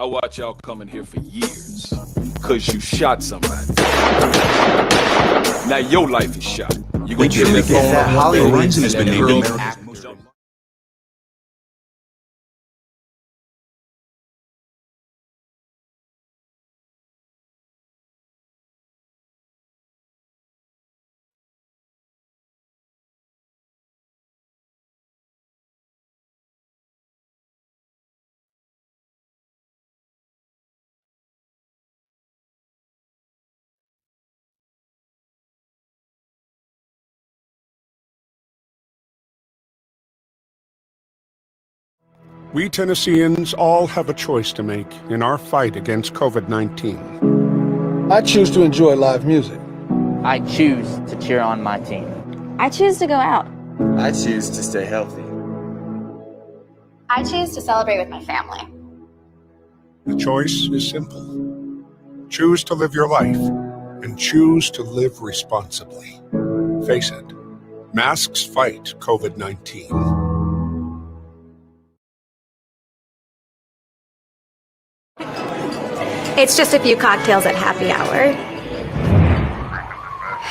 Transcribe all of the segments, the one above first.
I watch y'all coming here for years, cause you shot somebody. Now your life is shot. You gonna get that phone that Hollywood Horizon has been named girl. America's We Tennesseans all have a choice to make in our fight against COVID-19. I choose to enjoy live music. I choose to cheer on my team. I choose to go out. I choose to stay healthy. I choose to celebrate with my family. The choice is simple. Choose to live your life and choose to live responsibly. Face it, masks fight COVID-19. It's just a few cocktails at happy hour.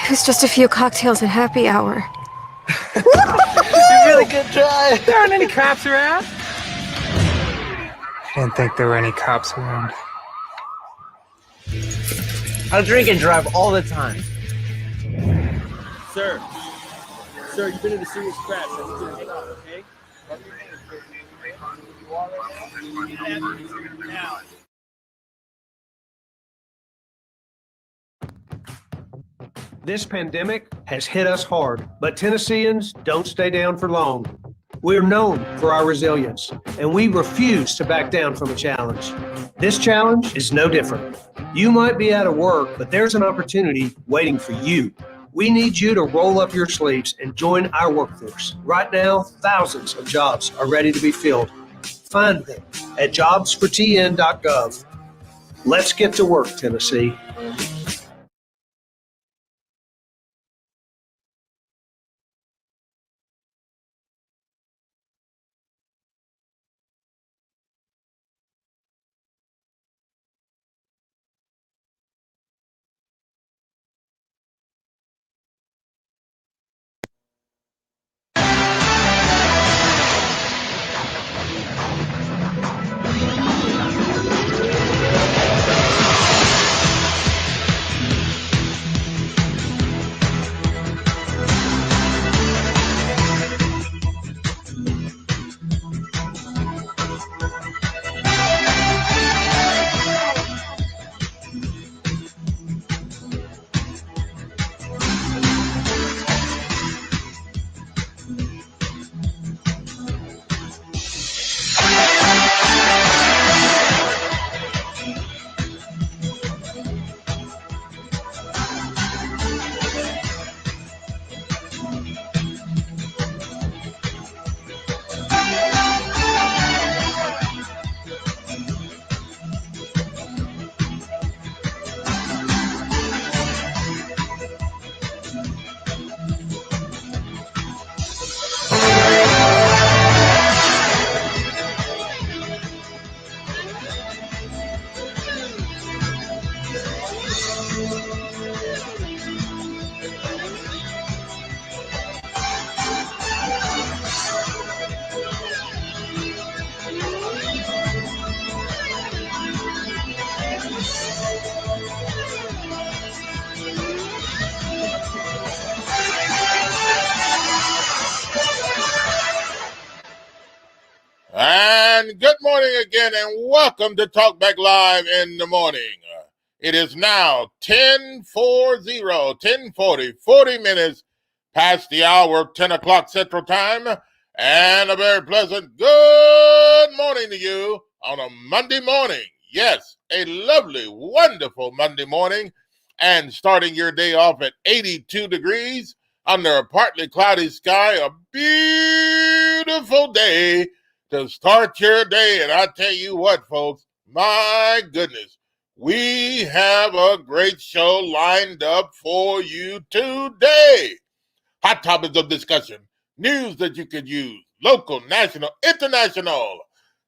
It's just a few cocktails at happy hour. Really good try. There aren't any cops around. I didn't think there were any cops around. I drink and drive all the time. Sir, you've been in a serious crash. I need you to hang on, okay? Now. This pandemic has hit us hard, but Tennesseans don't stay down for long. We're known for our resilience, and we refuse to back down from a challenge. This challenge is no different. You might be out of work, but there's an opportunity waiting for you. We need you to roll up your sleeves and join our workforce. Right now, thousands of jobs are ready to be filled. Find them at jobsfortn.gov. Let's get to work, Tennessee. And good morning again, and welcome to Talk Back Live in the morning. It is now 10:40, 40 minutes past the hour of 10 o'clock Central Time, and a very pleasant good morning to you on a Monday morning. Yes, a lovely, wonderful Monday morning, and starting your day off at 82 degrees under a partly cloudy sky, a beautiful day to start your day. And I tell you what, folks, my goodness, we have a great show lined up for you today. Hot topics of discussion, news that you could use, local, national, international,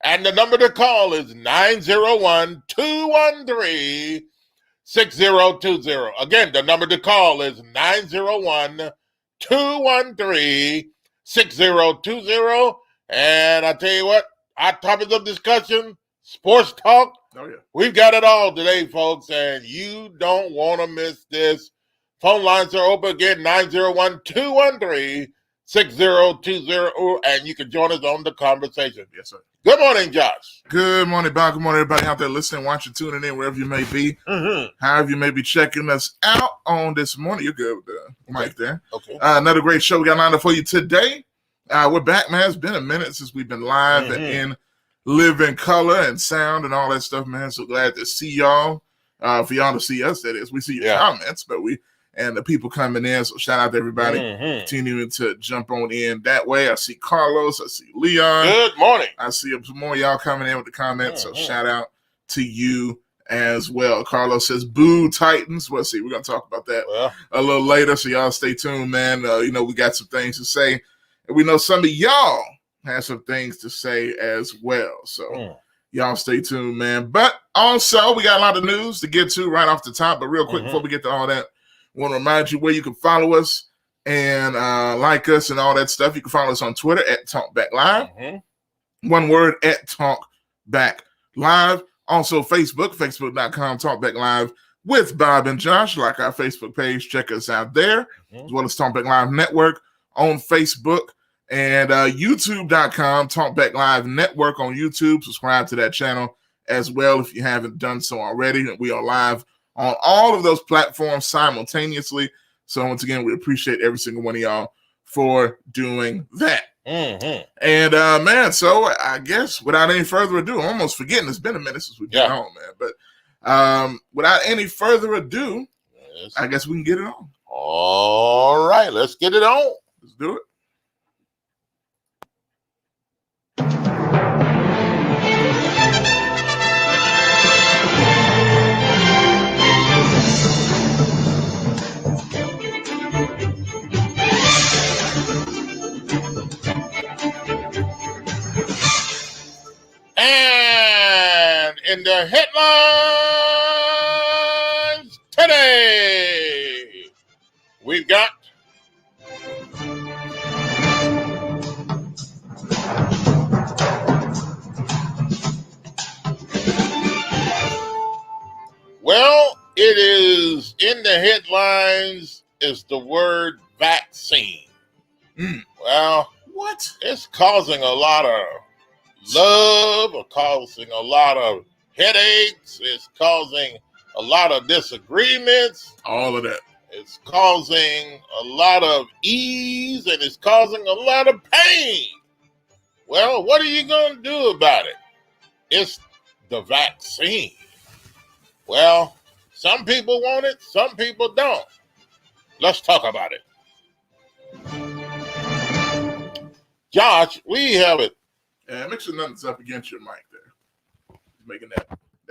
And the number to call is 901-213-6020. Again, the number to call is 901-213-6020. And I tell you what, our topics of discussion, sports talk. Oh, yeah. We've got it all today, folks, and you don't want to miss this. Phone lines are open again, 901-213-6020, and you can join us on the conversation. Yes, sir. Good morning, Josh. Good morning, Bob. Good morning, everybody out there listening, watching, tuning in, wherever you may be. However you may be checking us out on this morning. You're good with the mic there. Okay. Another great show we got lined up for you today. We're back, man. It's been a minute since we've been live and in living color and sound and all that stuff, man. So glad to see y'all. For y'all to see us, that is. We see your comments, but and the people coming in. So shout out to everybody continuing to jump on in that way. I see Carlos. I see Leon. Good morning. I see some more of y'all coming in with the comments. So shout out to you as well. Carlos says, boo Titans. We'll see. We're going to talk about that a little later. So y'all stay tuned, man. We got some things to say. And we know some of y'all have some things to say as well. So y'all stay tuned, man. But also, we got a lot of news to get to right off the top. But real quick, before we get to all that, I want to remind you where you can follow us and like us and all that stuff. You can follow us on Twitter at TalkBackLive. One word, at TalkBackLive. Also Facebook, facebook.com, TalkBackLive with Bob and Josh. Like our Facebook page, check us out there. As well as Talkback Live Network on Facebook. And YouTube.com, Talkback Live Network on YouTube. Subscribe to that channel as well if you haven't done so already. We are live on all of those platforms simultaneously. So once again, we appreciate every single one of y'all for doing that. And man, so I guess without any further ado, I'm almost forgetting it's been a minute since we've been on, man. But without any further ado, I guess we can get it on. All right, let's get it on. Let's do it. And in the headlines today, we've got it is in the headlines is the word vaccine. Well, what? It's causing a lot of love, or causing a lot of headaches. It's causing a lot of disagreements. All of that. It's causing a lot of ease, and it's causing a lot of pain. Well, what are you going to do about it? It's the vaccine. Well, some people want it, some people don't. Let's talk about it. Josh, we have it. Make sure nothing's up against your mic there. Making that.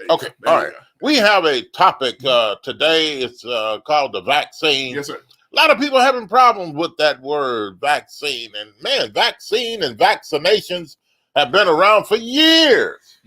Okay, all right. We have a topic today. It's called the vaccine. Yes, sir. A lot of people having problems with that word, vaccine. And man, vaccine and vaccinations have been around for years.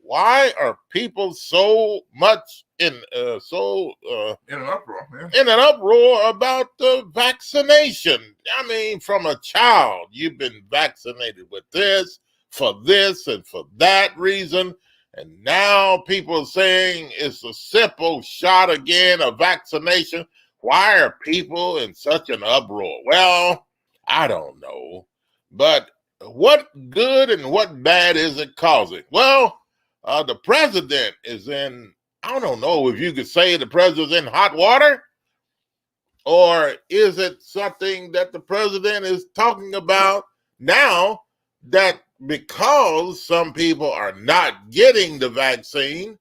Why are people so much in an uproar, man? In an uproar about the vaccination? I mean, from a child, you've been vaccinated with this, and for that reason. And now people are saying it's a simple shot again, a vaccination. Why are people in such an uproar? Well, I don't know. But what good and what bad is it causing? Well, the president is in, I don't know if you could say the president's in hot water, or is it something that the president is talking about now that because some people are not getting the vaccine,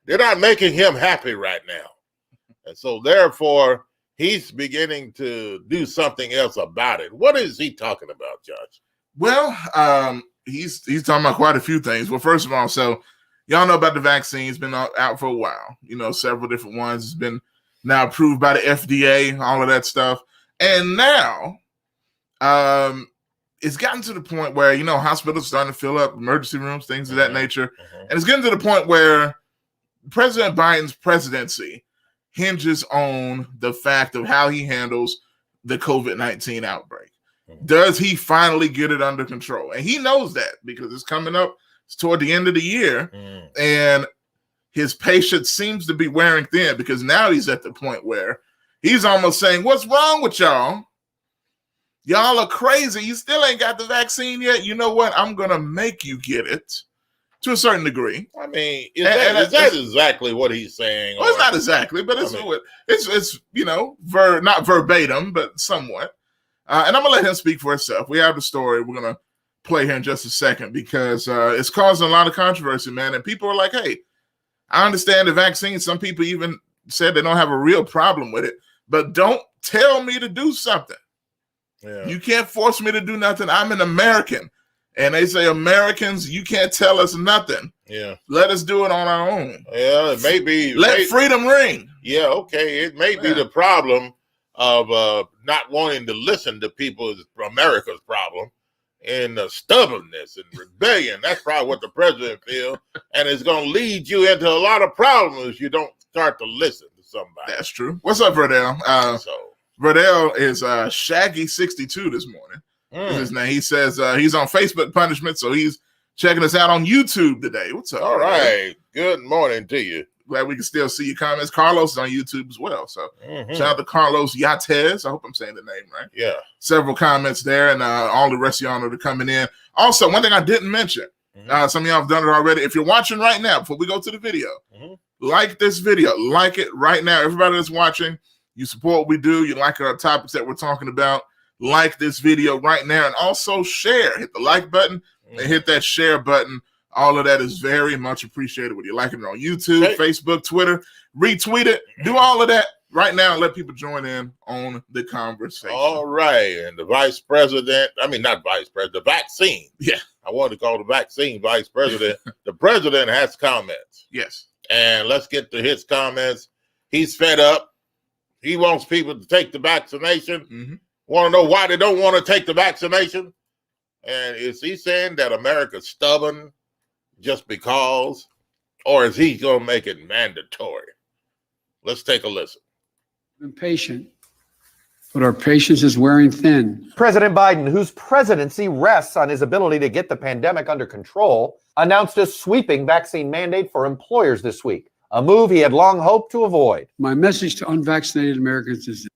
they're not making him happy right now. And so therefore, he's beginning to do something else about it. What is he talking about, Judge? Well, he's talking about quite a few things. Well, first of all, so y'all know about the vaccine. It's been out for a while. You know, several different ones. It's been now approved by the FDA, all of that stuff. And now, it's gotten to the point where, hospitals starting to fill up, emergency rooms, things of that nature. And it's getting to the point where President Biden's presidency hinges on the fact of how he handles the COVID-19 outbreak. Does he finally get it under control? And he knows that because it's coming up. It's toward the end of the year. And his patience seems to be wearing thin because now he's at the point where he's almost saying, what's wrong with y'all? Y'all are crazy. You still ain't got the vaccine yet. You know what? I'm going to make you get it to a certain degree. I mean, is that exactly what he's saying? Well, it's not exactly, but it's not verbatim, but somewhat. And I'm going to let him speak for himself. We have the story we're going to play here in just a second because it's causing a lot of controversy, man. And people are like, hey, I understand the vaccine. Some people even said they don't have a real problem with it, but don't tell me to do something. Yeah. You can't force me to do nothing. I'm an American. And they say, Americans, you can't tell us nothing. Yeah. Let us do it on our own. Yeah, it may be. Let freedom ring. Yeah, okay. It may be the problem of not wanting to listen to people is America's problem. And stubbornness and rebellion. That's probably what the president feels. And it's going to lead you into a lot of problems if you don't start to listen to somebody. That's true. What's up, Verdell? Verdell is Shaggy62 this morning. Is his name. He says he's on Facebook punishment, so he's checking us out on YouTube today. What's up? All right. Good morning to you. Glad we can still see your comments. Carlos is on YouTube as well. So shout out to Carlos Yatez. I hope I'm saying the name right. Yeah. Several comments there, and all the rest of y'all are coming in. Also, one thing I didn't mention, some of y'all have done it already. If you're watching right now, before we go to the video, like this video. Like it right now. Everybody that's watching, you support what we do. You like our topics that we're talking about. Like this video right now. And also share. Hit the like button and hit that share button. All of that is very much appreciated. Whether you're liking it on YouTube, Facebook, Twitter, retweet it. Do all of that right now and let people join in on the conversation. All right. And the vaccine. Yeah. I wanted to call the vaccine vice president. The president has comments. Yes. And let's get to his comments. He's fed up. He wants people to take the vaccination. Want to know why they don't want to take the vaccination? And is he saying that America's stubborn just because, or is he going to make it mandatory? Let's take a listen. I'm patient, but our patience is wearing thin. President Biden, whose presidency rests on his ability to get the pandemic under control, announced a sweeping vaccine mandate for employers this week, a move he had long hoped to avoid. My message to unvaccinated Americans is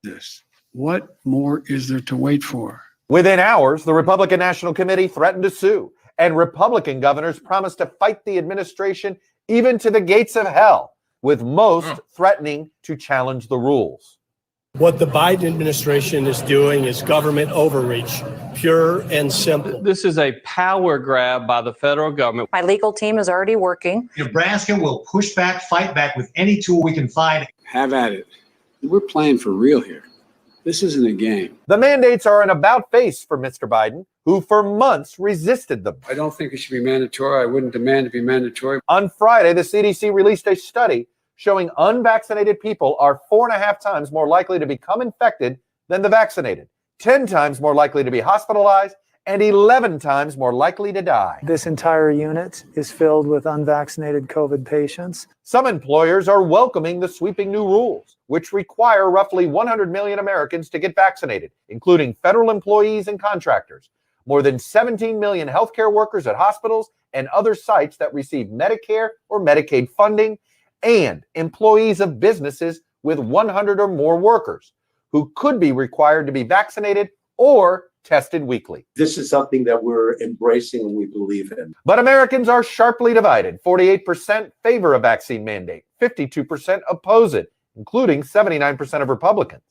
this: what more is there to wait for? Within hours, the Republican National Committee threatened to sue, and Republican governors promised to fight the administration even to the gates of hell, with most threatening to challenge the rules. What the Biden administration is doing is government overreach, pure and simple. This is a power grab by the federal government. My legal team is already working. Nebraska will push back, fight back with any tool we can find. Have at it. We're playing for real here. This isn't a game. The mandates are an about face for Mr. Biden, who for months resisted them. I don't think it should be mandatory. I wouldn't demand to be mandatory. On Friday, the CDC released a study showing unvaccinated people are 4.5 times more likely to become infected than the vaccinated, 10 times more likely to be hospitalized, and 11 times more likely to die. This entire unit is filled with unvaccinated COVID patients. Some employers are welcoming the sweeping new rules, which require roughly 100 million Americans to get vaccinated, including federal employees and contractors, more than 17 million healthcare workers at hospitals and other sites that receive Medicare or Medicaid funding, and employees of businesses with 100 or more workers who could be required to be vaccinated or tested weekly. This is something that we're embracing and we believe in. But Americans are sharply divided. 48% favor a vaccine mandate, 52% oppose it, including 79% of Republicans.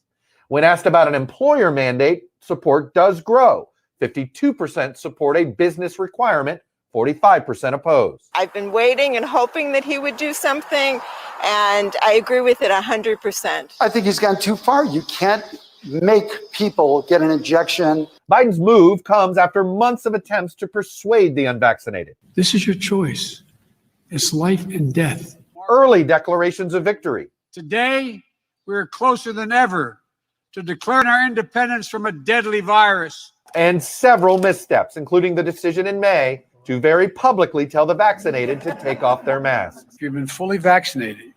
When asked about an employer mandate, support does grow. 52% support a business requirement, 45% oppose. I've been waiting and hoping that he would do something, and I agree with it 100%. I think he's gone too far. You can't make people get an injection. Biden's move comes after months of attempts to persuade the unvaccinated. This is your choice. It's life and death. Early declarations of victory. Today, we're closer than ever to declaring our independence from a deadly virus. and several missteps, including the decision in May to very publicly tell the vaccinated to take off their masks. If you've been fully vaccinated,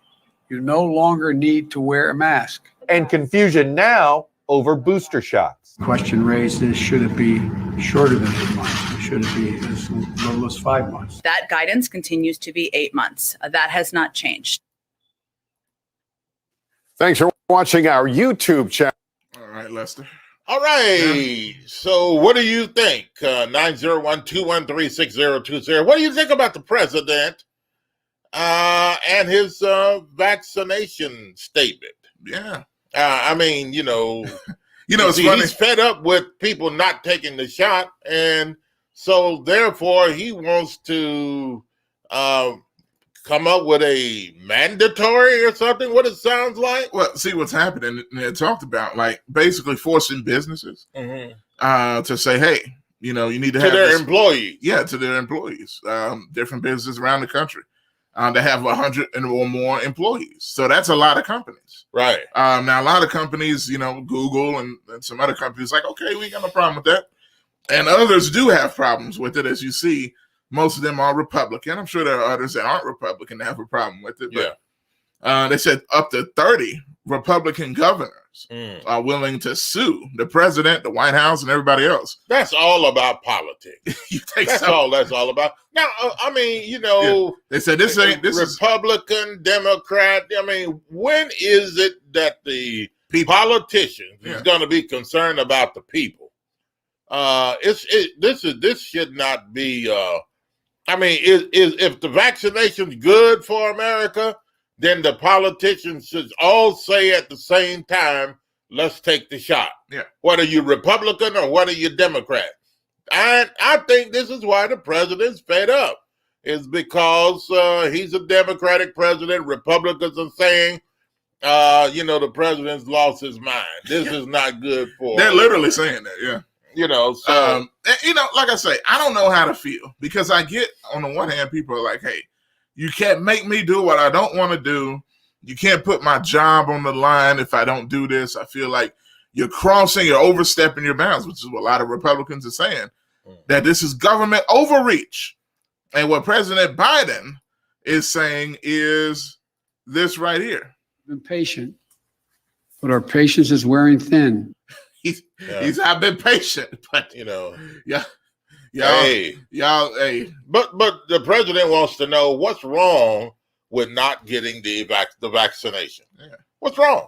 you no longer need to wear a mask. And confusion now over booster shots. The question raised is, should it be shorter than 8 months? Should it be as little as 5 months? That guidance continues to be 8 months. That has not changed. Thanks for watching our YouTube channel. All right, Lester. All right. So what do you think? 901-213-6020. What do you think about the president and his vaccination statement? Yeah. I mean, you know, it's funny. He's fed up with people not taking the shot, and so therefore he wants to come up with a mandatory or something. What it sounds like. Well, see what's happening. They talked about like basically forcing businesses to say, hey, you need to have their employees. Yeah, to their employees. Different businesses around the country. They have 100 or more employees. So that's a lot of companies. Right. Now, a lot of companies, Google and some other companies like, okay, we got no problem with that. And others do have problems with it. As you see, most of them are Republican. I'm sure there are others that aren't Republican that have a problem with it. But they said up to 30 Republican governors are willing to sue the president, the White House, and everybody else. That's all about politics. You think that's so? all that's all about. Now, I mean, they said this Republican, Democrat. I mean, when is it that the politicians is going to be concerned about the people? This should not be. I mean, if the vaccination's good for America, then the politicians should all say at the same time, let's take the shot. Yeah. Whether you're Republican or whether you're Democrat. I think this is why the president's fed up. Is because he's a Democratic president. Republicans are saying, the president's lost his mind. This is not good for. They're literally saying that, yeah. So like I say, I don't know how to feel because I get on the one hand, people are like, hey, you can't make me do what I don't want to do. You can't put my job on the line if I don't do this. I feel like you're overstepping your bounds, which is what a lot of Republicans are saying, that this is government overreach. And what President Biden is saying is this right here. Been patient, but our patience is wearing thin. I've been patient, but hey. But the president wants to know what's wrong with not getting the vaccination. Yeah. What's wrong?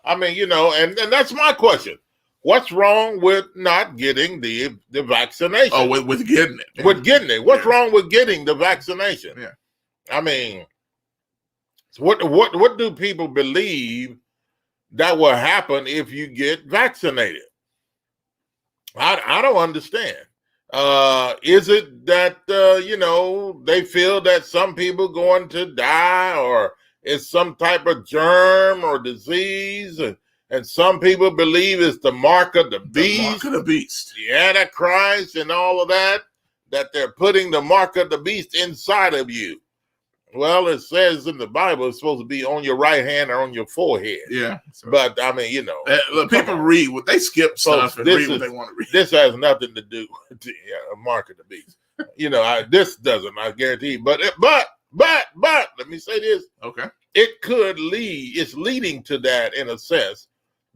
I mean, and that's my question. What's wrong with not getting the vaccination? Oh, with getting it. With getting it. What's wrong with getting the vaccination? Yeah. I mean, what do people believe that will happen if you get vaccinated? I don't understand. Is it that they feel that some people going to die, or it's some type of germ or disease, and some people believe it's the mark of the beast, the mark of the beast, the Antichrist, and all of that they're putting the mark of the beast inside of you. Well, it says in the Bible it's supposed to be on your right hand or on your forehead. Yeah. But I mean, people read what they skip stuff and read what they want to read. This has nothing to do with the mark of the beast. This doesn't, I guarantee. But let me say this. Okay. It could lead. It's leading to that in a sense.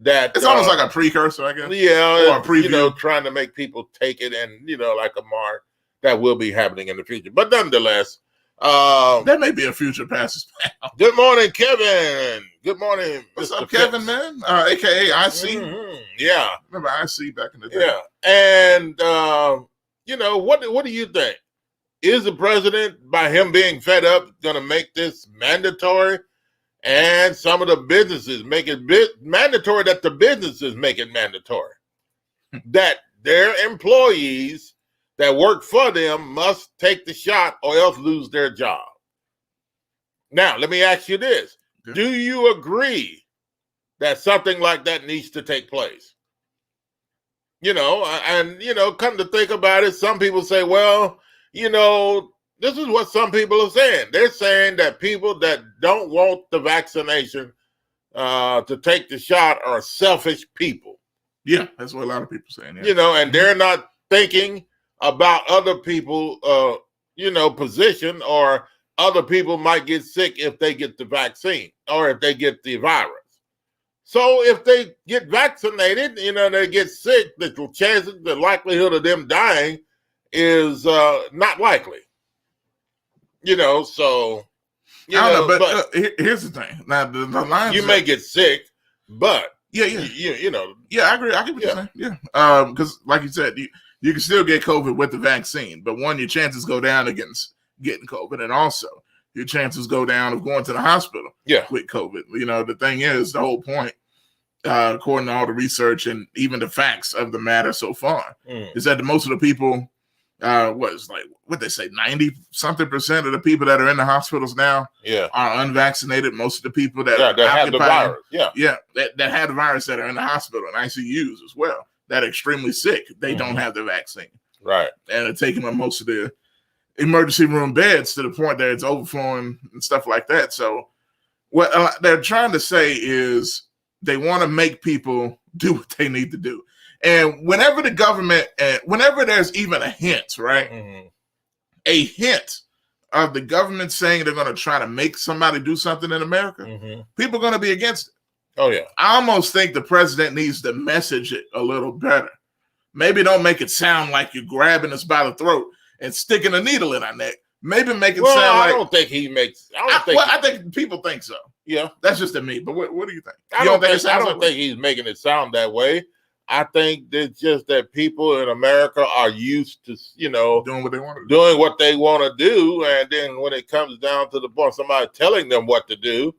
That it's almost like a precursor, I guess. Yeah. Or a preview. Trying to make people take it and like a mark that will be happening in the future. But nonetheless. There may be a future passes now. Good morning, Kevin. Good morning. What's Mr. up, Kevin, man? AKA IC. Mm-hmm. Yeah. Remember IC back in the day? Yeah. And, what do you think? Is the president, by him being fed up, going to make this mandatory? And some of the businesses make it mandatory, that the businesses make it mandatory. That their employees that work for them must take the shot or else lose their job. Now, let me ask you this. Yeah. Do you agree that something like that needs to take place? Come to think about it, some people say, well, this is what some people are saying. They're saying that people that don't want the vaccination to take the shot are selfish people. Yeah, that's what a lot of people saying. Yeah. You know, and they're not thinking about other people, position, or other people might get sick if they get the vaccine or if they get the virus. So if they get vaccinated, they get sick, the likelihood of them dying is not likely. So I don't know, but here's the thing. Now the lines you may get sick, but yeah, I agree. I get what you're saying. Yeah, because like you said, you can still get COVID with the vaccine, but one, your chances go down against getting COVID, and also your chances go down of going to the hospital with COVID. The thing is, the whole point, according to all the research and even the facts of the matter so far, is that most of the people, what they say, 90-something% of the people that are in the hospitals now are unvaccinated. Most of the people that have the virus, that have the virus that are in the hospital and ICUs as well, that are extremely sick, they don't have the vaccine. Right. And they're taking up most of the emergency room beds to the point that it's overflowing and stuff like that. So what they're trying to say is they want to make people do what they need to do. And whenever the government, whenever there's even a hint, right? A hint of the government saying they're going to try to make somebody do something in America, people are going to be against it. Oh, yeah. I almost think the president needs to message it a little better. Maybe don't make it sound like you're grabbing us by the throat and sticking a needle in our neck. Maybe make it sound like... I don't think he makes... I think people think so. Yeah. That's just to me. But what do you think? I don't think he's making it sound that way. I think it's just that people in America are used to, doing what they want to do. Doing what they want to do. And then when it comes down to the point, somebody telling them what to do,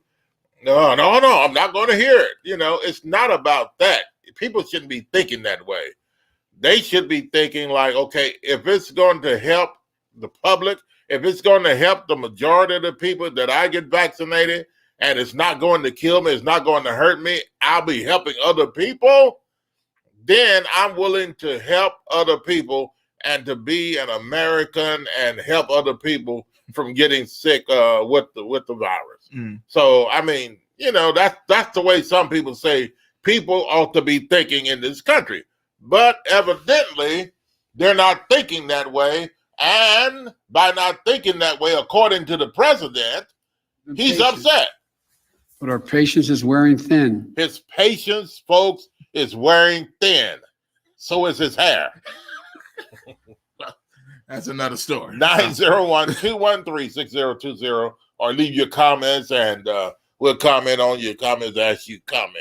no, I'm not going to hear it. It's not about that. People shouldn't be thinking that way. They should be thinking like, okay, if it's going to help the public, if it's going to help the majority of the people that I get vaccinated, and it's not going to kill me, it's not going to hurt me, I'll be helping other people, then I'm willing to help other people and to be an American and help other people from getting sick with the virus. So, I mean, that's the way some people say people ought to be thinking in this country. But evidently, they're not thinking that way. And by not thinking that way, according to the president, he's upset. But our patience is wearing thin. His patience, folks, is wearing thin. So is his hair. That's another story. 901-213-6020, or leave your comments and we'll comment on your comments as you comment.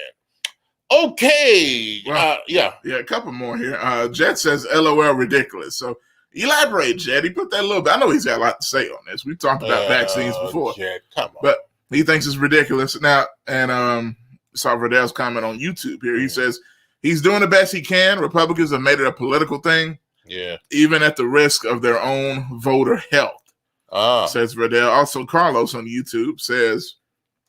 Okay. A couple more here. Jet says, LOL, ridiculous. So elaborate, Jet. He put that a little bit. I know he's got a lot to say on this. We've talked about vaccines before. Jet, come on. But he thinks it's ridiculous. Now, and saw Verdell's comment on YouTube here. He says he's doing the best he can. Republicans have made it a political thing. Yeah. Even at the risk of their own voter health. Says Verdell. Also, Carlos on YouTube says,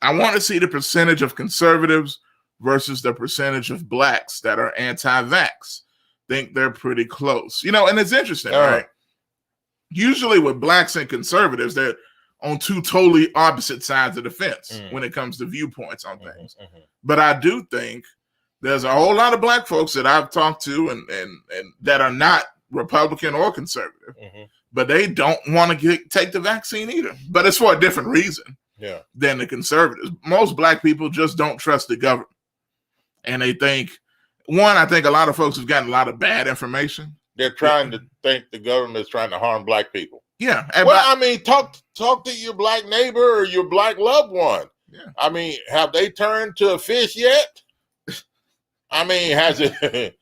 I want to see the percentage of conservatives versus the percentage of blacks that are anti-vax. Think they're pretty close. And it's interesting, right? Usually with blacks and conservatives, they're on two totally opposite sides of the fence when it comes to viewpoints on things. But I do think there's a whole lot of black folks that I've talked to and that are not Republican or conservative, but they don't want to take the vaccine either. But it's for a different reason than the conservatives. Most black people just don't trust the government. And they think, I think a lot of folks have gotten a lot of bad information. They're trying to think the government is trying to harm black people. Yeah. I mean, talk to your black neighbor or your black loved one. Yeah. I mean, have they turned to a fish yet? I mean, has it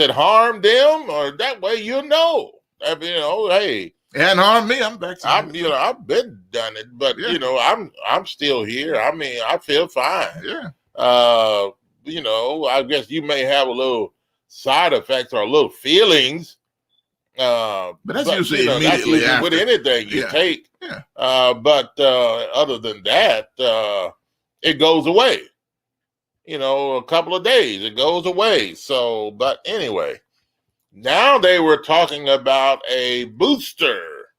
harmed them? Or that way hey. It hasn't harmed me. I'm vaccinated. I've been done it, but I'm still here. I mean, I feel fine. Yeah. I guess you may have a little side effects or a little feelings. But that's usually immediately usually after. With anything you take. Yeah. But other than that, it goes away. A couple of days, it goes away. So, but anyway, now they were talking about a booster.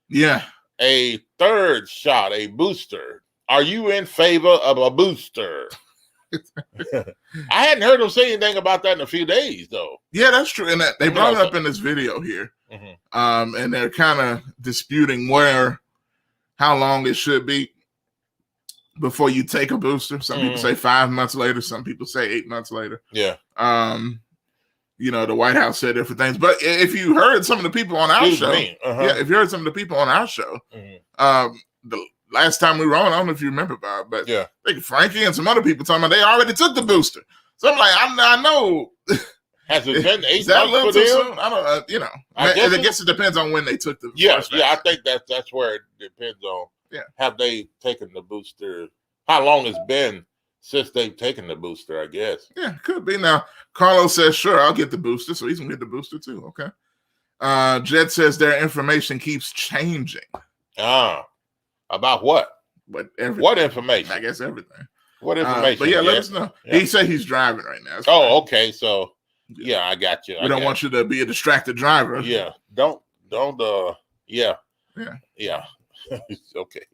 Yeah. A third shot, a booster. Are you in favor of a booster? I hadn't heard him say anything about that in a few days, though. Yeah, that's true. And they brought it up in this video here. And they're kind of disputing how long it should be before you take a booster. Some people say 5 months later. Some people say 8 months later. Yeah. The White House said different things. But if you heard some of the people on our show, if you heard some of the people on our show, the last time we were on, I don't know if you remember, Bob, but I think Frankie and some other people talking about they already took the booster. So I'm like, I know. Has it been 8 that months too for them? soon? I don't. I guess it depends on when they took the first vaccine. I think that's where it depends on. Yeah. Have they taken the booster? How long it's been since they've taken the booster? I guess. Yeah, could be. Now Carlos says, "Sure, I'll get the booster," so he's gonna get the booster too. Okay. Jed says their information keeps changing. About what? What information? I guess everything. What information? But let us know. Yeah. He said he's driving right now. Okay. So I got you. We don't want you to be a distracted driver. Yeah. Don't. Yeah. Okay.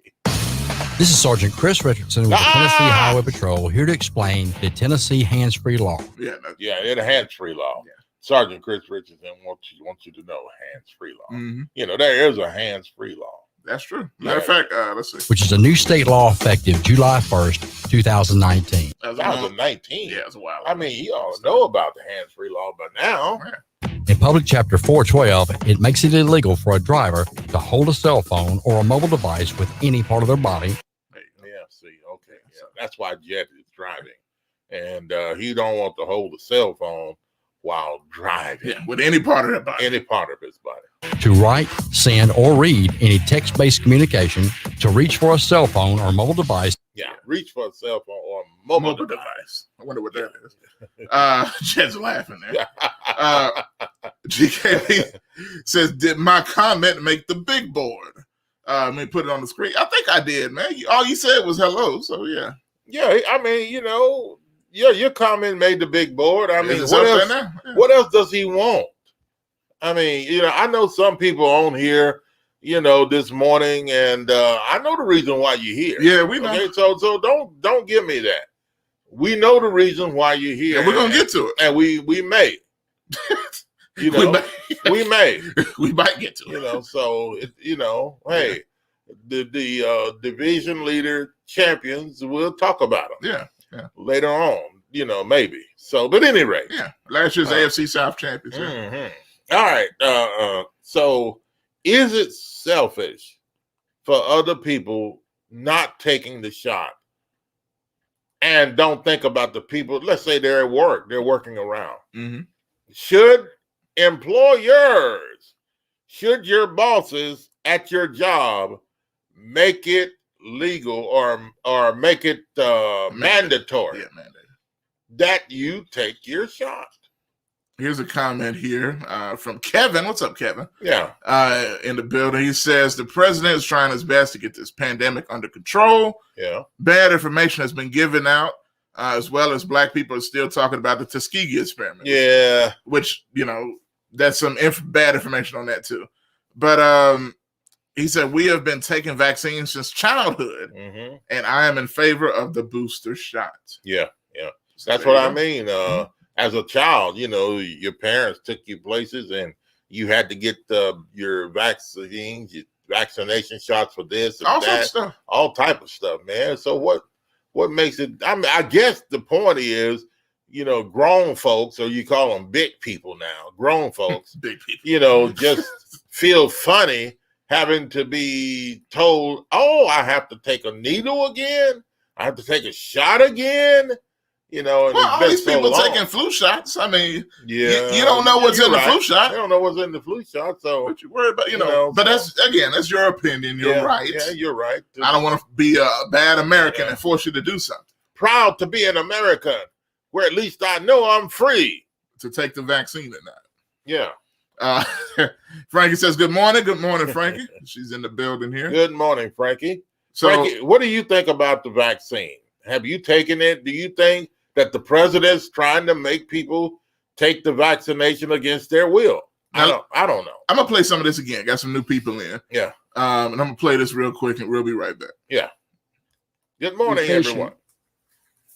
This is Sergeant Chris Richardson with the Tennessee Highway Patrol, here to explain the Tennessee hands-free law. It's a hands-free law. Yeah. Sergeant Chris Richardson wants you to know hands-free law. There is a hands-free law. That's true. Matter of fact, let's see. Which is a new state law effective July 1st, 2019. 2019? Yeah, it's a while. I mean, you all know about the hands-free law by now. In Public Chapter 412, it makes it illegal for a driver to hold a cell phone or a mobile device with any part of their body. That's why Jet is driving. And he don't want to hold a cell phone while driving. Yeah, with any part of their body. Any part of his body. To write, send, or read any text-based communication, to reach for a cell phone or mobile device. Yeah, reach for a cell phone or a mobile device. I wonder what that is. Jed's laughing there. GK says, did my comment make the big board? Let me put it on the screen. I think I did, man. All you said was hello, so yeah. Yeah, I mean, your comment made the big board. I mean, what what else does he want? I mean, I know some people on here, this morning, and I know the reason why you're here. Yeah, we know. Okay, so don't give me that. We know the reason why you're here. And we're gonna get to it. And we may. We may. We might get to it. So hey, the division leader champions, we'll talk about them. Yeah. Later on, maybe. So, but at any rate. Yeah. Last year's AFC South champions. All right. So is it selfish for other people not taking the shot and don't think about the people? Let's say they're at work, they're working around. Should employers, should your bosses at your job make it legal or make it mandatory that you take your shot? Here's a comment here from Kevin. What's up, Kevin? Yeah. In the building, he says the president is trying his best to get this pandemic under control. Yeah. Bad information has been given out, as well as black people are still talking about the Tuskegee experiment. Yeah. Which, that's some bad information on that too. But he said, we have been taking vaccines since childhood, and I am in favor of the booster shot. Yeah. That's what I mean. As a child, your parents took you places and you had to get your vaccines, your vaccination shots for this and that, all type of stuff, man. So what makes it? I mean, I guess the point is, grown folks, or you call them big people now, grown folks, big people, just feel funny having to be told, oh, I have to take a needle again, I have to take a shot again. And all these people taking flu shots. I mean, you don't know what's in the flu shot. You don't know what's in the flu shot. So what you worry about, but that's your opinion. You're right. Yeah, you're right. I don't want to be a bad American and force you to do something. Proud to be an American, where at least I know I'm free to take the vaccine or not. Yeah. Frankie says, good morning. Good morning, Frankie. She's in the building here. Good morning, Frankie. So, Frankie, what do you think about the vaccine? Have you taken it? Do you think that the president's trying to make people take the vaccination against their will? I don't know. I'm gonna play some of this again. Got some new people in. Yeah. And I'm gonna play this real quick, and we'll be right back. Yeah. Good morning, everyone.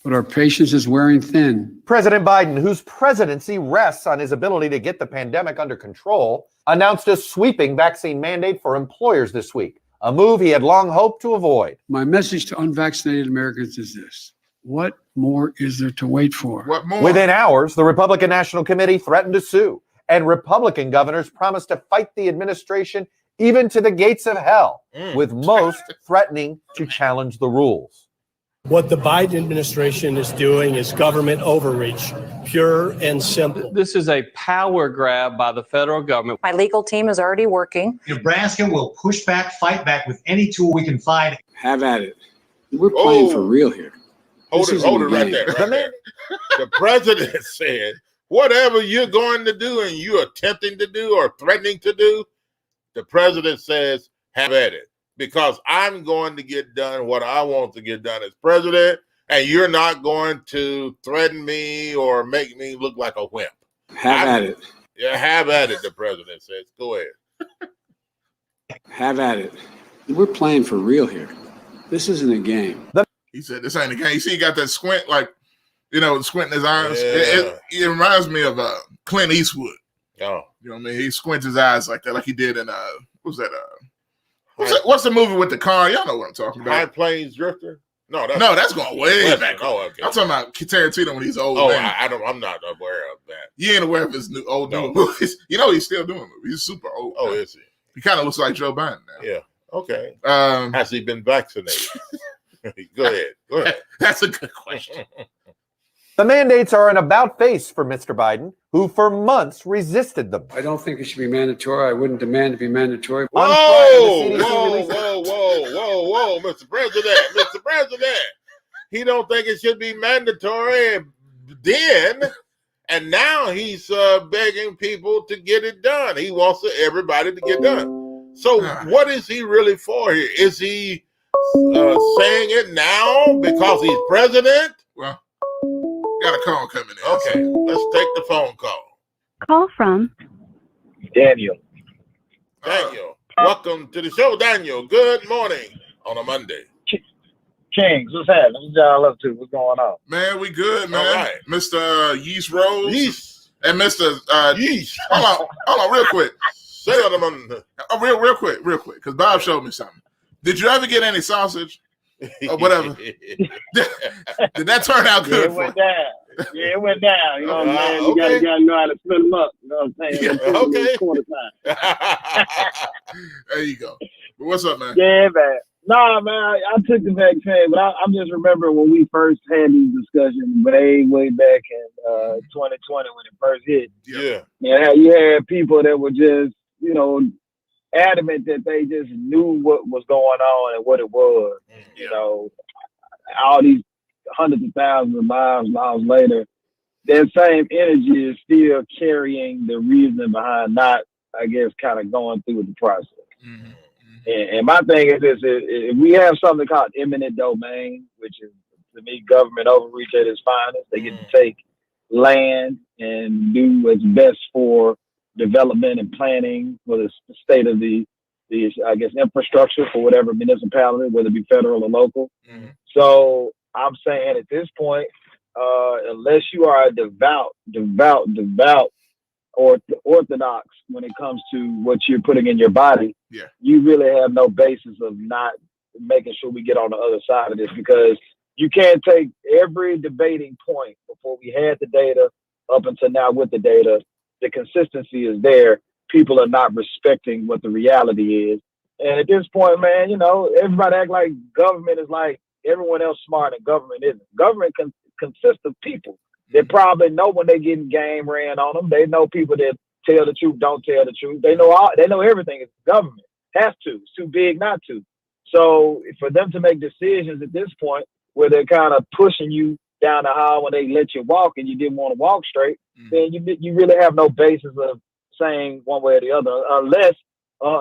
but our patience is wearing thin. President Biden, whose presidency rests on his ability to get the pandemic under control, announced a sweeping vaccine mandate for employers this week, a move he had long hoped to avoid. My message to unvaccinated Americans is this. What more is there to wait for? What more? Within hours, the Republican National Committee threatened to sue, and Republican governors promised to fight the administration even to the gates of hell, with most threatening to challenge the rules. What the Biden administration is doing is government overreach, pure and simple. This is a power grab by the federal government. My legal team is already working. Nebraska will push back, fight back with any tool we can find. Have at it. We're playing for real here. Hold it right there. Right there. The president said, whatever you're going to do and you're attempting to do or threatening to do, the president says, have at it. Because I'm going to get done what I want to get done as president, and you're not going to threaten me or make me look like a wimp. Have at it. Yeah, have at it, the president says. Go ahead. Have at it. We're playing for real here. This isn't a game. He said, this ain't a game. You see, he got that squint, like, squinting his eyes. Yeah. It reminds me of Clint Eastwood. Oh. You know what I mean? He squints his eyes like that, like he did in, what was that? What's the movie with the car? Y'all know what I'm talking about. High Plains Drifter? No, that's going way back. Oh, okay. I'm talking about Tarantino when he's old. Oh, man. I'm not aware of that. You ain't aware of his new movies. You know he's still doing movies. He's super old. Oh, now. Is he? He kind of looks like Joe Biden now. Yeah. Okay. Has he been vaccinated? Go ahead. That's a good question. The mandates are an about face for Mr. Biden, who for months resisted them. I don't think it should be mandatory. I wouldn't demand to be mandatory. Whoa, Mr. President. He don't think it should be mandatory then, and now he's begging people to get it done. He wants everybody to get done. So what is he really for here? Is he saying it now because he's president? Well, got a call coming in. Okay, let's take the phone call. Call from Daniel. Welcome to the show, Daniel. Good morning on a Monday. Kings, what's happening? What y'all up to? What's going on? Man, we good, man. All right. Mr. Yeast Rose. Yeast. And Mr. Yeast. Hold on, real quick. Real quick, because Bob showed me something. Did you ever get any sausage? Or whatever. Did that turn out good? It went down. Yeah, it went down. You know what I'm saying? You gotta know how to split them up. You know what I'm saying? Yeah, okay. There you go. What's up, man? Yeah, man. Nah, man, I took the vaccine, but I'm just remembering when we first had these discussions way back in 2020 when it first hit. Yeah. You had people that were just, adamant that they just knew what was going on and what it was. All these hundreds of thousands of miles later, that same energy is still carrying the reason behind not, I guess, kind of going through the process. Mm-hmm. And my thing is this: if we have something called eminent domain, which is to me government overreach at its finest, they get to take land and do what's best for development and planning for the state of the I guess infrastructure for whatever municipality, whether it be federal or local. Mm-hmm. So I'm saying at this point, unless you are a devout or orthodox when it comes to what you're putting in your body, you really have no basis of not making sure we get on the other side of this, because you can't take every debating point before we had the data up until now with the data. The consistency is there. People are not respecting what the reality is. And at this point, man, everybody act like government is like everyone else smart and government isn't. Government consists of people. They probably know when they're getting game ran on them. They know people that tell the truth, don't tell the truth. They know everything. It's government. Has to. It's too big not to. So for them to make decisions at this point where they're kind of pushing you down the aisle when they let you walk and you didn't want to walk straight, then you really have no basis of saying one way or the other, unless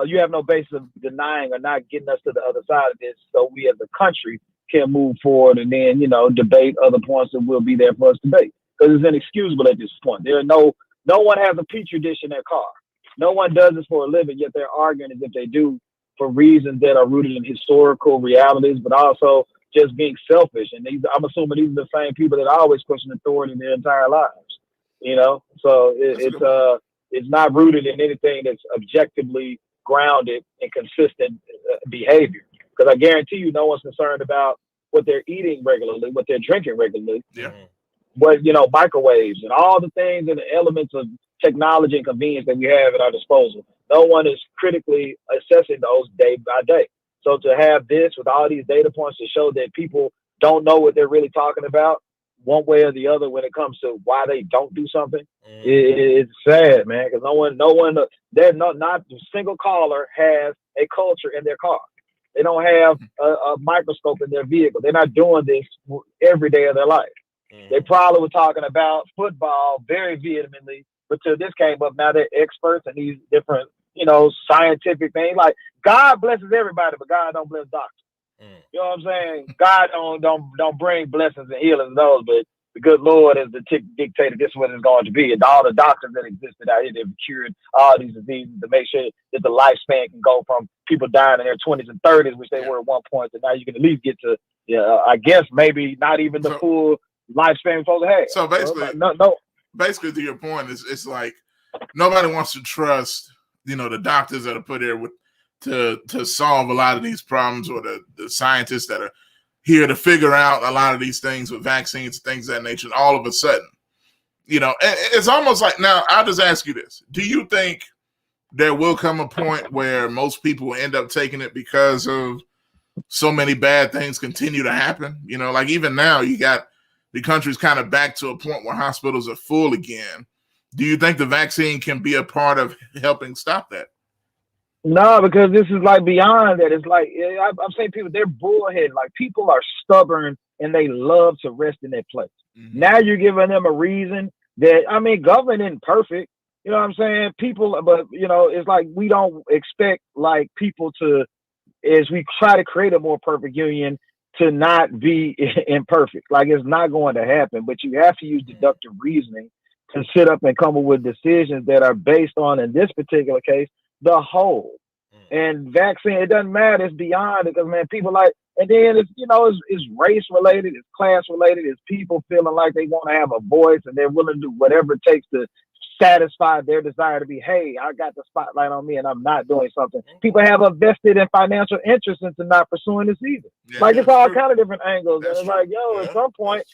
you have no basis of denying or not getting us to the other side of this, so we as a country can move forward and then, debate other points that will be there for us to debate. Because it's inexcusable at this point. No one has a petri dish in their car. No one does this for a living, yet they're arguing as if they do for reasons that are rooted in historical realities, but also just being selfish. And I'm assuming these are the same people that always question authority in their entire lives. So it's not rooted in anything that's objectively grounded in consistent behavior. Because I guarantee you, no one's concerned about what they're eating regularly, what they're drinking regularly. Yeah. But microwaves and all the things and the elements of technology and convenience that we have at our disposal. No one is critically assessing those day by day. So to have this with all these data points to show that people don't know what they're really talking about one way or the other when it comes to why they don't do something, it's sad, man. Because not a single caller has a culture in their car. They don't have a microscope in their vehicle. They're not doing this every day of their life. They probably were talking about football very vehemently, but till this came up, now they're experts in these different, scientific things. Like, God blesses everybody, but God don't bless doctors. You know what I'm saying? God don't bring blessings and healings and those, but the good Lord is the dictator. This is what it's going to be. And all the doctors that existed out here, they've cured all these diseases to make sure that the lifespan can go from people dying in their 20s and 30s, which they were at one point, to now you can at least get to, I guess maybe not even the full lifespan we're supposed to have. So basically, basically to your point, it's like nobody wants to trust, the doctors that are put here to solve a lot of these problems, or the scientists that are here to figure out a lot of these things with vaccines, things of that nature. And all of a sudden, it's almost like, now I'll just ask you this. Do you think there will come a point where most people will end up taking it because of so many bad things continue to happen? Like even now you got the country's kind of back to a point where hospitals are full again. Do you think the vaccine can be a part of helping stop that? No, because this is like beyond that. It's like, I'm saying people, they're bullheaded. Like, people are stubborn and they love to rest in their place. Now you're giving them a reason that, government isn't perfect. You know what I'm saying? People, but, it's like we don't expect like people to, as we try to create a more perfect union, to not be imperfect. Like, it's not going to happen, but you have to use deductive reasoning to sit up and come up with decisions that are based on, in this particular case, the whole. And vaccine, it doesn't matter. It's beyond it, because, man, people like, and then it's, it's race related, it's class related, it's people feeling like they want to have a voice and they're willing to do whatever it takes to satisfy their desire to be, hey, I got the spotlight on me and I'm not doing something. People have a vested and financial interest into not pursuing this either. It's all kind of different angles. And it's like, at some point,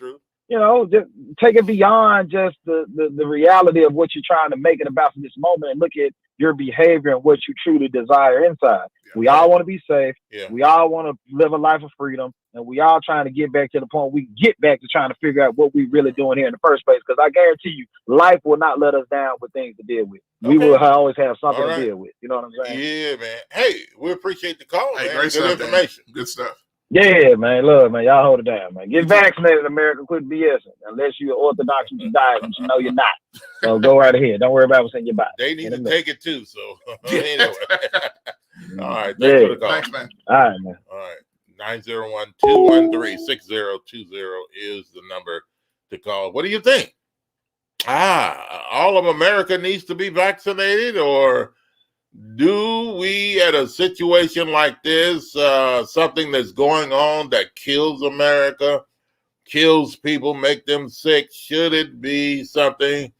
just take it beyond just the reality of what you're trying to make it about for this moment, and look at your behavior and what you truly desire inside. We all want to be safe. We all want to live a life of freedom. And we all trying to get back to the point we get back to trying to figure out what we really doing here in the first place. Because I guarantee you, life will not let us down with things to deal with. We will always have something to deal with. You know what I'm saying? Yeah, man. Hey, we appreciate the call, man. Great Good stuff, information. Man. Good stuff. Yeah, man. Love, man. Y'all hold it down, man. Get vaccinated, America. Quit BSing. Unless you're Orthodox with your diet, which you know you're not. So go right ahead. Don't worry about what's in your body. They need to take it too. So anyway. All right. Thanks for the call. Thanks, man. All right, man. All right. 901-213-6020 is the number to call. What do you think? All of America needs to be vaccinated, or do we, at a situation like this, something that's going on that kills America, kills people, make them sick, should it be something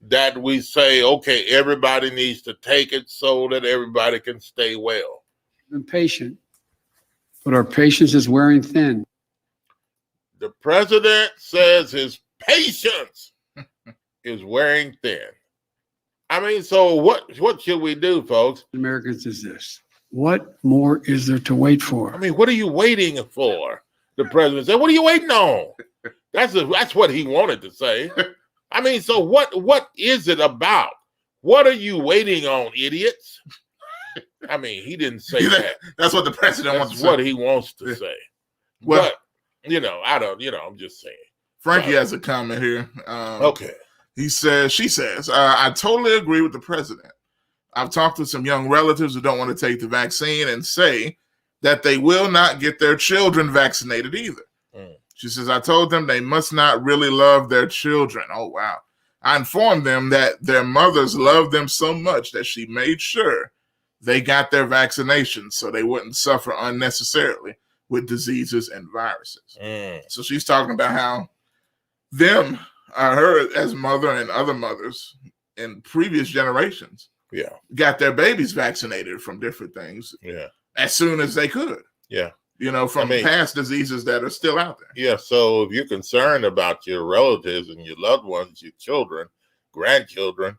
that we say, okay, everybody needs to take it so that everybody can stay well? I'm patient, but our patience is wearing thin. The president says his patience is wearing thin. So what should we do, folks? Americans is this. What more is there to wait for? What are you waiting for? The president said, what are you waiting on? That's what he wanted to say. So what is it about? What are you waiting on, idiots? He didn't say that. That's what the president wants to say. That's what he wants to say. Well, but, I'm just saying. Frankie has a comment here. Okay. She says, I totally agree with the president. I've talked to some young relatives who don't want to take the vaccine and say that they will not get their children vaccinated either. She says, I told them they must not really love their children. Oh, wow. I informed them that their mothers loved them so much that she made sure they got their vaccinations so they wouldn't suffer unnecessarily with diseases and viruses. So she's talking about how her as mother and other mothers in previous generations got their babies vaccinated from different things as soon as they could. From past diseases that are still out there. Yeah, so if you're concerned about your relatives and your loved ones, your children, grandchildren,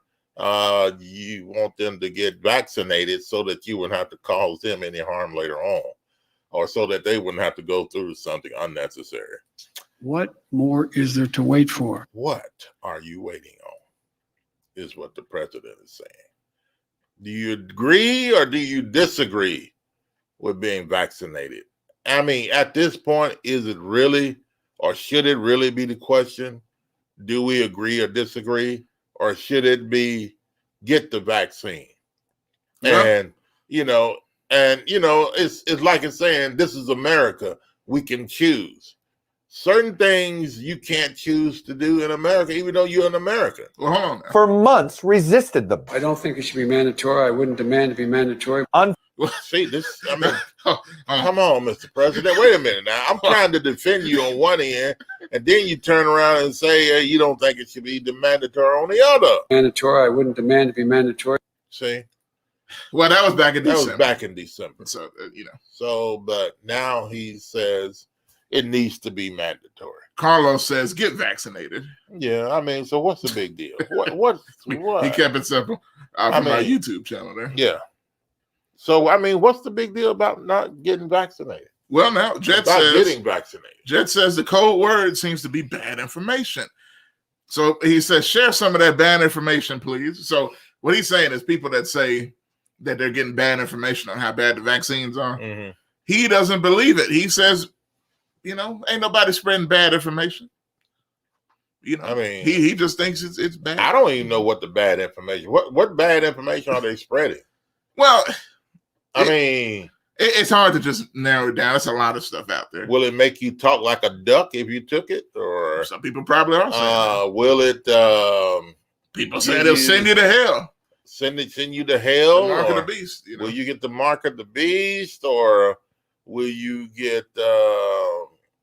you want them to get vaccinated so that you wouldn't have to cause them any harm later on, or so that they wouldn't have to go through something unnecessary. What more is there to wait for? What are you waiting on? Is what the president is saying. Do you agree or do you disagree with being vaccinated? I mean, at this point, is it really, or should it really be the question? Do we agree or disagree? Or should it be get the vaccine? And, it's like it's saying, this is America. We can choose. Certain things you can't choose to do in America, even though you're an American. Well, hold on now. For months, resisted them. I don't think it should be mandatory. I wouldn't demand to be mandatory. See, come on, Mr. President. Wait a minute now. I'm trying to defend you on one end, and then you turn around and say you don't think it should be mandatory on the other. Mandatory. I wouldn't demand to be mandatory. See? Well, that was back in December. That was back in December. So, So, but now he says it needs to be mandatory. Carlos says, get vaccinated. Yeah, I mean, so what's the big deal? What? He kept it simple from our YouTube channel there. Yeah. So, I mean, what's the big deal about not getting vaccinated? Well, now, Jet getting vaccinated. Jet says the code word seems to be bad information. So he says, share some of that bad information, please. So what he's saying is people that say that they're getting bad information on how bad the vaccines are, he doesn't believe it. He says, ain't nobody spreading bad information. I mean, he just thinks it's bad. I don't even know what the bad information. What bad information are they spreading? Well, I mean, it's hard to just narrow it down. There's a lot of stuff out there. Will it make you talk like a duck if you took it, or some people probably are saying will it? People say it'll send you to hell. Send you to hell. The mark of the beast. Will you get the mark of the beast, or will you get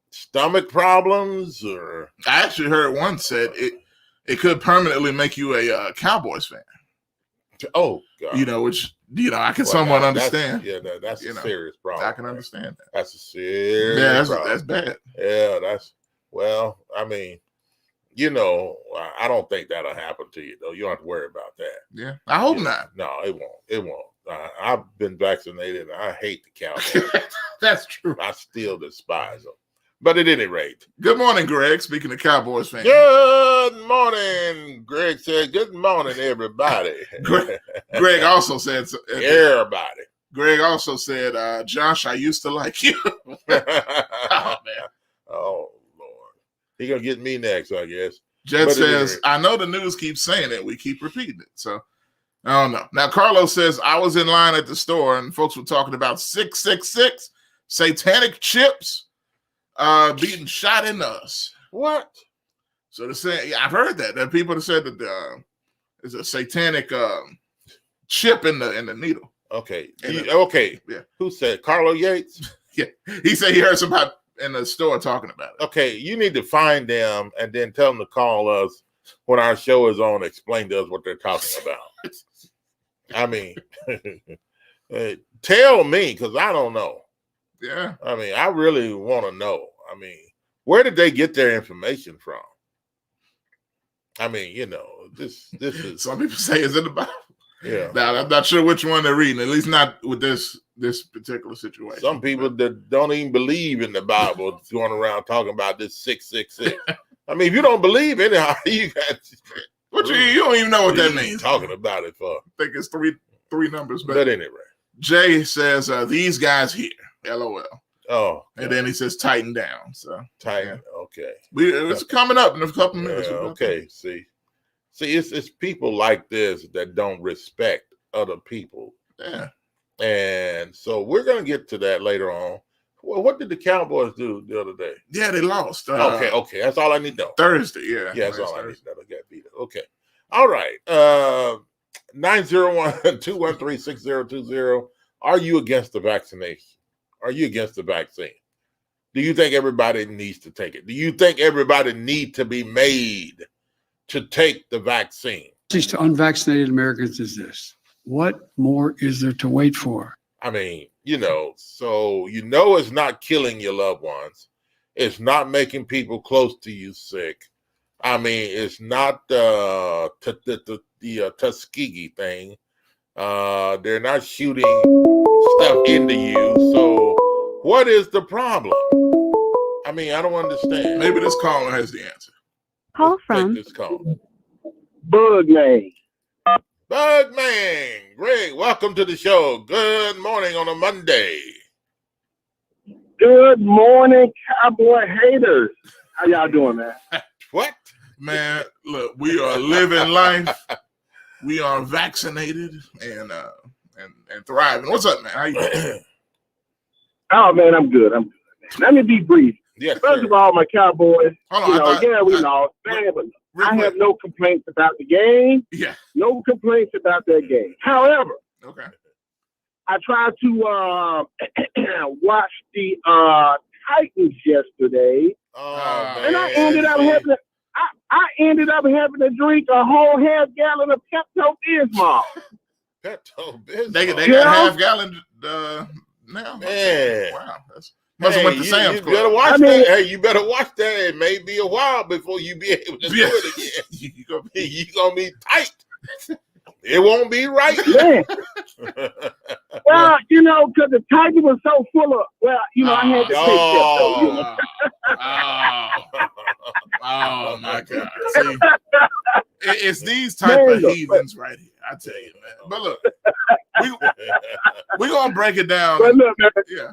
stomach problems? Or I actually heard one said it could permanently make you a Cowboys fan. Oh, God. Which I can somewhat understand. That's a serious problem. I can understand that. That's a serious problem. That's bad. Yeah, I mean, I don't think that'll happen to you, though. You don't have to worry about that. Yeah, I hope not. No, it won't. It won't. I've been vaccinated, and I hate the Cowboys. That's true. I still despise them. But at any rate. Good morning, Greg. Speaking of Cowboys fans. Good morning, Greg said. Good morning, everybody. Greg also said. Everybody. Greg also said, Josh, I used to like you. Oh, man. Oh, Lord. He going to get me next, I guess. Jet says, I know the news keeps saying it. We keep repeating it. So, I don't know. Now, Carlos says, I was in line at the store, and folks were talking about 666 satanic chips being shot in us. What? So they're saying, I've heard that. There are people that said that there's a satanic chip in the needle. Okay. Okay. Yeah. Who said? Carlo Yates? Yeah. He said he heard somebody in the store talking about it. Okay. You need to find them and then tell them to call us when our show is on. Explain to us what they're talking about. I mean, tell me, because I don't know. Yeah. I mean, I really want to know. I mean, where did they get their information from? I mean, this is. Some people say it's in the Bible. Yeah. Now, I'm not sure which one they're reading, at least not with this particular situation. Some people that don't even believe in the Bible going around talking about this 666. I mean, if you don't believe it, how you got you don't even know what that means. Talking about it for. I think it's three numbers. But anyway. Jay says, these guys here, LOL. Oh. And then he says, tighten down. So tighten, okay. It's coming up in a couple minutes. Okay, see, it's people like this that don't respect other people. Yeah. And so we're going to get to that later on. Well, what did the Cowboys do the other day? Yeah, they lost. Okay. That's all I need to know. Thursday, yeah. Yeah, that's all I need to know. They got beat up. Okay. All right. 901-213-6020. Are you against the vaccination? Are you against the vaccine? Do you think everybody needs to take it? Do you think everybody needs to be made to take the vaccine? To unvaccinated Americans is this: what more is there to wait for? I mean, so it's not killing your loved ones. It's not making people close to you sick. I mean, it's not the Tuskegee thing. They're not shooting stuff into you. So what is the problem? I mean, I don't understand. Maybe this caller has the answer. Call from This call. Bugman. Bugman. Greg, welcome to the show. Good morning on a Monday. Good morning, cowboy haters. How y'all doing, man? What? Man, look, we are living life. We are vaccinated and thriving. What's up, man? How you doing? Oh, man, I'm good. I'm good, man. Let me be brief. Yes, First of all, my Cowboys, we lost, man, but I have no complaints about the game. Yeah. No complaints about that game. However, okay, I tried to watch the Titans yesterday, and I ended up having to drink a whole half gallon of Pepto-Bismol. Pepto-Bismol. They got half gallon now. Man, wow, must have went to Sam's Club. Better watch that. Hey, you better watch that. It may be a while before you be able to do it again. You gonna be tight. It won't be right. Yeah. Well, because the Tiger was so full of, I had to take Pepto. Oh my God! See, it's these type of heathens right here. I tell you, man. But look, we're gonna break it down. But look, man, yeah,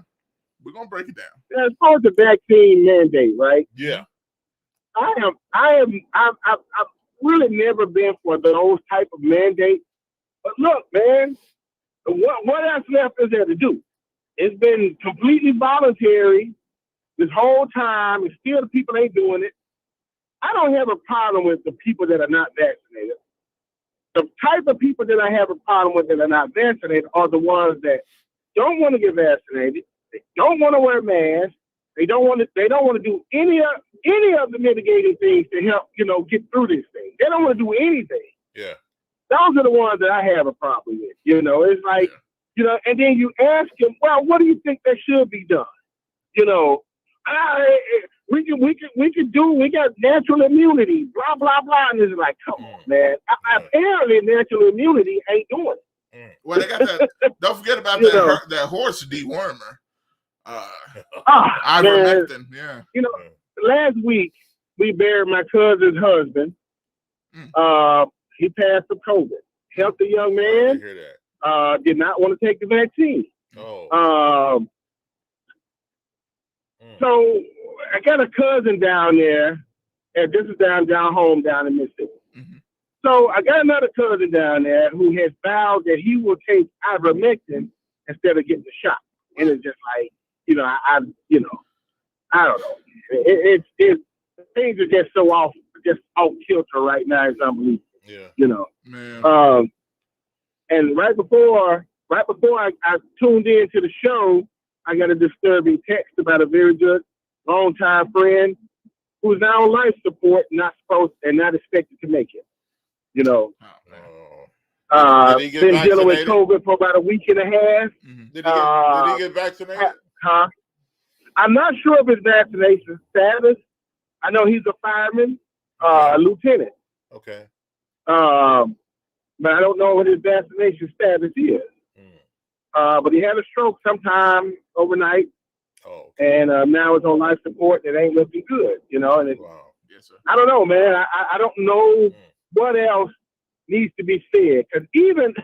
we're gonna break it down. As far as the vaccine mandate, right? Yeah. I've really never been for those type of mandates. But look, man, what else left is there to do? It's been completely voluntary this whole time, and still the people ain't doing it. I don't have a problem with the people that are not vaccinated. The type of people that I have a problem with that are not vaccinated are the ones that don't want to get vaccinated. They don't want to wear masks. They don't want to do any of the mitigating things to help, get through this thing. They don't want to do anything. Yeah. Those are the ones that I have a problem with. It's like, and then you ask them, well, what do you think that should be done? We got natural immunity, blah, blah, blah. And it's like, come on, man. Apparently natural immunity ain't doing it. Well, they got that. Don't forget about that horse dewormer. Ivermectin, yeah. Last week we buried my cousin's husband. He passed of COVID. Healthy young man. Did not want to take the vaccine. So I got a cousin down there, and this is down home down in Mississippi. Mm-hmm. So I got another cousin down there who has vowed that he will take ivermectin instead of getting the shot. And it's just like, I don't know. It's things are just so off kilter right now. It's unbelievable. Yeah. Man. And right before I tuned into the show, I got a disturbing text about a very good longtime friend who's now on life support, not expected to make it. Did he get been vaccinated? Dealing with COVID for about a week and a half. Mm-hmm. Did he get vaccinated? I'm not sure of his vaccination status. I know he's a fireman, a lieutenant. Okay. But I don't know what his vaccination status is. But he had a stroke sometime overnight. And now it's on life support. And it ain't looking good, And Yes, sir. I don't know, man. I don't know what else needs to be said. Because even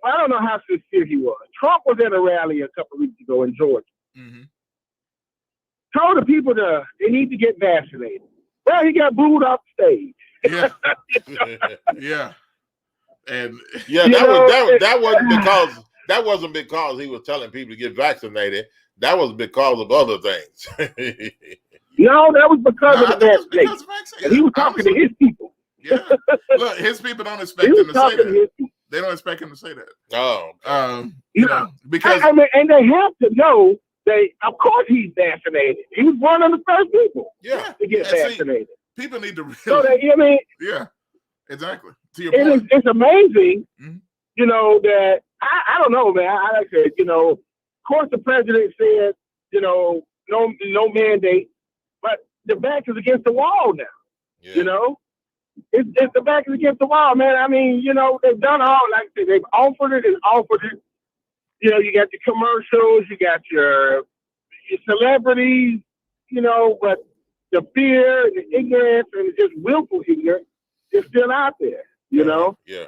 I don't know how sincere he was. Trump was at a rally a couple of weeks ago in Georgia. Mm-hmm. Told the people they need to get vaccinated. Well, he got booed off stage. Yeah. Yeah. And that wasn't because he was telling people to get vaccinated. That was because of other things. No, that was because of the vaccination. He was talking to his people. Yeah. Look, his people don't expect him to say that. They don't expect him to say that. Oh. Because and they have to know Of course he's vaccinated. He was one of the first people to get vaccinated. People need to really. So that, I mean, yeah, exactly. To your point. It's amazing, you know, that I don't know, man. I like I said, you know, of course the president said, you know, no mandate, but the back is against the wall now. Yeah. You know, it's the back is against the wall, man. I mean, you know, they've done all, like I said, they've offered it and offered it. You know, you got your commercials, you got your celebrities, you know, but the fear, the ignorance, and just willful ignorance is still out there, you know? Yeah.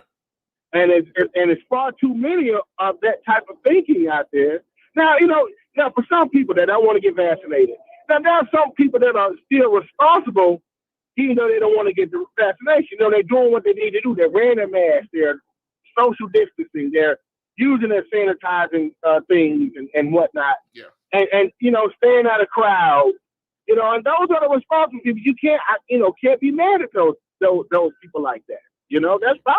And it's far too many of that type of thinking out there. Now, you know, for some people that don't want to get vaccinated, now there are some people that are still responsible, even though they don't want to get the vaccination. You know, they're doing what they need to do. They're wearing their masks, they're social distancing, they're using their sanitizing things and whatnot. Yeah. And you know, staying out of crowds. You know, and those are the responsible people. You can't be mad at those people like that. You know, that's fine.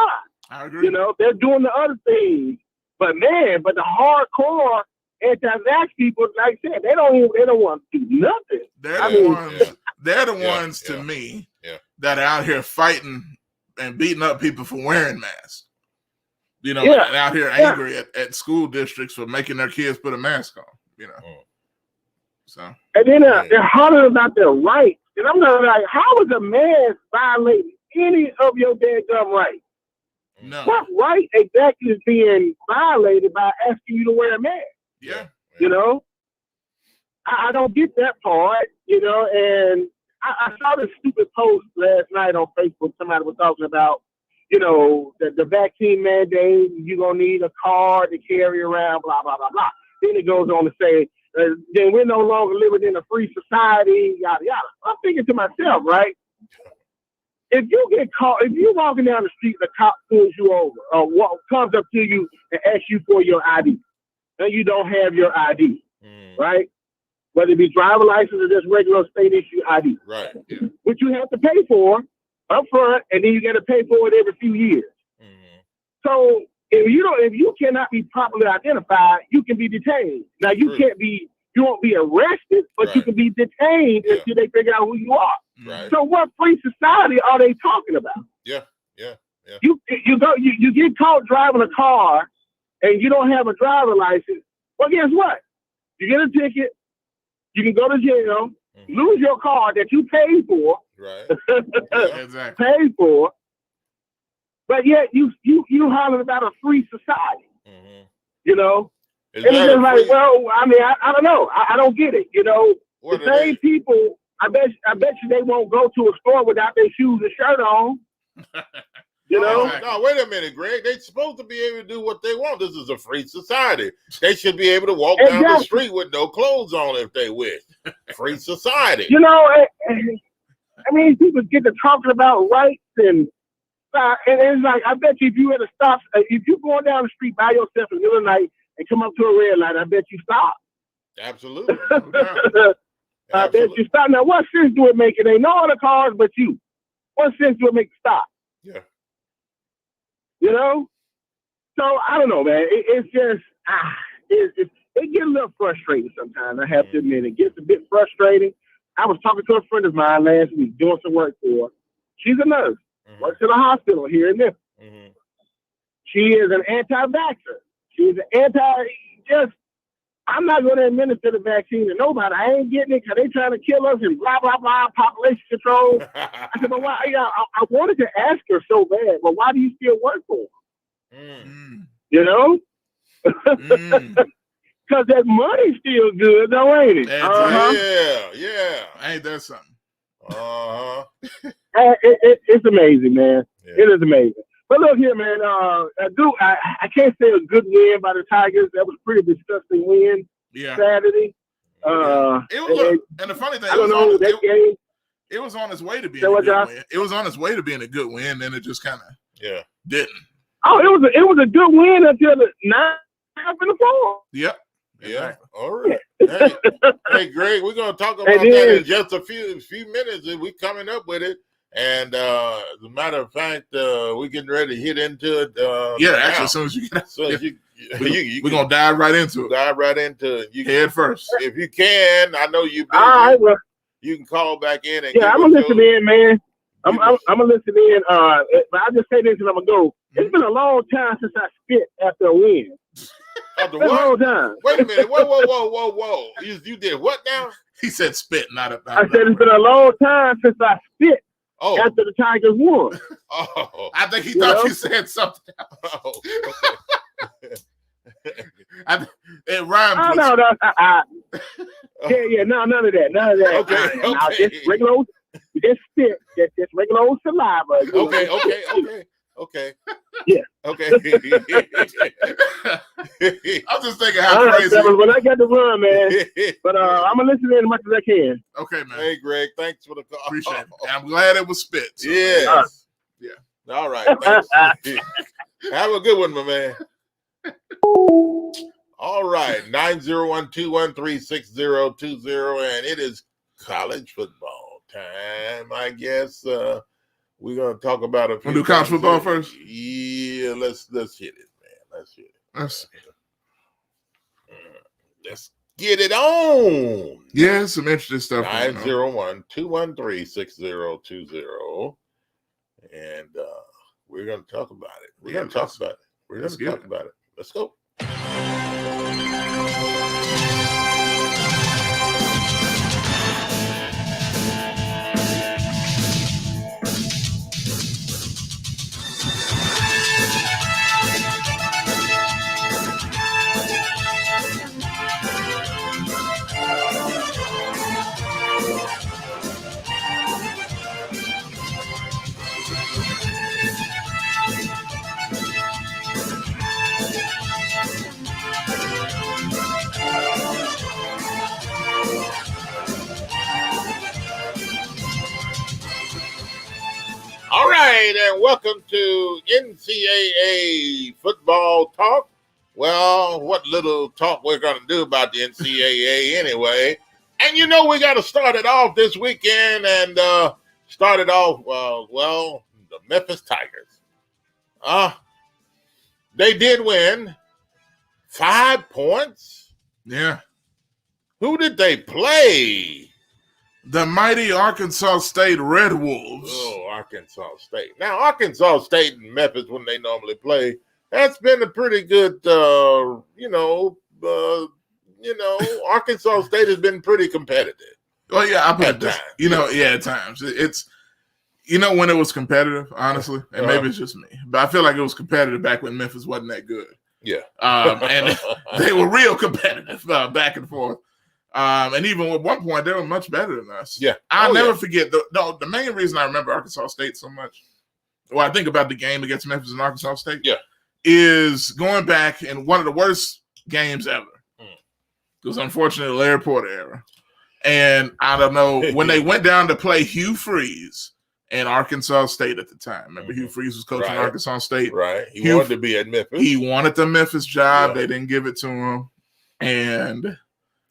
I agree. You know, they're doing the other things. But the hardcore anti-vax people, like I said, they don't want to do nothing. They're the ones to me that are out here fighting and beating up people for wearing masks. You know, and out here angry at school districts for making their kids put a mask on, you know. So. And then they're hollering about their rights. And I'm like, how is a mask violating any of your damn rights? No. What right exactly is being violated by asking you to wear a mask? Yeah. You know? I don't get that part, you know, and I saw this stupid post last night on Facebook. Somebody was talking about, you know, the vaccine mandate, you're going to need a card to carry around, blah, blah, blah, blah. Then it goes on to say, then we're no longer living in a free society, yada, yada. I'm thinking to myself, right? If you get caught, if you're walking down the street, the cop pulls you over or comes up to you and asks you for your ID, and you don't have your ID, right? Whether it be driver license or just regular state issue ID. Right. Yeah. Which you have to pay for up front, and then you got to pay for it every few years. So if you cannot be properly identified, you can be detained. Now you won't be arrested, but you can be detained until they figure out who you are. Right. So what free society are they talking about? Yeah. You get caught driving a car and you don't have a driver license. Well, guess what? You get a ticket, you can go to jail, lose your car that you paid for. Right. Exactly. Paid for. But yet you hollering about a free society. You know? And it's just like, well, I mean, I don't know. I don't get it. You know, the same people, I bet you they won't go to a store without their shoes and shirt on. You know? No, wait a minute, Greg. They're supposed to be able to do what they want. This is a free society. They should be able to walk down the street with no clothes on if they wish. Free society. You know, I mean, people get to talking about rights and it's like, I bet you if you if you're going down the street by yourself in the middle of the night and come up to a red light, I bet you stop. Absolutely. I bet you stop. Now, what sense do it make? It ain't no other cars but you. What sense do it make to stop? Yeah. You know? So, I don't know, man. It's just, it gets a little frustrating sometimes. I have to admit, it gets a bit frustrating. I was talking to a friend of mine last week, doing some work for her. She's a nurse, works in a hospital here in Memphis. She is an anti-vaxxer. She's an I'm not going to administer the vaccine to nobody. I ain't getting it because they trying to kill us and blah, blah, blah, population control. I said, but why? I wanted to ask her so bad, but why do you still work for her? You know? Because that money's still good, though, ain't it? Yeah. Ain't that something? It's amazing, man. Yeah. It is amazing. But look here, man. I can't say a good win by the Tigers. That was a pretty disgusting win Saturday. And the funny thing, it was on its way to being a good win. It was on its way to being a good win, and it just kind of didn't. Oh, it was a good win until the 9 in the 4. Yep. Yeah. All right. Hey, Greg, we're gonna talk about that in just a few minutes. We're coming up with it. And as a matter of fact, we're getting ready to hit into it. Actually, as soon as you get We're gonna dive right into it. Dive right into it. You head first. If you can, I know you're busy. All right, well, you can call back in and I'm gonna listen in, man. I'm gonna listen in. But I'll just say this and I'm gonna go. It's been a long time since I spit after a win. After what? A long time. Wait a minute. Whoa. You did what now? He said spit, not a. I said it's been a long time since I spit after the Tigers won. Oh, I think he thought you said something else. Oh, okay. It rhymes. Oh, no. Yeah, no, none of that. None of that. Okay. Now, just regular old, just spit. Just regular old saliva. Okay. Yeah. Okay. I'm just thinking how crazy. When I got to run, man. But I'm gonna listen in as much as I can. Okay, man. Hey, Greg, thanks for the call. Appreciate it. I'm glad it was spit. So. Yeah. Yeah. All right. Have a good one, my man. All right. 901-213-6020, and it is college football time, I guess. We're gonna talk about a few. Wanna do college football first? Yeah, let's hit it, man. Let's hit it. Let's get it on. Yeah, some interesting stuff. 901-213-6020. And we're gonna talk about it. We're gonna talk about it. Let's go. All right, and welcome to NCAA football talk. Well, what little talk we're going to do about the NCAA anyway. And we got to start it off this weekend and start it off, the Memphis Tigers. They did win 5 points. Yeah. Who did they play? The mighty Arkansas State Red Wolves. Oh, Arkansas State. Now, Arkansas State and Memphis, when they normally play, that's been a pretty good, Arkansas State has been pretty competitive. Well, yeah, I put this. At times. It's, when it was competitive, honestly, and maybe it's just me, but I feel like it was competitive back when Memphis wasn't that good. Yeah. And they were real competitive back and forth. And even at one point, they were much better than us. Yeah. I'll never forget. The main reason I remember Arkansas State so much, I think about the game against Memphis and Arkansas State, is going back in one of the worst games ever. It was unfortunately the Larry Porter era. And I don't know, when they went down to play Hugh Freeze in Arkansas State at the time. Remember, Hugh Freeze was coaching Arkansas State. Right. He wanted to be at Memphis. He wanted the Memphis job. They didn't give it to him. And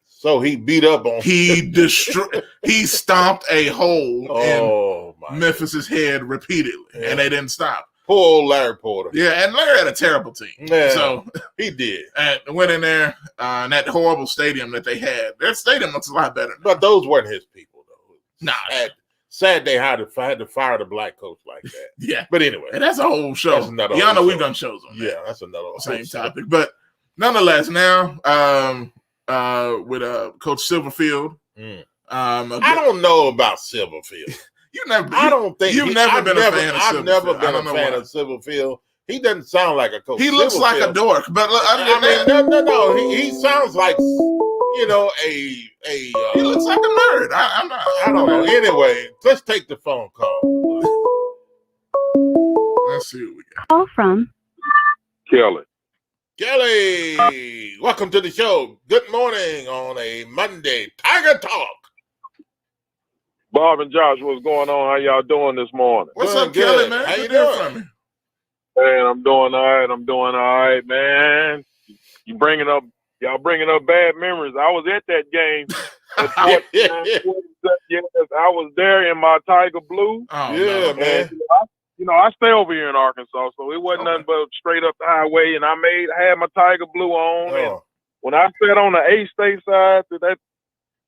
so he beat up on. He stomped a hole in Memphis's head repeatedly, and they didn't stop. Poor old Larry Porter. Yeah, and Larry had a terrible team. Yeah, so he did. And went in there in that horrible stadium that they had. Their stadium looks a lot better now. But those weren't his people, though. Nah. Sad they had to fire the black coach like that. Yeah. But anyway. And that's a whole show. Y'all know we've done shows on that. Yeah, that's another same topic. But nonetheless, now with Coach Silverfield. I don't know about Silverfield. You've never been a fan of Silverfield. I've never been a fan of Silverfield. He doesn't sound like a coach. He looks like a dork, but no. He sounds like he looks like a nerd. I don't know. Anyway, let's take the phone call. Let's see what we got. Call from Kelly. Kelly, welcome to the show. Good morning on a Monday. Tiger Talk. Bob and Josh, what's going on? How y'all doing this morning? What's up, Kelly, man? How you doing? Man, I'm doing all right, man. Y'all bringing up bad memories. I was at that game. Yes, I was there in my Tiger blue. Oh, yeah, man. I stay over here in Arkansas, so it wasn't nothing but straight up the highway. And I had my Tiger blue on, and when I sat on the A State side,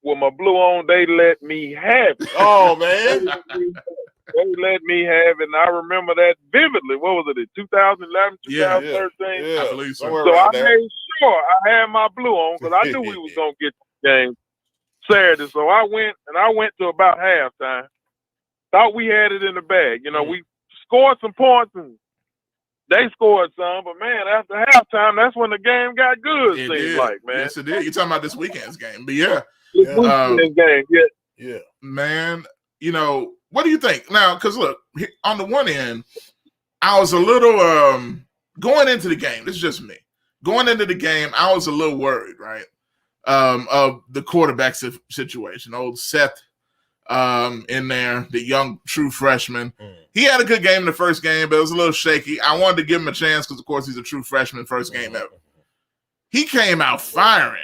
with my blue on, they let me have it. Oh man, they let me have it, and I remember that vividly. What was it? 2011, 2013? Yeah, I believe so. So I made sure I had my blue on because I knew we was gonna get the game Saturday. So I went to about halftime. Thought we had it in the bag. We scored some points and they scored some, but man, after halftime, that's when the game got good. It seems did. like, man. Yes, it did. You're talking about this weekend's game, but yeah. This weekend's game, yeah. Man, what do you think now? Because look, on the one end, I was a little going into the game. This is just me. Going into the game, I was a little worried, right? Of the quarterback situation. Old Seth in there, the young true freshman. He had a good game in the first game, but it was a little shaky. I wanted to give him a chance because, of course, he's a true freshman first game ever. He came out firing.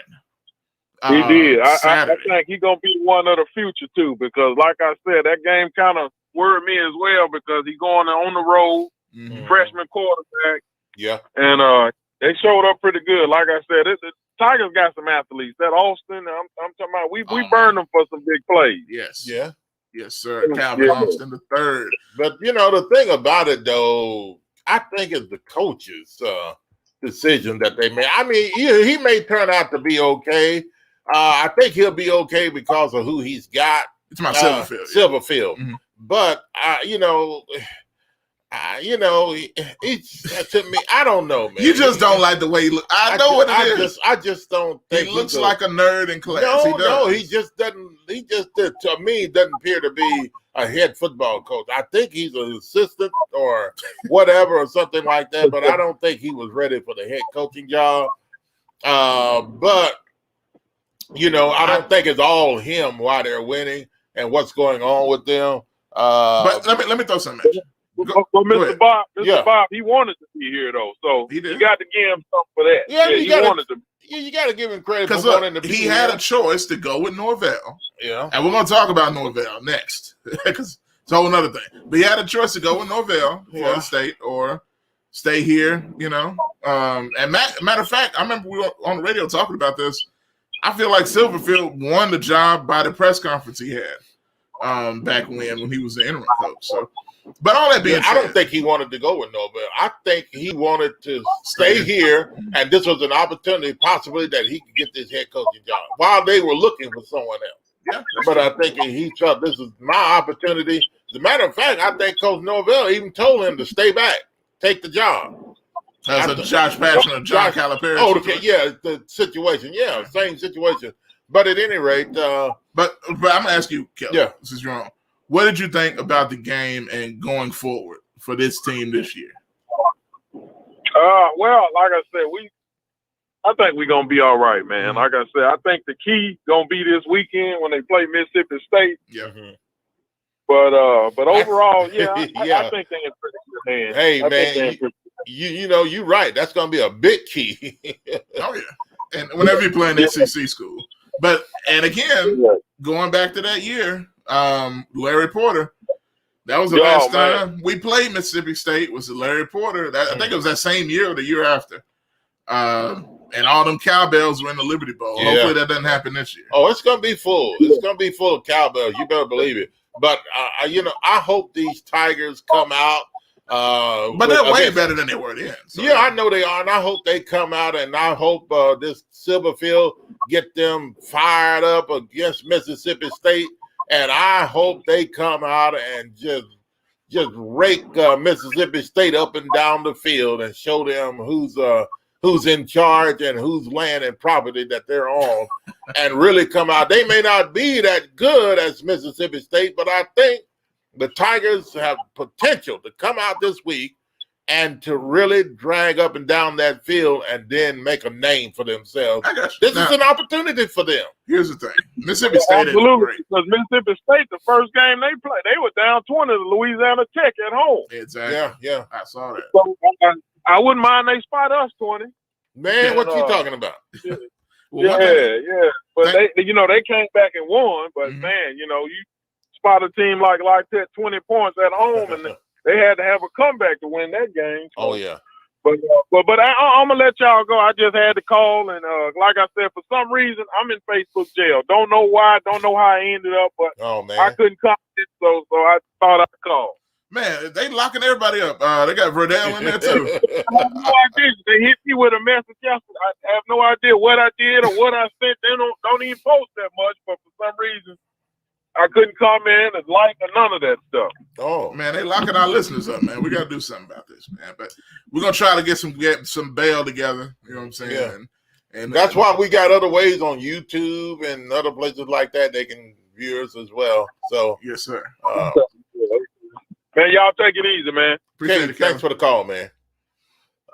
He did. I think he's going to be one of the future, too, because, like I said, that game kind of worried me as well because he's going on the road, freshman quarterback. Yeah. And they showed up pretty good. Like I said, the Tigers got some athletes. That Austin, I'm talking about, we burned them for some big plays. Yes. Yeah. Yes, sir. Calvin Austin the third. But, the thing about it, though, I think it's the coaches' decision that they made. I mean, he may turn out to be okay. I think he'll be okay because of who he's got. It's my Silverfield. Silverfield. Mm-hmm. But, it's to me, I don't know, man. You just don't like the way he looks. I know what it is. I just don't think he looks like a nerd in class. No, he just doesn't. He just, to me, doesn't appear to be a head football coach. I think he's an assistant or whatever or something like that. But I don't think he was ready for the head coaching job. But I don't think it's all him why they're winning and what's going on with them. But let me throw something at you. But Mr. Bob, Bob, he wanted to be here though, so you got to give him something for that. Yeah, he wanted to. You got to give him credit because for wanting to be he here. had a choice to go with Norvell. Yeah, and we're going to talk about Norvell next because it's a whole another thing. But he had a choice to go with Norvell, Florida State, or stay here. And matter of fact, I remember we were on the radio talking about this. I feel like Silverfield won the job by the press conference he had back when he was the interim coach. So. But all that being said, I don't think he wanted to go with Norvell. I think he wanted to stay here, and this was an opportunity possibly that he could get this head coaching job while they were looking for someone else. Yeah, but I think he thought this is my opportunity. As a matter of fact, I think Coach Norvell even told him to stay back, take the job. That's a Josh Passion or John Calipari. Oh, okay, yeah, the situation. Yeah, same situation. But at any rate, but I'm gonna ask you, Kelly, since you're on. What did you think about the game and going forward for this team this year? Well, like I said, I think we're gonna be all right, man. Like I said, I think the key gonna be this weekend when they play Mississippi State. Yeah. But overall, I think they're in pretty good hands. Hey, man, you're right. That's gonna be a big key. Oh yeah, and whenever you play in SEC school, and again, going back to that year. Larry Porter. That was the last time we played Mississippi State. Was Larry Porter? I think it was that same year or the year after. And all them cowbells were in the Liberty Bowl. Yeah. Hopefully that doesn't happen this year. Oh, it's gonna be full. It's gonna be full of cowbells. You better believe it. But I hope these Tigers come out. But they're way better than they were then. So. Yeah, I know they are, and I hope they come out, and I hope this Silverfield get them fired up against Mississippi State. And I hope they come out and just rake Mississippi State up and down the field and show them who's in charge and who's land and property that they're on, and really come out. They may not be that good as Mississippi State, but I think the Tigers have potential to come out this week and to really drag up and down that field and then make a name for themselves. This is an opportunity for them. Here's the thing. Mississippi State is great. Because Mississippi State, the first game they played, they were down 20 to Louisiana Tech at home. Exactly. Yeah. I saw that. So I wouldn't mind they spot us 20. Man, what you talking about? But they came back and won. But man, you spot a team like that 20 points at home, and they had to have a comeback to win that game. So. Oh yeah. But I'm gonna let y'all go. I just had to call, and like I said, for some reason I'm in Facebook jail. Don't know why. Don't know how I ended up, but I couldn't comment, so I thought I'd call. Man, they locking everybody up. They got Verdell in there too. I have no idea. They hit me with a message yesterday. I have no idea what I did or what I sent. They don't even post that much, but for some reason I couldn't comment and like or none of that stuff. Oh man, they locking our listeners up, man. We got to do something about this, man. But we're gonna try to get some bail together. You know what I'm saying? Yeah. And that's why we got other ways on YouTube and other places like that. They can view us as well. So yes, sir. Man, y'all take it easy, man. Okay, thanks for the call, man.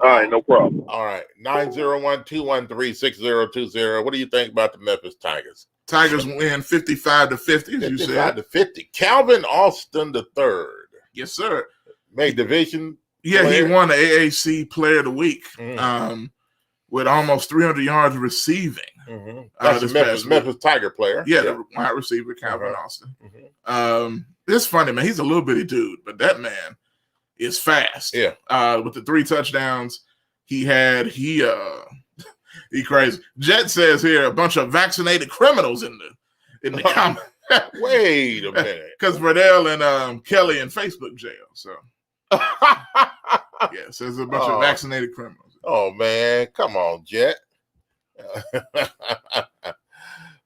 All right, no problem. All right, 901-213-6020. What do you think about the Memphis Tigers? Tigers win 55-50, as you said. 55-50. Calvin Austin III. Yes, sir. Made division. Yeah, player. he won the AAC Player of the Week with almost 300 yards receiving. That's a Memphis Tiger player. Yeah, the wide receiver, Calvin Austin. It's funny, man. He's a little bitty dude, but that man is fast. Yeah. With the 3 touchdowns he crazy. Jet says here a bunch of vaccinated criminals in the comment. Wait a minute. Because Verdell and Kelly in Facebook jail. So yes, there's a bunch of vaccinated criminals. Oh man, come on, Jet.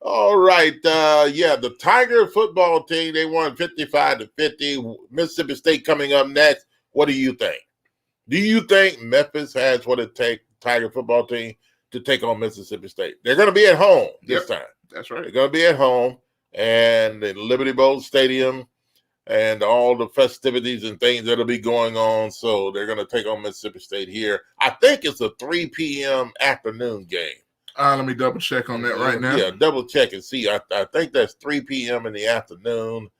All right. The Tiger football team, they won 55-50. Mississippi State coming up next. What do you think? Do you think Memphis has what it takes, Tiger football team, to take on Mississippi State? They're going to be at home this time. That's right. They're going to be at home and the Liberty Bowl Stadium and all the festivities and things that'll be going on. So they're going to take on Mississippi State here. I think it's a 3 p.m. afternoon game. Let me double check on that right now. Yeah, double check and see. I think that's 3 p.m. in the afternoon,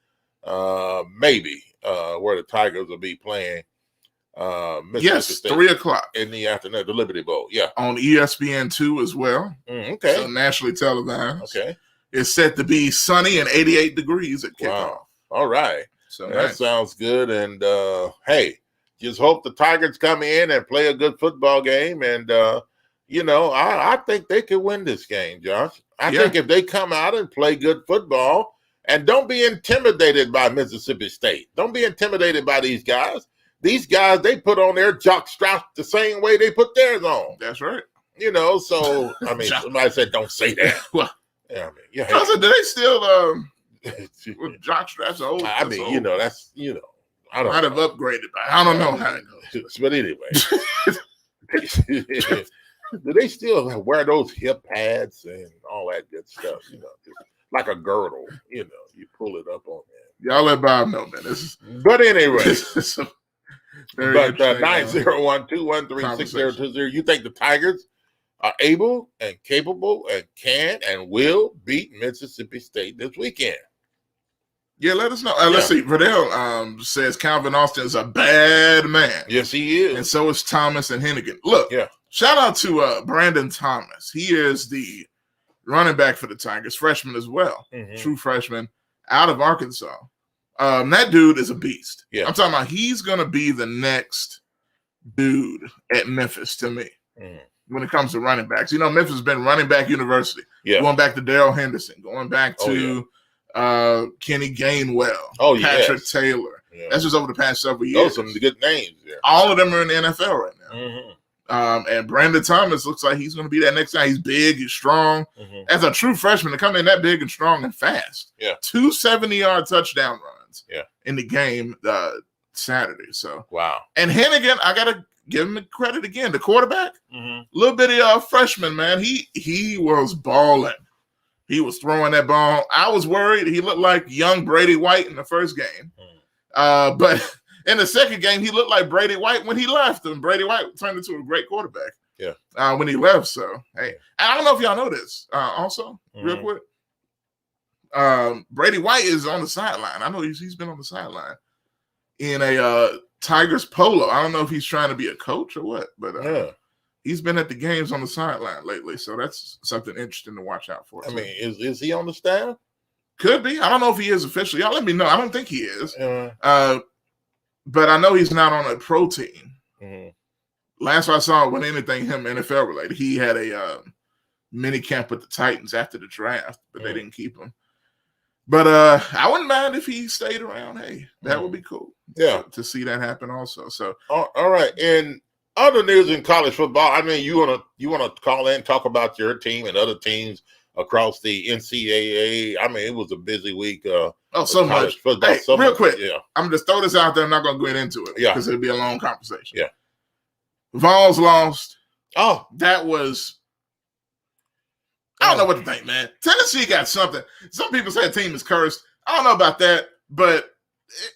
maybe, where the Tigers will be playing. Yes, 3 o'clock in the afternoon, the Liberty Bowl. Yeah, on ESPN2 as well. Okay, so nationally televised. Okay, it's set to be sunny and 88 degrees at kickoff. Wow. All right, so that sounds good. And hey, just hope the Tigers come in and play a good football game. And I think they could win this game, Josh. I think if they come out and play good football, and don't be intimidated by Mississippi State. Don't be intimidated by these guys. These guys, they put on their jock straps the same way they put theirs on. That's right. So, I mean, somebody said don't say that. Well, yeah, I mean, yeah. Do they still with jock straps are old? I mean, that's I don't might have upgraded, but I don't know how it goes. But anyway. Do they still wear those hip pads and all that good stuff? Like a girdle, you pull it up on there. Y'all let Bob know, man. But anyway, but 901-213-6020. You think the Tigers are able and capable and can and will beat Mississippi State this weekend? Yeah, let us know. Let's see. Verdell says Calvin Austin is a bad man. Yes, he is. And so is Thomas and Hennigan. Look, shout out to Brandon Thomas. He is the running back for the Tigers, freshman as well. True freshman out of Arkansas. That dude is a beast. Yeah. I'm talking about he's going to be the next dude at Memphis to me when it comes to running backs. Memphis has been running back university. Yeah. Going back to Darrell Henderson, going back to Kenny Gainwell, Patrick Taylor. Yeah. That's just over the past several years. Those are some good names there. All of them are in the NFL right now. And Brandon Thomas looks like he's going to be that next guy. He's big, he's strong. As a true freshman to come in that big and strong and fast. Yeah. 2 70-yard touchdown runs in the game Saturday. So wow. And Hennigan, I got to give him the credit again. The quarterback, little bitty freshman, man. He was balling. He was throwing that ball. I was worried. He looked like young Brady White in the first game. But in the second game, he looked like Brady White when he left. And Brady White turned into a great quarterback when he left. So, hey, I don't know if y'all know this also, real quick. Brady White is on the sideline. I know he's been on the sideline in a Tigers polo. I don't know if he's trying to be a coach or what, but he's been at the games on the sideline lately. So that's something interesting to watch out for. I mean, is he on the staff? Could be. I don't know if he is officially. Y'all let me know. I don't think he is. but I know he's not on a pro team. Mm-hmm. Last I saw when anything him NFL related, he had a mini camp with the Titans after the draft, but they didn't keep him. But I wouldn't mind if he stayed around. Hey, that would be cool. Yeah, to see that happen also. So all right. In other news in college football, I mean, you wanna call in, talk about your team and other teams across the NCAA. I mean, it was a busy week. So much. Football, hey, so real much, quick, yeah. I'm just throw this out there. I'm not going to get into it. Yeah, because it'd be a long conversation. Yeah. Vols lost. Oh, that was. I don't know what to think, man. Tennessee got something. Some people say a team is cursed. I don't know about that, but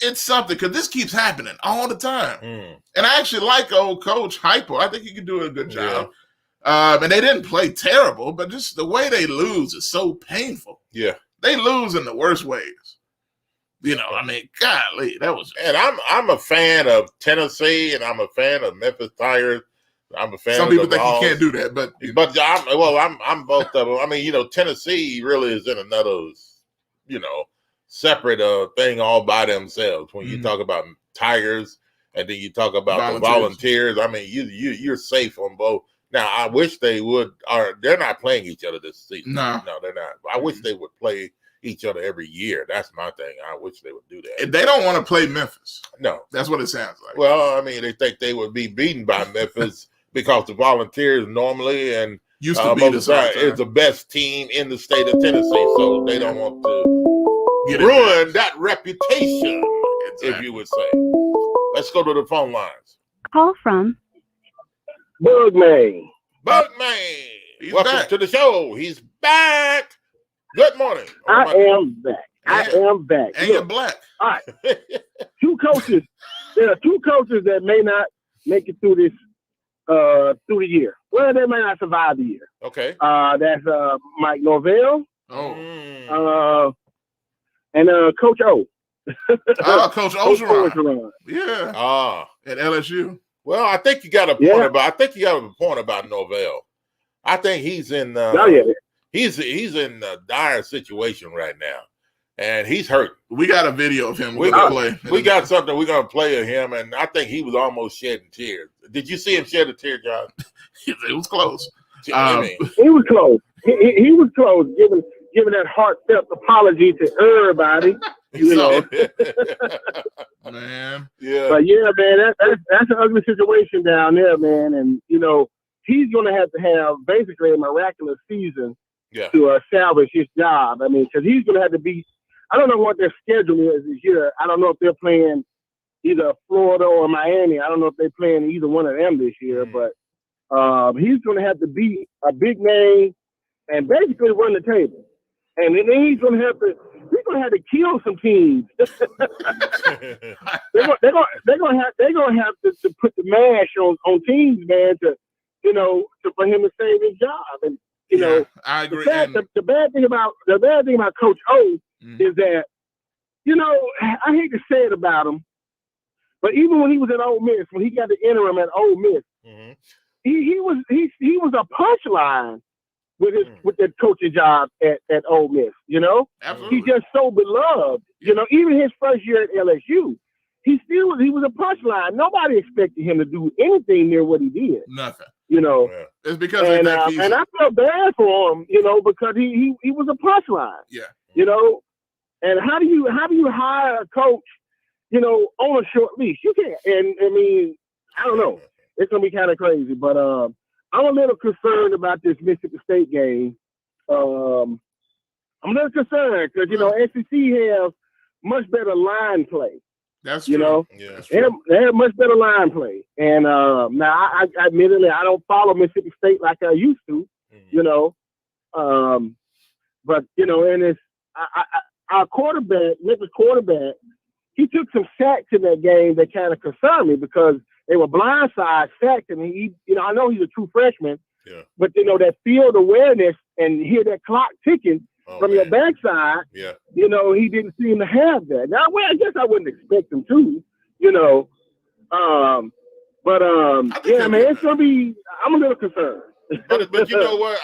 it's something because this keeps happening all the time. And I actually like old coach Hyper. I think he can do a good job. And they didn't play terrible, but just the way they lose is so painful. Yeah. They lose in the worst ways. You know, I mean, golly, that was. And I'm a fan of Tennessee, and I'm a fan of Memphis Tigers. I'm a fan. Some of people the think Vols. you can't do that, but I'm both of them. I mean, you know, Tennessee really is in another, you know, separate thing all by themselves. When you talk about Tigers, and then you talk about the Volunteers. I mean, you're safe on both. Now, I wish they would. They're not playing each other this season. No, they're not. I wish they would play each other every year. That's my thing. I wish they would do that. They don't want to play Memphis. No, that's what it sounds like. Well, I mean, they think they would be beaten by Memphis because the Volunteers normally and used to be is the best team in the state of Tennessee, so they don't want to ruin that reputation, if you would say. Let's go to the phone lines. Call from Bugman. Welcome to the show. He's back. Good morning. I am back. And you're black. All right. Two coaches. There are two coaches that may not make it through this through the year. Well, they may not survive the year. Okay. That's Mike Norvell. Oh. And Coach O. Coach Ogeron. Yeah. At LSU. Well, I think you got a point about Norvell. I think he's in he's in a dire situation right now. And he's hurt. We got a video of him. We got something we're gonna play of him, and I think he was almost shedding tears. Did you see him shed a tear, John? It was close. He was close. He was close, giving that heartfelt apology to everybody. You know, man. Yeah. But yeah, man, that's an ugly situation down there, man. And you know, he's gonna have to have basically a miraculous season to salvage his job. I mean, because he's gonna have to be. I don't know what their schedule is this year. I don't know if they're playing either Florida or Miami. I don't know if they're playing either one of them this year, but he's going to have to be a big name and basically run the table. And then he's going to have to kill some teams. they're going to have to put the mash on teams, man, for him to save his job. And you know, I agree. The bad thing about Coach O is that, you know, I hate to say it about him, but even when he was at Ole Miss, when he got the interim at Ole Miss, he was a punchline with that coaching job at Ole Miss. You know, absolutely. He's just so beloved. You know, even his first year at LSU, he was a punchline. Nobody expected him to do anything near what he did. Nothing. You know, it's because and I felt bad for him, you know, because he was a punchline. Yeah. You know, and how do you hire a coach, you know, on a short leash? You can't. And I mean, I don't know. It's gonna be kind of crazy, but I'm a little concerned about this Mississippi State game. I'm a little concerned because you know SEC have much better line play. That's true. You know, yeah, they have much better line play. And now, I admittedly, I don't follow Mississippi State like I used to, you know. But, you know, and it's our quarterback, Memphis quarterback, he took some sacks in that game that kind of concerned me because they were blindside sacks. And he, you know, I know he's a true freshman, but, you know, that field awareness and hear that clock ticking from your backside, you know, he didn't seem to have that. Now, well, I guess I wouldn't expect him to, you know. Yeah, man, it's gonna be. I'm a little concerned. But you know what?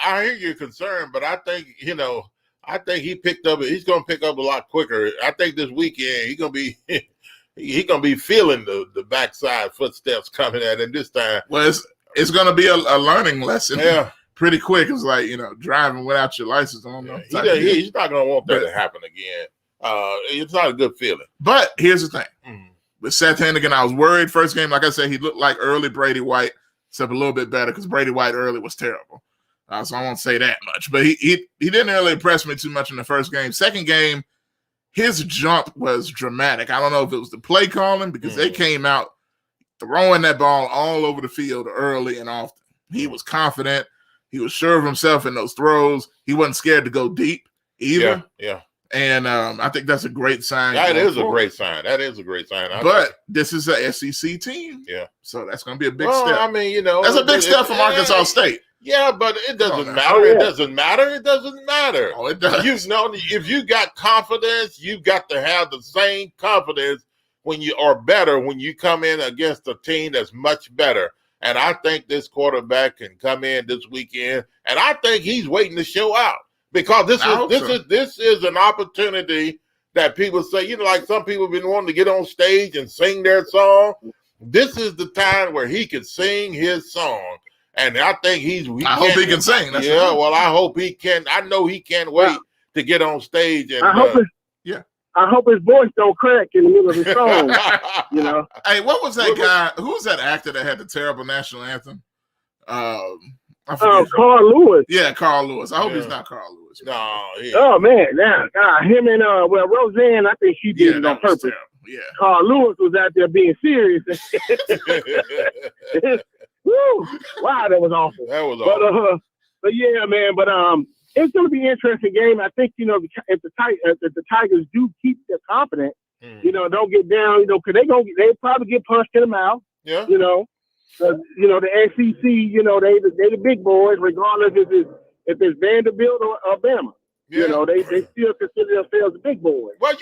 I hear your concern, but I think, you know, I think he's going to pick up a lot quicker. I think this weekend he's going to be feeling the backside footsteps coming at him this time. Well, it's going to be a learning lesson. Yeah. Pretty quick. It's like, driving without your license. I don't know. He's not going to want that to happen again. It's not a good feeling. But here's the thing. With Seth Hennigan, I was worried first game. Like I said, he looked like early Brady White, except a little bit better because Brady White early was terrible. So I won't say that much. But he didn't really impress me too much in the first game. Second game, his jump was dramatic. I don't know if it was the play calling because they came out throwing that ball all over the field early and often. He was confident. He was sure of himself in those throws. He wasn't scared to go deep either. Yeah. And I think that's a great sign. That is a great sign. But this is a SEC team. Yeah. So that's going to be a big step. I mean, that's a big step from Arkansas State. Yeah, but it doesn't matter. It doesn't matter. It doesn't matter. Oh, it does. If you got confidence, you got to have the same confidence when you are better, when you come in against a team that's much better. And I think this quarterback can come in this weekend, and I think he's waiting to show out because this is an opportunity that people say, like some people have been wanting to get on stage and sing their song. This is the time where he can sing his song. And I think I hope he can sing. That's well, I hope he can. I know he can't wait to get on stage. And I hope his voice don't crack in the middle of his song. Hey, what was that guy? Who was that actor that had the terrible national anthem? I forget. Carl Lewis. Yeah, Carl Lewis. I hope he's not Carl Lewis. No. Oh man, him and Roseanne. I think she did it on purpose. Terrible. Yeah. Carl Lewis was out there being serious. Woo! Wow, that was awful. That was awful. But yeah, man. But it's going to be an interesting game. I think if the Tigers do keep their confidence, don't get down, because they probably get punched in the mouth. Yeah. The SEC, they the big boys, regardless if it's Vanderbilt or Alabama. Yeah. They still consider themselves the big boys. Well,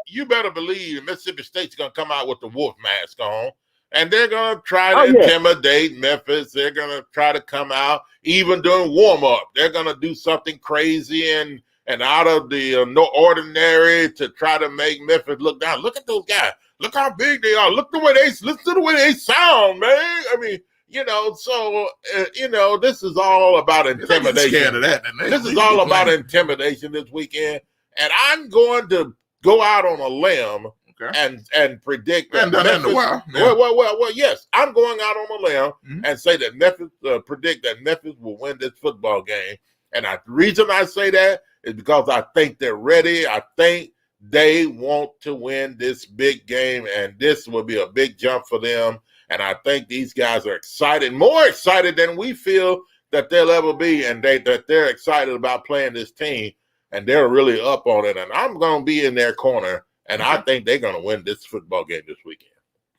you better believe Mississippi State's going to come out with the wolf mask on. And they're going to try to intimidate Memphis. They're going to try to come out, even during warm-up. They're going to do something crazy and out of the ordinary to try to make Memphis look down. Look at those guys. Look how big they are. Listen to the way they sound, man. I mean, this is all about intimidation. This is all about intimidation this weekend. And I'm going to go out on a limb and predict that Memphis. Well, yes, I'm going out on a limb and say that Memphis predict that Memphis will win this football game. And the reason I say that is because I think they're ready. I think they want to win this big game, and this will be a big jump for them. And I think these guys are excited, more excited than we feel that they'll ever be, and that they're excited about playing this team, and they're really up on it. And I'm going to be in their corner. And I think they're going to win this football game this weekend.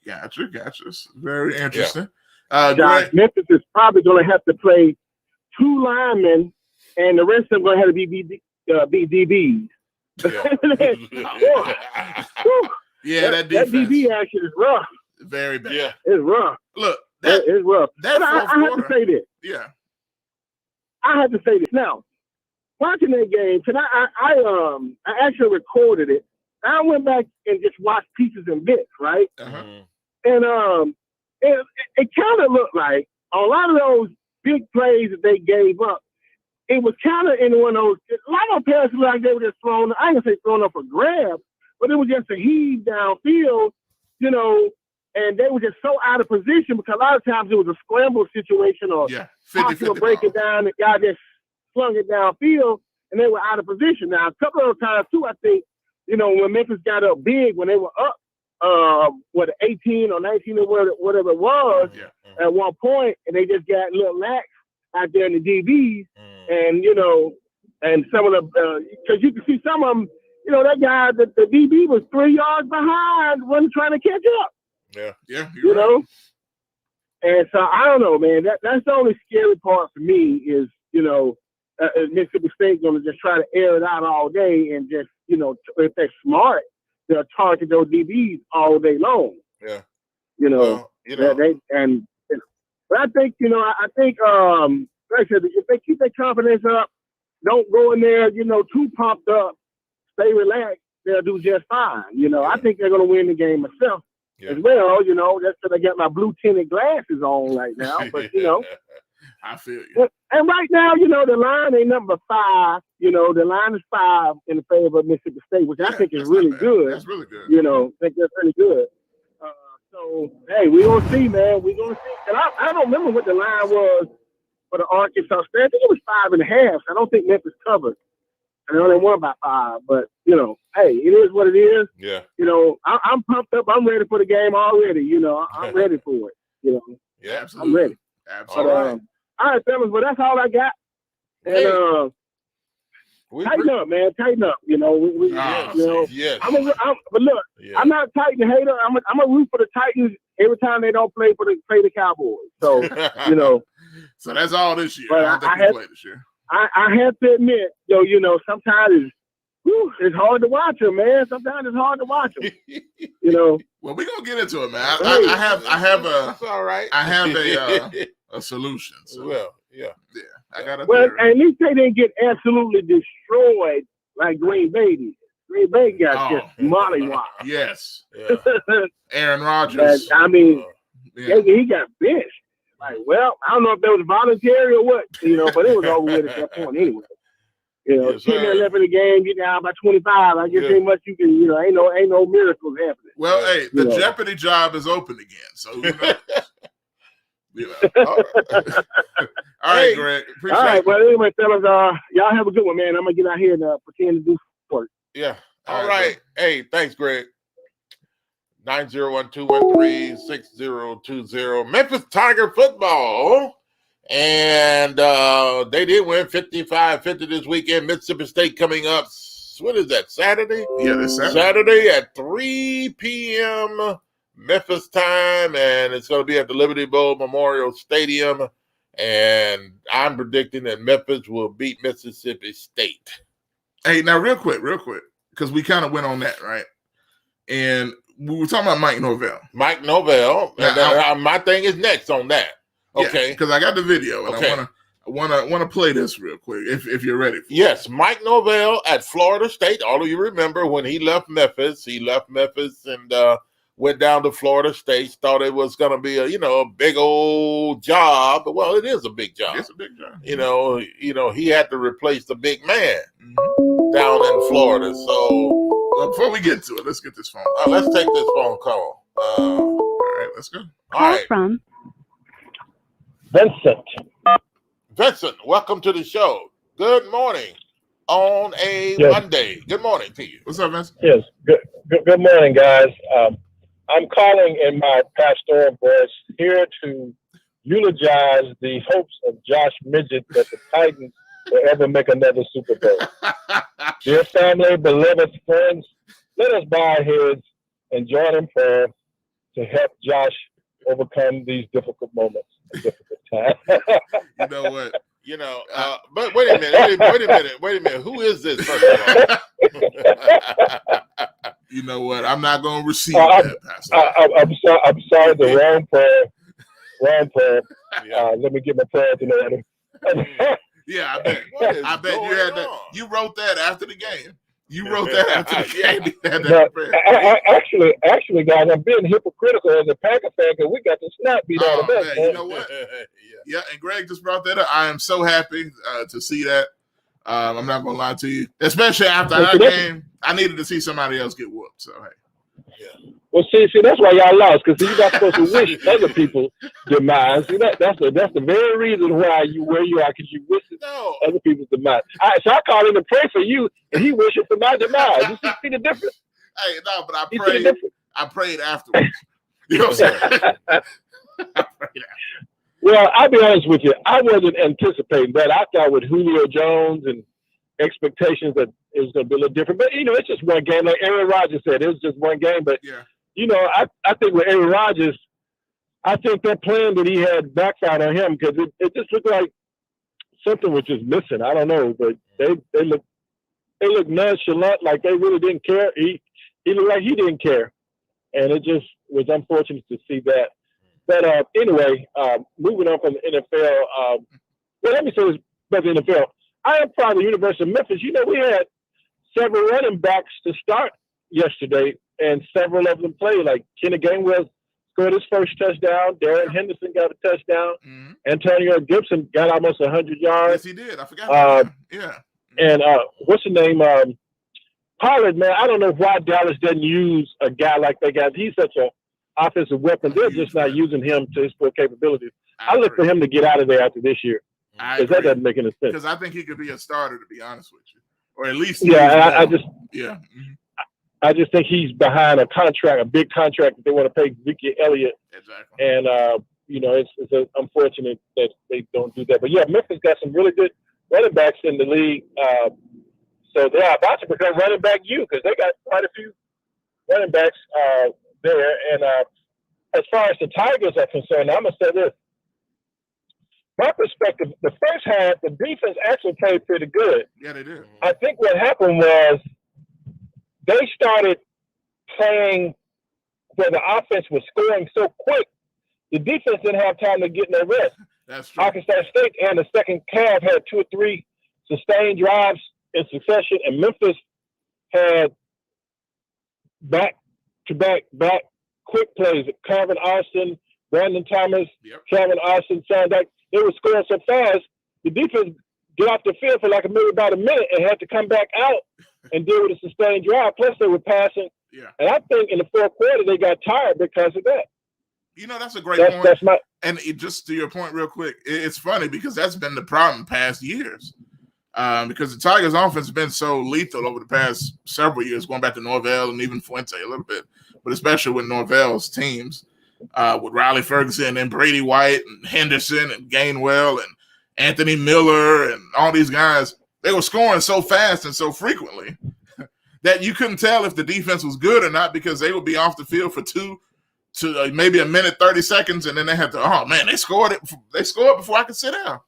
Gotcha. It's very interesting. Memphis is probably going to have to play 2 linemen, and the rest of them going to have to be DBs. That defense. That DB action is rough. Very bad. Yeah. It's rough. Look, it's rough. That I have to say this. Yeah. I have to say this. Now, watching that game, I actually recorded it. I went back and just watched pieces and bits, right? And it kind of looked like a lot of those big plays that they gave up, it was kind of in one of those, a lot of passes like they were just thrown, I ain't gonna say thrown up for grabs, but it was just a heave downfield, and they were just so out of position because a lot of times it was a scramble situation or possible break it down, the guy just slung it downfield, and they were out of position. Now, a couple of times, too, I think, when Memphis got up big, when they were up, 18 or 19 or whatever it was at one point, and they just got a little lax out there in the DBs, and, and some of the, because you can see some of them, that guy, the DB was 3 yards behind, wasn't trying to catch up. Yeah. And so, I don't know, man, that's the only scary part for me is, Mississippi State going to just try to air it out all day and just, if they're smart, they'll target those DBs all day long. Yeah. But I think, like I said, if they keep their confidence up, don't go in there, too pumped up. Stay relaxed. They'll do just fine. I think they're going to win the game myself as well. That's because I got my blue tinted glasses on right now. But, I feel you. And right now, the line ain't number 5. The line is 5 in favor of Mississippi State, which I think is really good. That's really good. I think that's really good. So, hey, we're going to see, man. We're going to see. And I don't remember what the line was for the Arkansas State. I think it was 5.5. I don't think Memphis covered. And they only won by 5. But, hey, it is what it is. Yeah. I'm pumped up. I'm ready for the game already. I'm ready for it. Yeah, absolutely. I'm ready. Absolutely. But, all right, fellas, but that's all I got. And tighten up, man. Tighten up. Yes. But look, I'm not a Titan hater. I'm a root for the Titans every time they don't play the Cowboys. So So that's all this year. But I don't think we play this year. I have to admit, sometimes it's hard to watch them, man. Sometimes it's hard to watch them. Well, we're gonna get into it, man. I have a That's all right. I have a solution. So. Well, yeah. I got a Well, theory. at least they didn't get absolutely destroyed like Green Bay did. Green Bay got just mollywopped. Yes. Yeah. Aaron Rodgers. He got benched. Like, well, I don't know if that was voluntary or what, but it was over with at that point anyway. Yes, 10 minutes left in the game, you down by 25. I guess ain't much you can, ain't no miracles happening. Well, hey, the Jeopardy job is open again. So, All right, Greg. Appreciate All right, it. well, anyway, fellas, y'all have a good one, man. I'm going to get out here and pretend to do work. Yeah. All right. Hey, thanks, Greg. 901-213-6020. Memphis Tiger football. And they did win 55-50 this weekend. Mississippi State coming up. What is that, Saturday? Yeah, this Saturday. Saturday at 3 p.m. Memphis time. And it's going to be at the Liberty Bowl Memorial Stadium. And I'm predicting that Memphis will beat Mississippi State. Hey, now real quick, because we kind of went on that, right? And we were talking about Mike Norvell. Mike Norvell. Now, my thing is next on that. Okay. Because I got the video, and Okay. I want to play this real quick if you're ready. Yes, Mike Norvell at Florida State. All of you remember when he left Memphis and went down to Florida State. Thought it was going to be a big old job. Well, it is a big job. It's a big job. He had to replace the big man down in Florida. So before we get to it, let's get this phone. Let's take this phone call. All right, let's go. All right. From Vincent, welcome to the show. Good morning on a Monday. Good morning to you. What's up, Vincent? Yes. Good morning, guys. I'm calling in my pastoral voice here to eulogize the hopes of Josh Midget that the Titans will ever make another Super Bowl. Dear family, beloved friends, let us bow our heads and join in prayer to help Josh overcome these difficult moments and difficult times. You know what? But wait a minute. Who is this, first of all? You know what? I'm not going to receive that, Pastor. I'm sorry, the wrong prayer. Let me get my prayer in order. Yeah, I bet you had that. You wrote that after the game. You wrote that after the game. Actually, guys, I'm being hypocritical as a Packer fan because we got the snap beat out of us. You know what? Yeah, and Greg just brought that up. I am so happy to see that. I'm not going to lie to you. Especially after our game, I needed to see somebody else get whooped. So, hey. Yeah. Well, see, that's why y'all lost, because you're not supposed to wish other people's demise. See, that's the very reason why you where you are, because you wish other people's demise. So I called him to pray for you, and he wishes for my demise. You see the difference? Hey, no, but I prayed afterwards. You know what I'm saying? Well, I'll be honest with you. I wasn't anticipating that. I thought with Julio Jones and expectations that it was going to be a little different. But, it's just one game. Like Aaron Rodgers said, it was just one game. But, I think with Aaron Rodgers, I think that plan that he had backfired on him because it just looked like something was just missing. I don't know. But they look nonchalant, like they really didn't care. He looked like he didn't care. And it just was unfortunate to see that. But anyway, moving on from the NFL, well, let me say this about the NFL. I am proud of the University of Memphis. You know, we had several running backs to start yesterday, and several of them played. Like Kenny Gainwell scored his first touchdown. Darren Henderson got a touchdown. Mm-hmm. Antonio Gibson got almost 100 yards. Yes, he did. I forgot about him. Yeah. And what's the name? Pollard, man, I don't know why Dallas doesn't use a guy like that guy. He's such an offensive weapon. They're just not using him to his full capabilities. I look for him to get out of there after this year. Because that doesn't make any sense. Because I think he could be a starter, to be honest with you. Or at least I just think he's behind a contract, a big contract that they want to pay Vicky Elliott. Exactly. And it's unfortunate that they don't do that. But yeah, Memphis got some really good running backs in the league. So they are about to become running back because they got quite a few running backs there. And as far as the Tigers are concerned, I'm gonna say this. My perspective, the first half, the defense actually played pretty good. Yeah, they did. I think what happened was they started playing where the offense was scoring so quick, the defense didn't have time to get no rest. That's true. Arkansas State and the second half had 2 or 3 sustained drives in succession, and Memphis had back quick plays. Calvin Austin, Brandon Thomas, Calvin Austin, Sandak. They were scoring so fast, the defense get off the field for like about a minute and had to come back out and deal with a sustained drive. Plus, they were passing. Yeah. And I think in the fourth quarter, they got tired because of that. You know, that's a great point. And just to your point real quick, it's funny because that's been the problem past years. Because the Tigers' offense has been so lethal over the past several years, going back to Norvell and even Fuente a little bit, but especially with Norvell's teams, with Riley Ferguson and Brady White and Henderson and Gainwell and Anthony Miller and all these guys, they were scoring so fast and so frequently that you couldn't tell if the defense was good or not because they would be off the field for 2 to maybe a minute, 30 seconds, and then they had to, oh man, they scored it. They scored before I could sit down.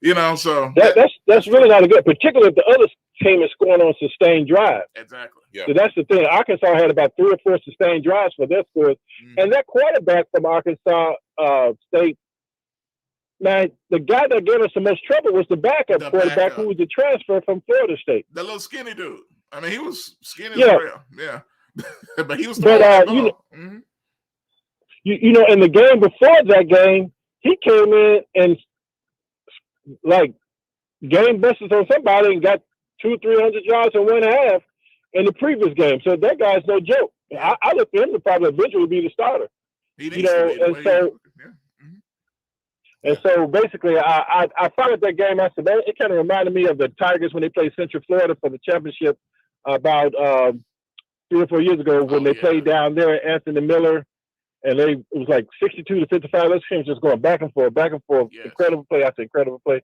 You know, so that's really not a good, particularly if the other team is scoring on sustained drive. Exactly. Yeah. So that's the thing. Arkansas had about 3 or 4 sustained drives for their scores, and that quarterback from Arkansas State. Now, the guy that gave us the most trouble was the backup quarterback who was the transfer from Florida State. The little skinny dude. I mean, he was skinny as well. Yeah, but he was. You know, in the game before that game, he came in and like game busted on somebody and got 200-300 yards in 1 half in the previous game. So that guy's no joke. I look for him to probably eventually be the starter. And so basically, I followed that game. I said, man, it kind of reminded me of the Tigers when they played Central Florida for the championship about 3 or 4 years ago when they played down there, Anthony Miller. And it was like 62-55. Those teams just going back and forth. Yes. Incredible play after incredible play.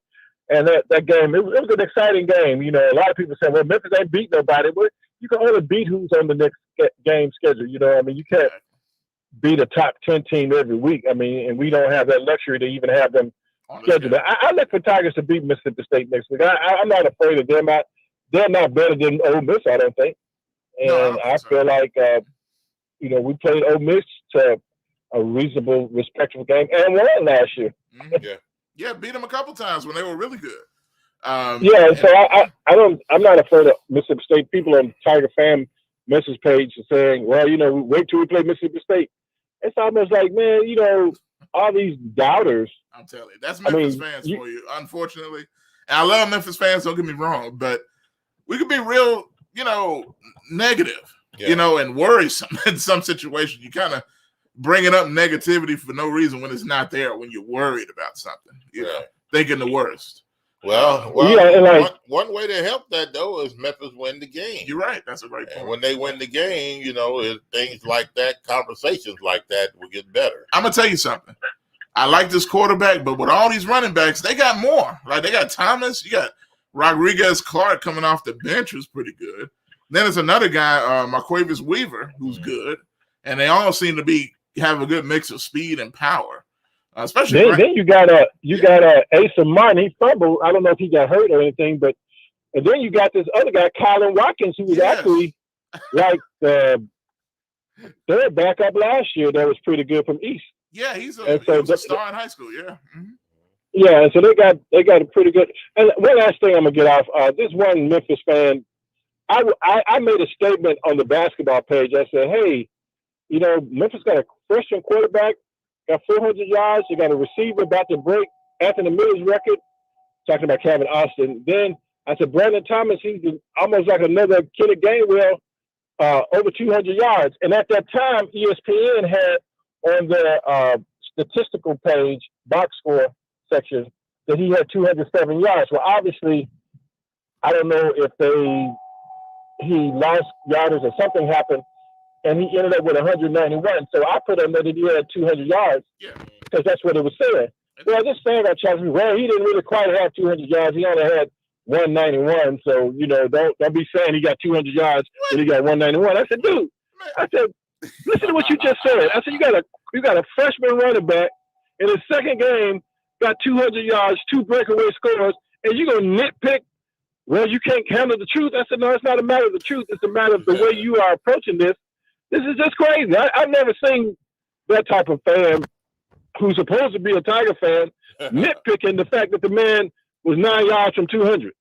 And that game, it was an exciting game. You know, a lot of people say, well, Memphis ain't beat nobody. But you can only beat who's on the next game schedule. You know, I mean, you can't beat a top 10 team every week. I mean, and we don't have that luxury to even have them scheduled. I look for Tigers to beat Mississippi State next week. I'm not afraid of them. They're not better than Ole Miss, I don't think. And I feel like, you know, we played Ole Miss to a reasonable, respectable game and won last year. Yeah, beat them a couple times when they were really good. So I'm not afraid of Mississippi State. People on Tiger fan message page are saying, well, you know, wait till we play Mississippi State. It's almost like, man, you know, all these doubters. I'm telling you, that's Memphis fans for you, unfortunately. And I love Memphis fans, don't get me wrong, but we could be real, you know, negative, you know, and worrisome in some situations. You kind of bringing up negativity for no reason when it's not there, when you're worried about something, you know, thinking the worst. Well, one way to help that, though, is Memphis win the game. You're right. That's a great point. And when they win the game, you know, things like that, conversations like that will get better. I'm going to tell you something. I like this quarterback, but with all these running backs, they got more. Like, they got Thomas. You got Rodriguez Clark coming off the bench, who's pretty good. Then there's another guy, Marquavius Weaver, who's good. And they all seem to have a good mix of speed and power. Especially then you got Asa Martin. He fumbled. I don't know if he got hurt or anything, but and then you got this other guy, Colin Watkins, who was actually like the third backup last year. That was pretty good from East. Yeah, he was a star in high school. Yeah. Mm-hmm. Yeah, so they got a pretty good. And one last thing I'm gonna get off. This one Memphis fan, I made a statement on the basketball page. I said, hey, you know, Memphis got a freshman quarterback, got 400 yards. They got a receiver about to break Anthony Miller's record. Talking about Calvin Austin. Then I said, Brandon Thomas, he's almost like another Kenny Gainwell, over 200 yards. And at that time, ESPN had on their statistical page, box score section, that he had 207 yards. Well, obviously, I don't know if he lost yardage or something happened, and he ended up with 191. So I put on that he had 200 yards because that's what it was saying. Well, this fan got challenged me. Well, he didn't really quite have 200 yards. He only had 191. So, you know, don't be saying he got 200 yards and he got 191. I said, dude, listen to what you just said. I said, you got a freshman running back in his second game, got 200 yards, 2 breakaway scores, and you're going to nitpick, well, you can't handle the truth. I said, no, it's not a matter of the truth. It's a matter of the way you are approaching this. This is just crazy. I've never seen that type of fan who's supposed to be a Tiger fan nitpicking the fact that the man was 9 yards from 200.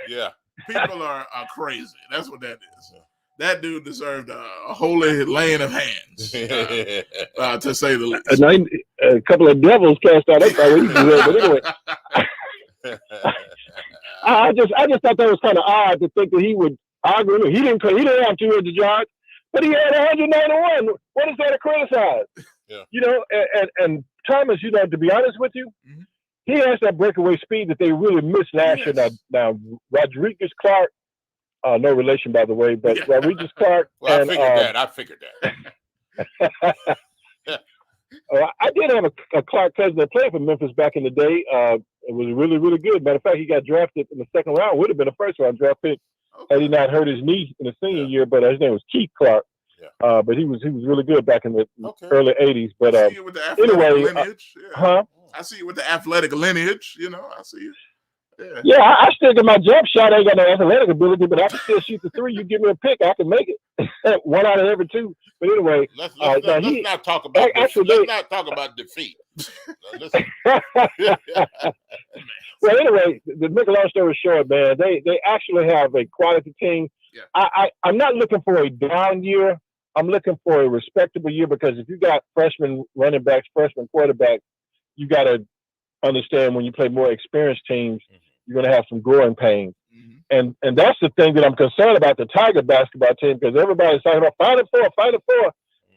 Yeah. People are crazy. That's what that is. That dude deserved a holy laying of hands, to say the least. A couple of devils cast out. That's what he deserved. But anyway, I just thought that was kind of odd to think that he would argue. He didn't have 200 yards, but he had 191. What is there to criticize? Yeah. You know, and Thomas, you know, to be honest with you, he has that breakaway speed that they really missed last year. Now Rodriguez Clark, no relation by the way, but Rodriguez Clark. Well, and, I figured that. I did have a Clark cousin that played for Memphis back in the day. It was really, really good. Matter of fact, he got drafted in the second round. Would have been a first round draft pick had he not hurt his knee in the senior year. But his name was Keith Clark. Yeah. But he was really good back in the early '80s. But I see you with the athletic lineage. Huh? I see you with the athletic lineage. You know, I see you. Yeah, I still get my jump shot. I ain't got no athletic ability, but I can still shoot the three. You give me a pick, I can make it. 1 out of every 2. But anyway, let's not talk about let's not talk about defeat. Well, anyway, the make a long story short, man, they actually have a quality team. Yeah. I'm not looking for a down year. I'm looking for a respectable year because if you got freshman running backs, freshman quarterbacks, you got to understand when you play more experienced teams, you're going to have some growing pains. And that's the thing that I'm concerned about the Tiger basketball team because everybody's talking about Final Four.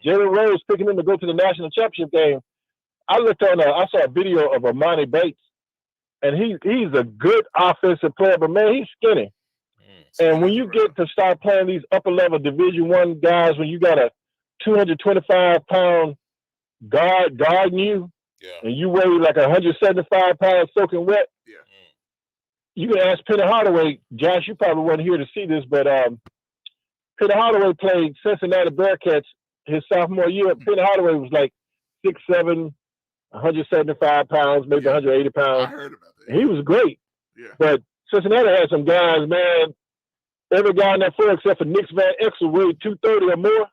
Jalen Rose picking them to go to the national championship game. I saw a video of Amani Bates, and he's a good offensive player, but man, he's skinny. And when you get to start playing these upper level Division I guys, when you got a 225-pound guard guarding you, and you weigh like 175 pounds soaking wet, you can ask Penny Hardaway. Josh, you probably weren't here to see this, but Penny Hardaway played Cincinnati Bearcats his sophomore year. Penny Hardaway was like 6'7", 175 pounds, maybe 180 pounds. I heard about that. He was great. Yeah. But Cincinnati had some guys, man. Every guy on that floor except for Nick Van Exel weighed 230 or more.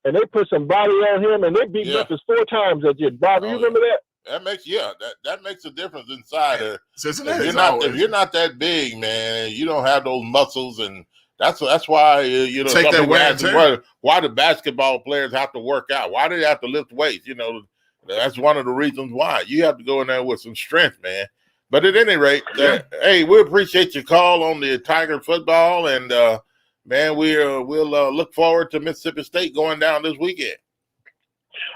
And they put some body on him, and they beat Memphis 4 times that year. Bob, you remember that? That makes a difference inside. If you're not that big, man, you don't have those muscles, and that's why Take that wear and tear. why the basketball players have to work out. Why do they have to lift weights? You know, that's one of the reasons why you have to go in there with some strength, man. But at any rate, hey, we appreciate your call on the Tiger football, and man, we'll look forward to Mississippi State going down this weekend.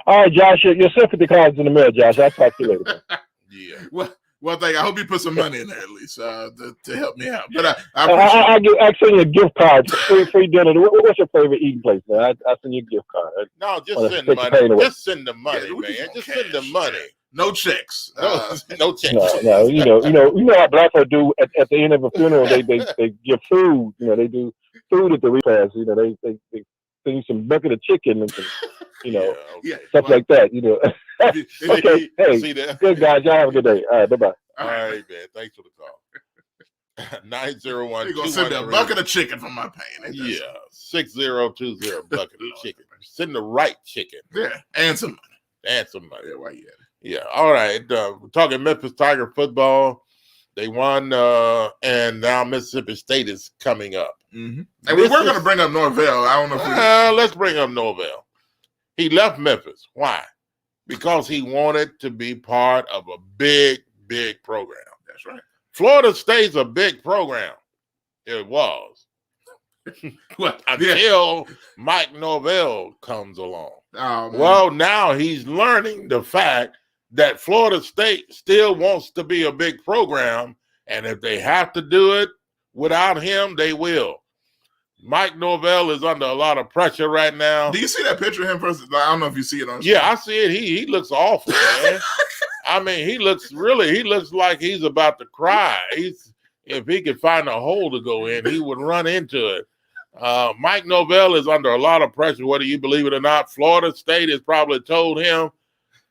All right, Josh, your sympathy card's in the mail, Josh. I'll talk to you later. Yeah. Well, I hope you put some money in there at least to help me out. But I send you a gift card, free dinner. What's your favorite eating place, man? I send you a gift card. No, just send the money. Just send the money, man. Just send the money. No checks. No checks. No. You know how black folk do at the end of a funeral. They give food. You know, they do food at the repast. You know, they send you some bucket of chicken and some, stuff like that. You know. Okay. Hey, good guys. Y'all have a good day. All right. Bye bye. All right, man. Thanks for the call. 901. You're gonna send me a bucket of chicken from my pain. 6020 bucket of chicken. Send the right chicken. Yeah, and some money. Yeah, why you at it? Yeah. All right. We're talking Memphis Tiger football. They won, and now Mississippi State is coming up. Mm-hmm. And we were going to bring up Norvell. I don't know if let's bring up Norvell. He left Memphis. Why? Because he wanted to be part of a big, big program. That's right. Florida State's a big program. It was. Until Mike Norvell comes along. Oh, well, now he's learning the fact that Florida State still wants to be a big program, and if they have to do it without him, they will. Mike Norvell is under a lot of pressure right now. Do you see that picture of him versus? I don't know if you see it on. Yeah, I see it. He looks awful, man. I mean, he looks like he's about to cry. If he could find a hole to go in, he would run into it. Mike Norvell is under a lot of pressure, whether you believe it or not. Florida State has probably told him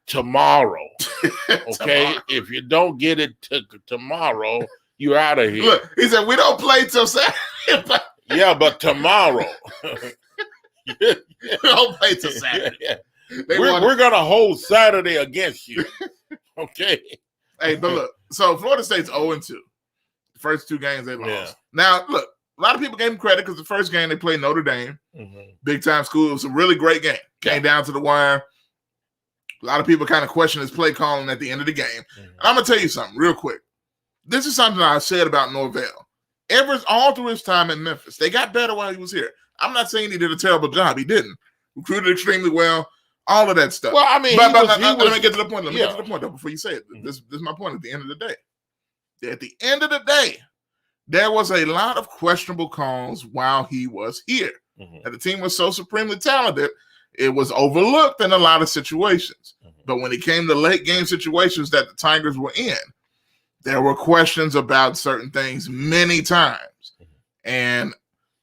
tomorrow. Okay, tomorrow. If you don't get it tomorrow, you're out of here. Look, he said we don't play till Saturday. Yeah, but tomorrow. We don't play till Saturday. Yeah. We're gonna hold Saturday against you. Okay. Hey, but look, so Florida State's 0-2. The first two games they lost. Yeah. Now, look, a lot of people gave them credit because the first game they played Notre Dame, big time school. It was a really great game. Came down to the wire. A lot of people kind of questioned his play calling at the end of the game. And I'm gonna tell you something real quick. This is something I said about Norvell. All through his time in Memphis, they got better while he was here. I'm not saying he did a terrible job. He didn't. Recruited extremely well. All of that stuff. Well, I mean, let me get to the point. Let me get to the point though before you say it. This is my point at the end of the day. At the end of the day, there was a lot of questionable calls while he was here. And the team was so supremely talented, it was overlooked in a lot of situations. But when it came to late game situations that the Tigers were in, there were questions about certain things many times. And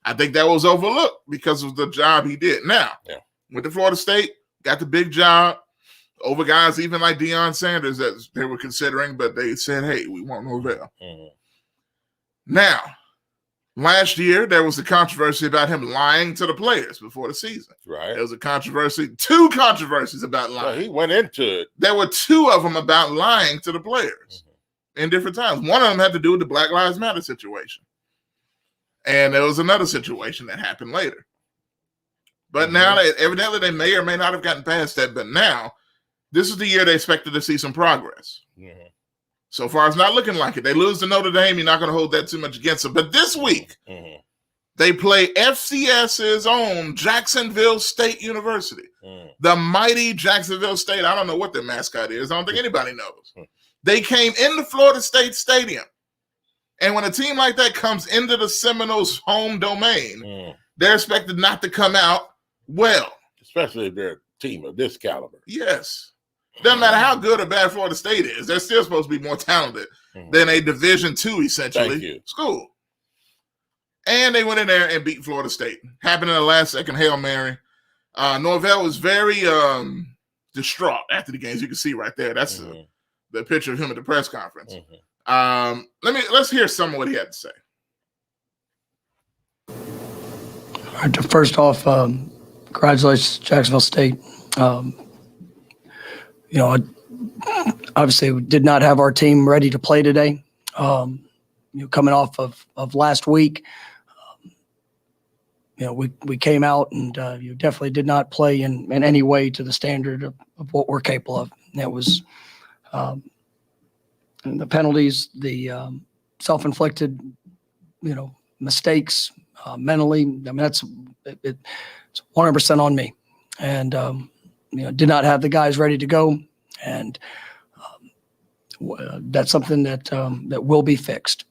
I think that was overlooked because of the job he did. Now, with the Florida State, got the big job over guys even like Deion Sanders that they were considering, but they said, hey, we want Norvell. Now, last year, there was the controversy about him lying to the players before the season. Right. There was a controversy, two controversies about lying. Well, he went into it. There were two of them about lying to the players in different times. One of them had to do with the Black Lives Matter situation. And there was another situation that happened later. But now, evidently, they may or may not have gotten past that. But now, this is the year they expected to see some progress. So far, it's not looking like it. They lose to Notre Dame. You're not going to hold that too much against them. But this week, they play FCS's own Jacksonville State University. The mighty Jacksonville State. I don't know what their mascot is. I don't think anybody knows. They came into Florida State Stadium. And when a team like that comes into the Seminoles' home domain, they're expected not to come out well. Especially if they're a team of this caliber. Yes. Doesn't matter how good or bad Florida State is. They're still supposed to be more talented than a Division II, essentially, school. And they went in there and beat Florida State. Happened in the last second Hail Mary. Norvell was very distraught after the games. You can see right there. That's the picture of him at the press conference. Let's hear some of what he had to say. All right, first off, congratulations, Jacksonville State. Obviously, we did not have our team ready to play today. Coming off of last week, we came out and you definitely did not play in any way to the standard of what we're capable of. And that was the penalties, the self-inflicted, mistakes mentally. I mean, it's 100% on me. And did not have the guys ready to go, and that's something that that will be fixed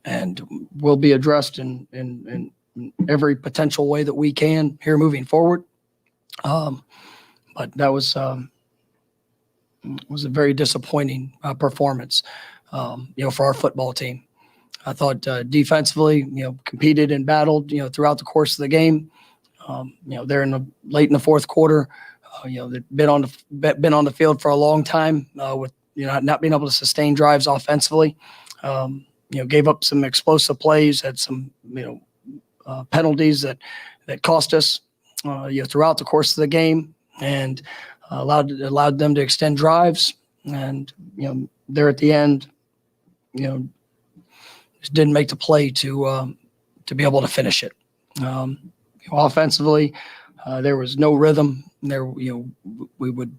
and will be addressed in every potential way that we can here moving forward. But that was a very disappointing performance, for our football team. I thought defensively, competed and battled, throughout the course of the game. They're late in the fourth quarter. They've been on the field for a long time with not being able to sustain drives offensively. Gave up some explosive plays, had some penalties that cost us throughout the course of the game, and allowed them to extend drives. And, there at the end, just didn't make the play to be able to finish it. Offensively, there was no rhythm there. We would,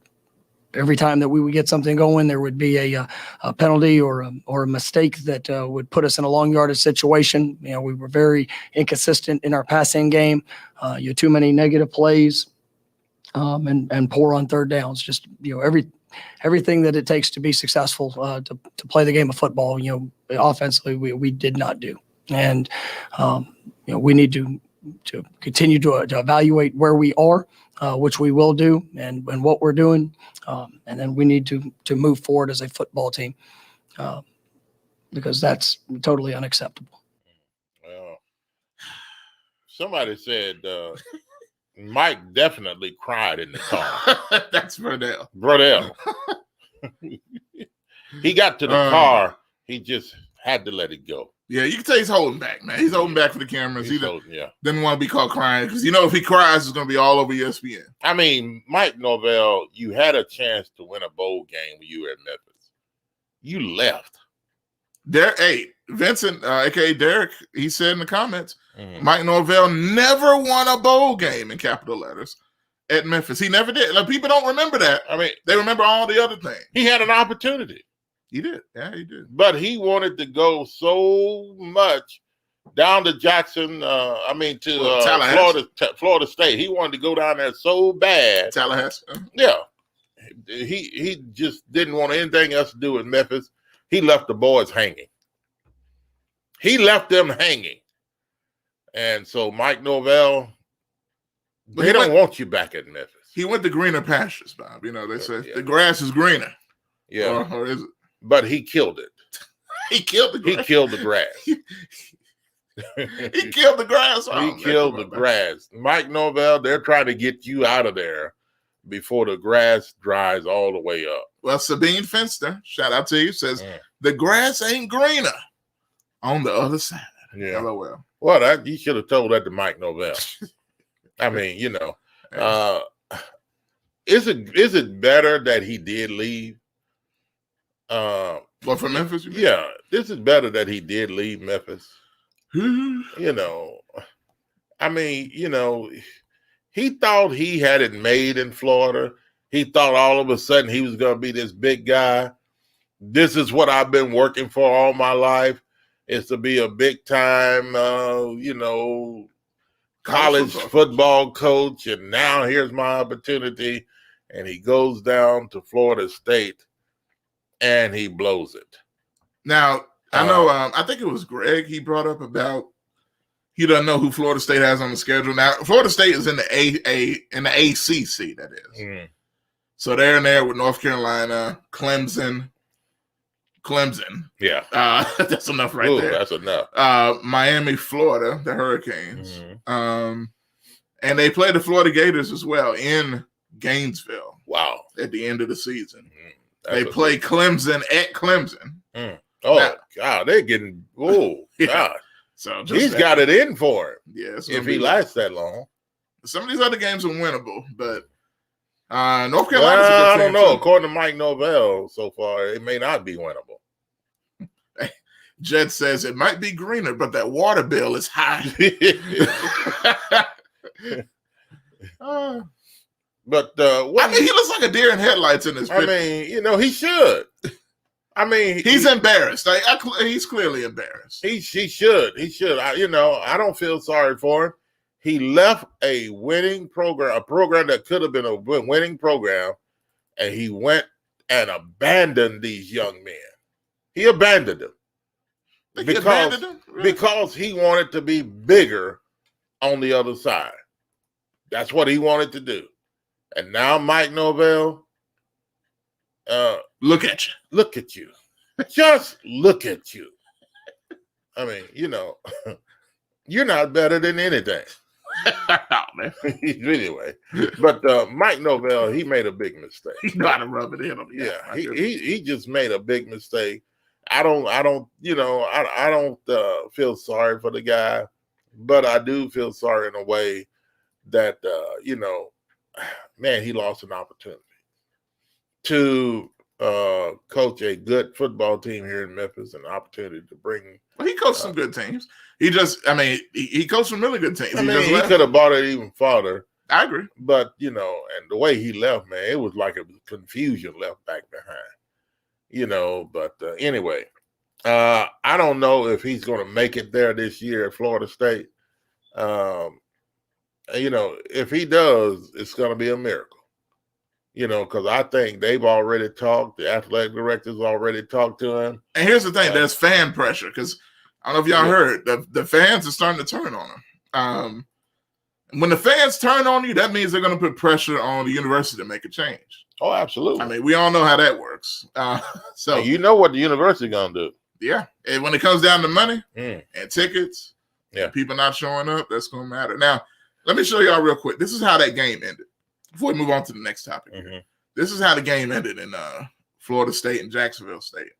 every time that we would get something going, there would be a penalty or a mistake that would put us in a long yardage situation. We were very inconsistent in our passing game. You had too many negative plays, and poor on third downs. Just everything that it takes to be successful to play the game of football. Offensively, we did not do, and we need to continue to evaluate where we are, which we will do, and what we're doing, and then we need to move forward as a football team, because that's totally unacceptable. Well, somebody said Mike definitely cried in the car. That's Brodell. He got to the car. He just had to let it go. Yeah, you can tell he's holding back, man. He's holding back for the cameras. He yeah. Didn't want to be caught crying because if he cries, it's going to be all over ESPN. I mean, Mike Norvell, you had a chance to win a bowl game when you were at Memphis. You left. Vincent, aka Derek, he said in the comments, Mike Norvell never won a bowl game in capital letters at Memphis. He never did. Like, people don't remember that. I mean, they remember all the other things. He had an opportunity. He did. Yeah, he did. But he wanted to go so much down to Jackson, Florida State. He wanted to go down there so bad. Tallahassee. Yeah. He just didn't want anything else to do with Memphis. He left the boys hanging. He left them hanging. And so Mike Norvell, they don't want you back at Memphis. He went to greener pastures, Bob. They say the grass is greener. Yeah. Or is it? But he killed it. He killed the grass. He killed the grass. He killed the grass. He killed the grass. Mike Norvell, they're trying to get you out of there before the grass dries all the way up. Well, Sabine Finster, shout out to you, says the grass ain't greener on the other side. Yeah. LOL. Well, you should have told that to Mike Norvell. I mean, is it better that he did leave? Well, from Memphis? Yeah, this is better that he did leave Memphis. I mean, he thought he had it made in Florida. He thought all of a sudden he was going to be this big guy. This is what I've been working for all my life, is to be a big time, college football coach. And now here's my opportunity. And he goes down to Florida State and he blows it. Now, I know, I think it was Greg, he brought up about he doesn't know who Florida State has on the schedule. Now, Florida State is in the ACC, that is. So they're in there with North Carolina, Clemson. Yeah. That's enough right there. That's enough. Miami, Florida, the Hurricanes. And they play the Florida Gators as well in Gainesville. Wow. At the end of the season. They play Clemson at Clemson. Oh, God, they're getting, God. So he's got it in for him. Yeah, if he lasts that long. Some of these other games are winnable, but North Carolina's a good I don't team, know. too. According to Mike Norvell, so far, it may not be winnable. Jed says it might be greener, but that water bill is high. But I mean, he looks like a deer in headlights in this picture. I mean, he should. I mean, he's embarrassed. He's clearly embarrassed. He should. He should. I don't feel sorry for him. He left a winning program, a program that could have been a winning program, and he went and abandoned these young men. He abandoned them because he wanted to be bigger on the other side. That's what he wanted to do. And now Mike Norvell, look at you. Look at you. Just look at you. I mean, you're not better than anything. Anyway, but Mike Norvell, he made a big mistake. He know how to rub it in him. Yeah, he just made a big mistake. I don't feel sorry for the guy, but I do feel sorry in a way that man, he lost an opportunity to coach a good football team here in Memphis, an opportunity to bring. Well, he coached some good teams. He coached some really good teams. He could have brought it even farther. I agree. But, and the way he left, man, it was like a confusion left back behind, But anyway, I don't know if he's going to make it there this year at Florida State. If he does, it's going to be a miracle. Because I think they've already talked. The athletic director's already talked to him. And here's the thing: there's fan pressure because I don't know if y'all heard the fans are starting to turn on him. When the fans turn on you, that means they're going to put pressure on the university to make a change. Oh, absolutely. I mean, we all know how that works. So and you know what the university going to do. Yeah, and when it comes down to money and tickets, people not showing up, that's going to matter. Now, let me show y'all real quick. This is how that game ended. Before we move on to the next topic, this is how the game ended in Florida State and Jacksonville State.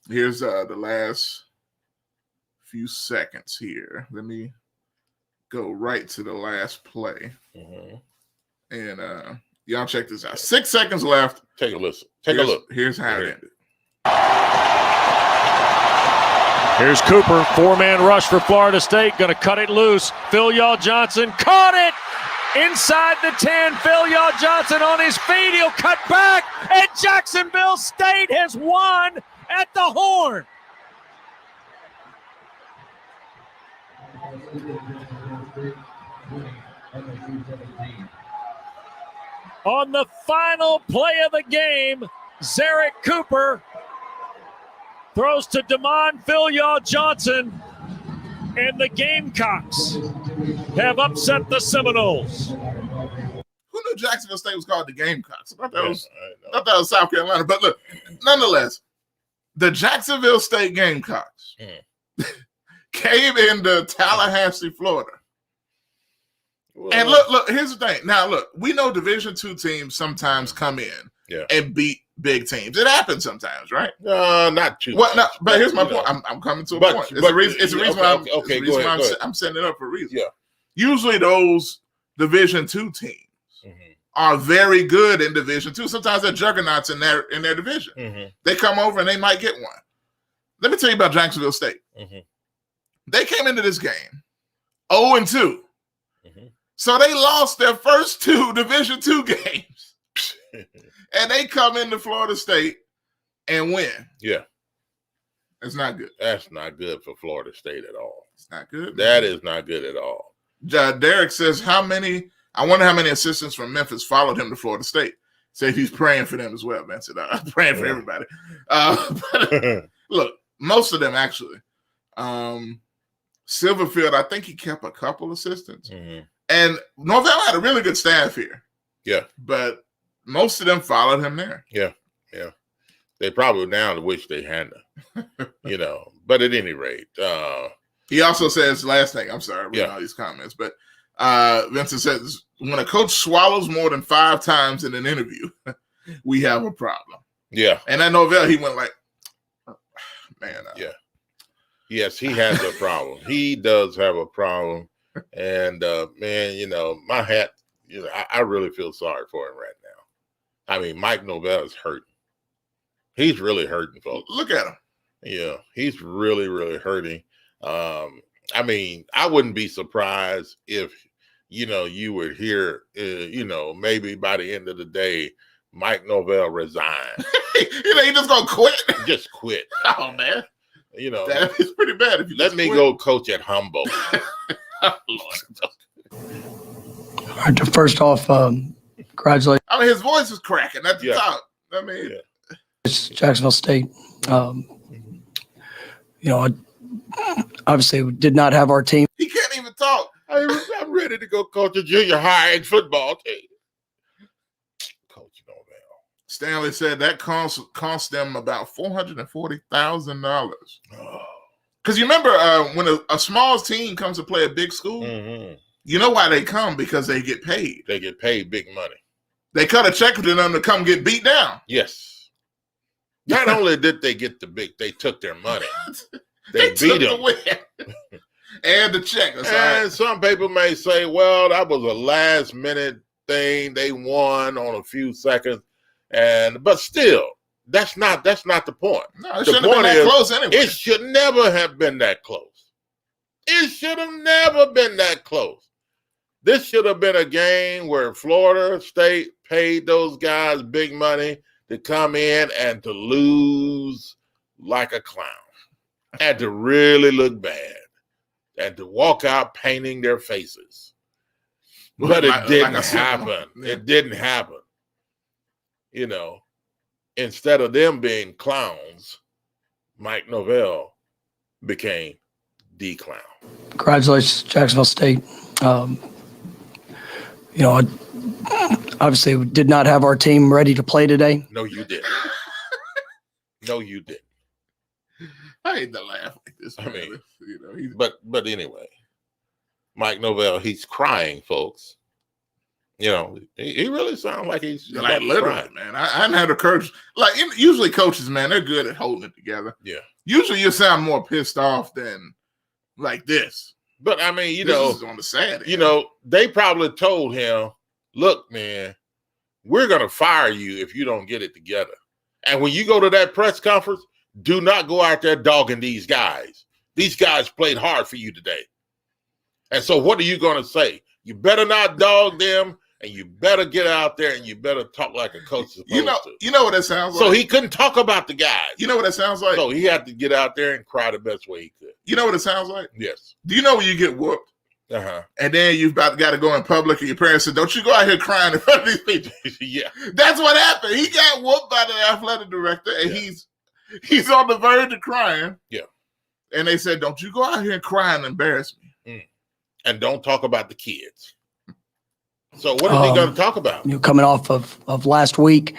Here's the last few seconds here. Let me go right to the last play. And y'all check this out. 6 seconds left. Take a listen. Take a look. Here's how it ended. Here's Cooper, four-man rush for Florida State, going to cut it loose. Phil Johnson caught it inside the 10. Phil Johnson on his feet, he'll cut back, and Jacksonville State has won at the Horn. On the final play of the game, Zarek Cooper throws to Phil Johnson, and the Gamecocks have upset the Seminoles. Who knew Jacksonville State was called the Gamecocks? I thought that was South Carolina. But look, nonetheless, the Jacksonville State Gamecocks came into Tallahassee, Florida. Well, and look, here's the thing. Now, look, we know Division II teams sometimes come in and beat big teams. It happens sometimes, right? Not too much. No, but here's my point. I'm coming to a point. It's a reason why I'm setting it up for a reason. Yeah. Usually those Division II teams are very good in Division II. Sometimes they're juggernauts in their division. They come over and they might get one. Let me tell you about Jacksonville State. They came into this game 0-2. So they lost their first two Division II games. And they come into Florida State and win. Yeah. That's not good. That's not good for Florida State at all. It's not good. That is not good at all. Derek says, I wonder how many assistants from Memphis followed him to Florida State. Say he's praying for them as well, man. Said, I'm praying for everybody. But, look, most of them actually. Silverfield, I think he kept a couple assistants. And Norvell had a really good staff here. Yeah. But most of them followed him there. Yeah. They probably now wish they hadn't, But at any rate, he also says, last thing, I'm sorry, reading all these comments, but Vincent says, when a coach swallows more than 5 times in an interview, we have a problem. Yeah. And at Norvell, he went like, man. Yeah. Yes, he has a problem. He does have a problem. And, man, my hat, I really feel sorry for him right now. I mean, Mike Norvell is hurting. He's really hurting, folks. Look at him. Yeah, he's really, really hurting. I mean, I wouldn't be surprised if, you would hear, maybe by the end of the day, Mike Norvell resigned. He just gonna quit? Just quit. Oh, man. That is pretty bad. If you let me go coach at Humboldt. First off, congratulations. I mean, his voice is cracking at the top. I mean, It's Jacksonville State. Obviously we did not have our team. He can't even talk. I'm ready to go coach a junior high football team. Coach Norvell. Stanley said that cost them about $440,000. Because you remember when a small team comes to play a big school, you know why they come? Because they get paid. They get paid big money. They cut a check to them to come get beat down. Yes. Not only did they get they took their money. They beat them. And the check. And some people may say, well, that was a last minute thing. They won on a few seconds. But still, That's not the point. No, it the shouldn't have been that close anyway. It should never have been that close. It should have never been that close. This should have been a game where Florida State paid those guys big money to come in and to lose like a clown and to really look bad and to walk out painting their faces. But it didn't happen. Yeah. It didn't happen. You know, instead of them being clowns, Mike Norvell became the clown. Congratulations, Jacksonville State. You know, obviously we did not have our team ready to play today. No, you didn't. No, you didn't. I hate to laugh like this. I mean, you know, but anyway, Mike Norvell, he's crying, folks. You know, he really sounds like he's like literally, crying. Man. I hadn't had the courage. Like usually, coaches, man, they're good at holding it together. Yeah. Usually, you sound more pissed off than like this. But I mean, this is on the sad end. You know, they probably told him, "Look, man, we're gonna fire you if you don't get it together. And when you go to that press conference, do not go out there dogging these guys. These guys played hard for you today. And so, what are you gonna say? You better not dog them." And you better get out there and you better talk like a coach is supposed to. You know what that sounds like? So he couldn't talk about the guys. You know what that sounds like? So he had to get out there and cry the best way he could. You know what it sounds like? Yes. Do you know when you get whooped? Uh-huh. And then you've got to go in public and your parents said, don't you go out here crying in front of these people. Yeah. That's what happened. He got whooped by the athletic director and he's on the verge of crying. Yeah. And they said, don't you go out here and cry and embarrass me. And don't talk about the kids. So what are they going to talk about? You know, coming off of last week,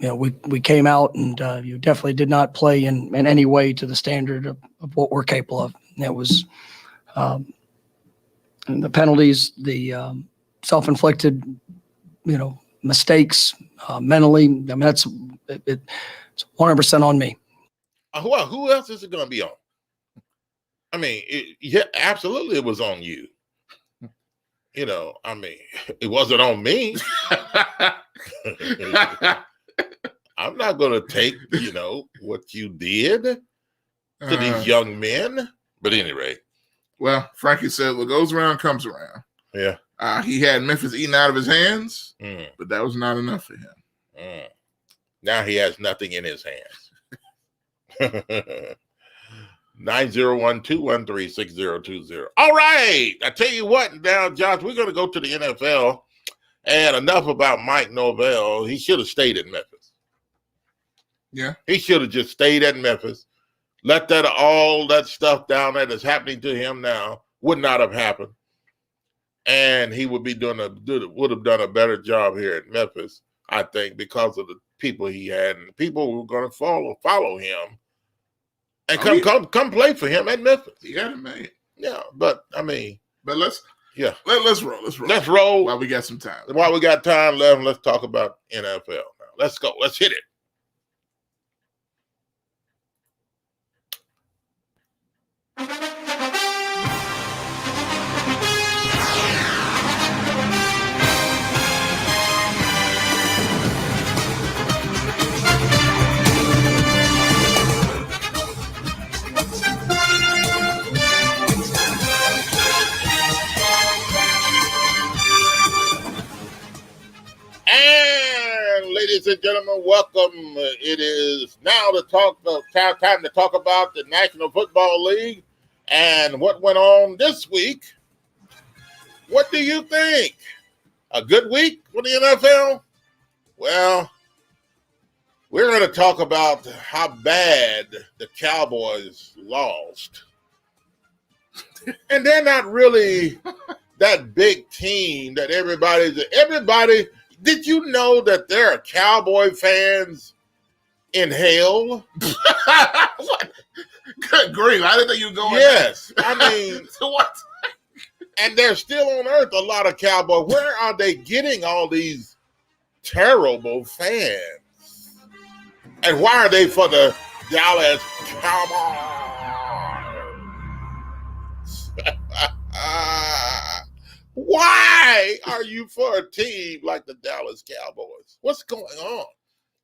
you know, we came out and you definitely did not play in any way to the standard of what we're capable of. And it was the penalties, the self-inflicted, you know, mistakes mentally. I mean, it's 100% on me. Who else is it going to be on? I mean, absolutely, it was on you. You know, I mean, it wasn't on me. I'm not going to take, you know, what you did to these young men. But anyway. Well, Frankie said what goes around comes around. Yeah. He had Memphis eaten out of his hands, but that was not enough for him. Now he has nothing in his hands. 901-213-6020. All right. I tell you what, now, Josh, we're going to go to the NFL. And enough about Mike Norvell. He should have stayed in Memphis. Yeah. He should have just stayed at Memphis. Let all that stuff down there that's happening to him now would not have happened. And he would have done a better job here at Memphis, I think, because of the people he had and the people who were going to follow him. And come play for him at Memphis. He had it made. Yeah, but I mean, let's roll. Let's roll while we got some time. While we got time left, let's talk about NFL. Now, let's go. Let's hit it. And ladies and gentlemen, welcome. It is now time to talk about the National Football League and what went on this week. What do you think? A good week for the NFL? Well, we're going to talk about how bad the Cowboys lost. And they're not really that big team that everybody. Did you know that there are Cowboy fans in hell? What? Good grief. I didn't think you were going Yes. I mean, what? And they're still on earth, a lot of Cowboys. Where are they getting all these terrible fans? And why are they for the Dallas Cowboys? Why are you for a team like the Dallas Cowboys? What's going on?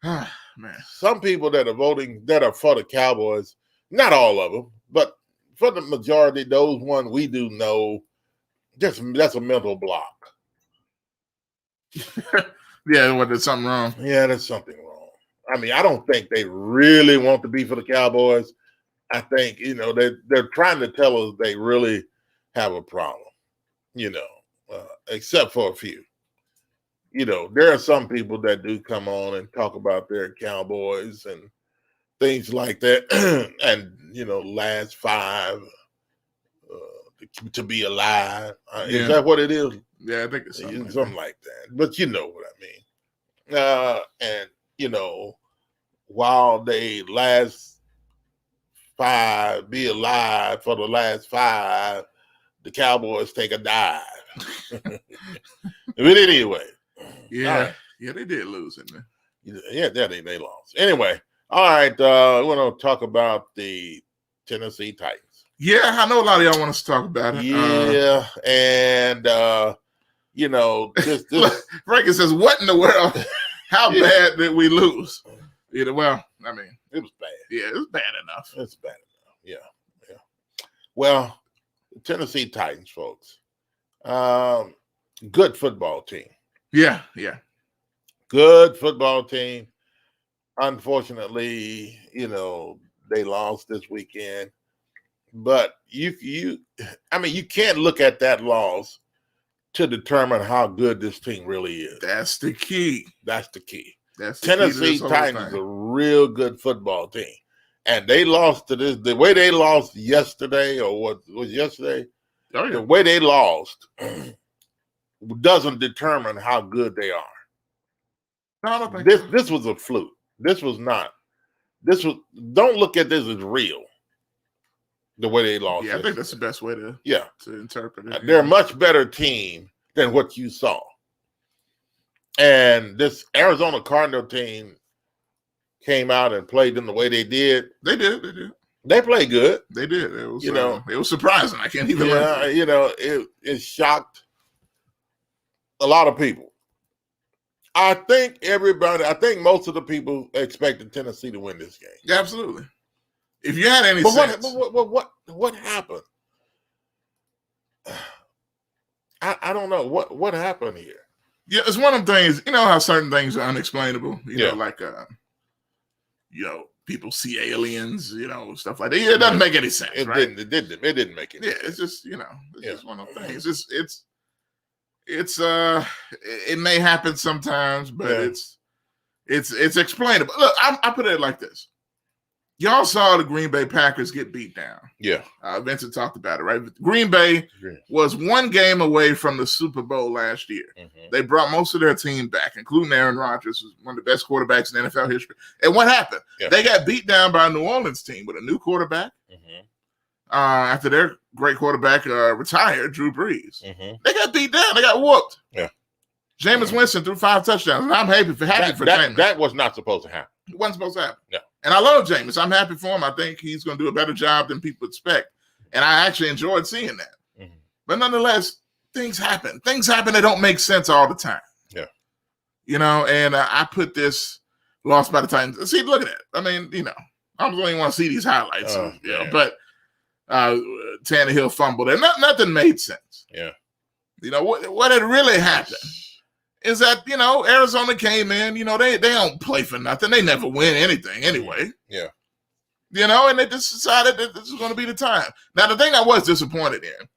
Man, some people that are voting that are for the Cowboys, not all of them, but for the majority, those ones we do know, that's a mental block. Yeah, what, there's something wrong. Yeah, there's something wrong. I mean, I don't think they really want to be for the Cowboys. I think, they're trying to tell us they really have a problem, except for a few. There are some people that do come on and talk about their Cowboys and things like that. And, last five to be alive. Is that what it is? Yeah, I think it's something like that. But you know what I mean. And, while they last five, be alive for the last five, the Cowboys take a dive. But anyway. Yeah. Right. Yeah, they did lose, didn't they? Yeah, they lost. Anyway, all right. We want to talk about the Tennessee Titans. Yeah, I know a lot of y'all want us to talk about it. Yeah, and this Frankie says, "What in the world? How bad did we lose?" Well, I mean, it was bad. Yeah, it was bad enough. It's bad enough. Yeah. Well, the Tennessee Titans, folks, good football team. Yeah. Good football team. Unfortunately, they lost this weekend. But you can't look at that loss to determine how good this team really is. That's the key. Tennessee Titans is a real good football team. And they lost to this, the way they lost yesterday, or what was yesterday, the way they lost doesn't determine how good they are. No, I don't think this was a fluke. This was not. Don't look at this as real. The way they lost. Yeah, I think that's the best way to interpret it. They're a much better team than what you saw. And this Arizona Cardinal team came out and played them the way they did. They did. They played good. They did. It was, it was surprising. I can't even. It shocked a lot of people. I think most of the people expected Tennessee to win this game. Yeah, absolutely. If you had any sense. What happened? I don't know. What happened here? Yeah, it's one of them things, how certain things are unexplainable. People see aliens, stuff like that. Yeah, it doesn't make any sense. It right? didn't make any sense. Yeah, it's just, it's just one of them things. It may happen sometimes, but it's explainable. Look, I put it like this. Y'all saw the Green Bay Packers get beat down. Yeah. Vincent talked about it, right? Green Bay was one game away from the Super Bowl last year. Mm-hmm. They brought most of their team back, including Aaron Rodgers, who's one of the best quarterbacks in NFL history. And what happened? Yeah. They got beat down by a New Orleans team with a new quarterback. Mm-hmm. After their great quarterback retired, Drew Brees. Mm-hmm. They got beat down. They got whooped. Yeah. Jameis Winston threw 5 touchdowns. And I'm happy for Jameis. That was not supposed to happen. It wasn't supposed to happen. No. And I love Jameis. I'm happy for him. I think he's going to do a better job than people expect. And I actually enjoyed seeing that. Mm-hmm. But nonetheless, things happen. Things happen that don't make sense all the time. Yeah. And I put this lost by the Titans. See, look at that. I mean, I don't really want to see these highlights. But Tannehill fumbled and nothing made sense. Yeah. What had really happened is that, Arizona came in, they don't play for nothing. They never win anything anyway. Yeah. And they just decided that this was going to be the time. Now, the thing I was disappointed in,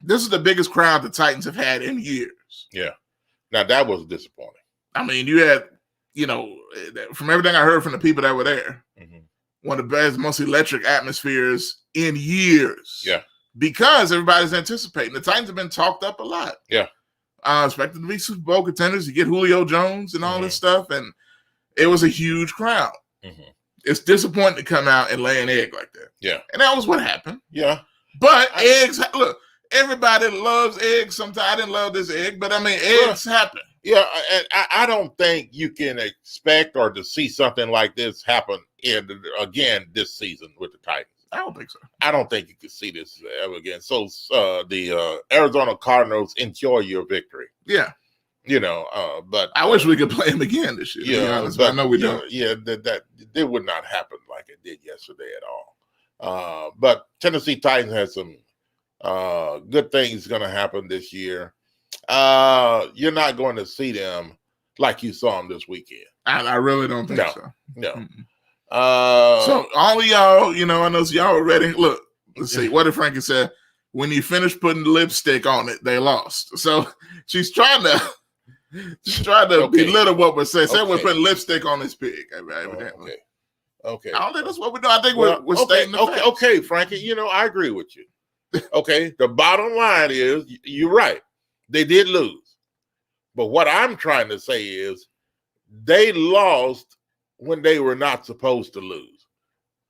this is the biggest crowd the Titans have had in years. Yeah. Now, that was disappointing. I mean, you had, from everything I heard from the people that were there, one of the best, most electric atmospheres in years. Yeah. Because everybody's anticipating. The Titans have been talked up a lot. Yeah. Expected to be Super Bowl contenders. You get Julio Jones and all this stuff, and it was a huge crowd. Mm-hmm. It's disappointing to come out and lay an egg like that. Yeah. And that was what happened. Yeah. But eggs, look, everybody loves eggs. Sometimes I didn't love this egg, but I mean, eggs happen. Yeah, and I don't think you can expect or to see something like this happen again this season with the Titans. I don't think so. I don't think you can see this ever again. So the Arizona Cardinals, enjoy your victory. Yeah. But I wish we could play him again this year. To be honest, but I know we don't. Yeah, that it would not happen like it did yesterday at all. But Tennessee Titans has some good things going to happen this year. You're not going to see them like you saw them this weekend. I really don't think so. No. So all of y'all, I know y'all are ready. Look, let's see. What did Frankie say? When you finish putting lipstick on it, they lost. So she's trying to belittle what we're saying. Say we're putting lipstick on this pig. Evidently. Okay. I don't think that's what we're doing. I think we're stating the facts. Okay, Frankie. I agree with you. Okay. The bottom line is you're right. They did lose. But what I'm trying to say is they lost when they were not supposed to lose.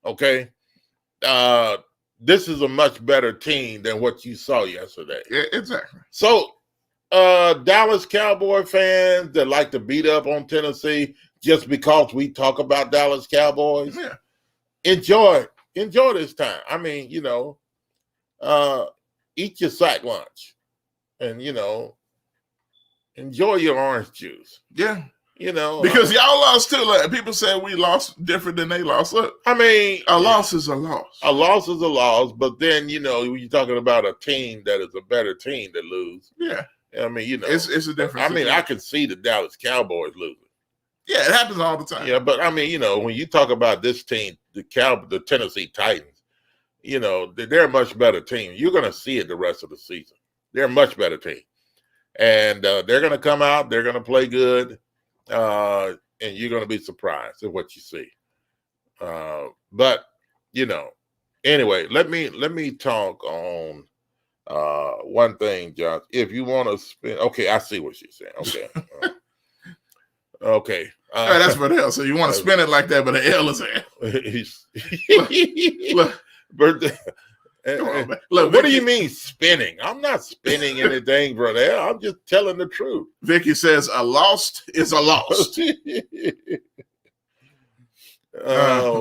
Okay? This is a much better team than what you saw yesterday. Yeah, exactly. So, Dallas Cowboy fans that like to beat up on Tennessee just because we talk about Dallas Cowboys, enjoy this time. I mean, eat your sack lunch and, enjoy your orange juice. Yeah. Because y'all lost too. Like, people say we lost different than they lost. Look, I mean, a loss is a loss. A loss is a loss, but then you're talking about a team that is a better team that lose. Yeah, I mean, it's a difference. I mean, I can see the Dallas Cowboys losing. Yeah, it happens all the time. Yeah, but I mean, when you talk about this team, the Tennessee Titans, they're a much better team. You're going to see it the rest of the season. They're a much better team, and they're going to come out. They're going to play good. And you're going to be surprised at what you see. But anyway, let me talk on one thing, Josh. If you want to spin, okay, I see what she's saying. Okay, okay. That's for the hell. So you want to spin it like that, but the L is there. Look, Look, what do you mean spinning? I'm not spinning anything, brother. I'm just telling the truth. Vicky says a lost is a lost. Okay.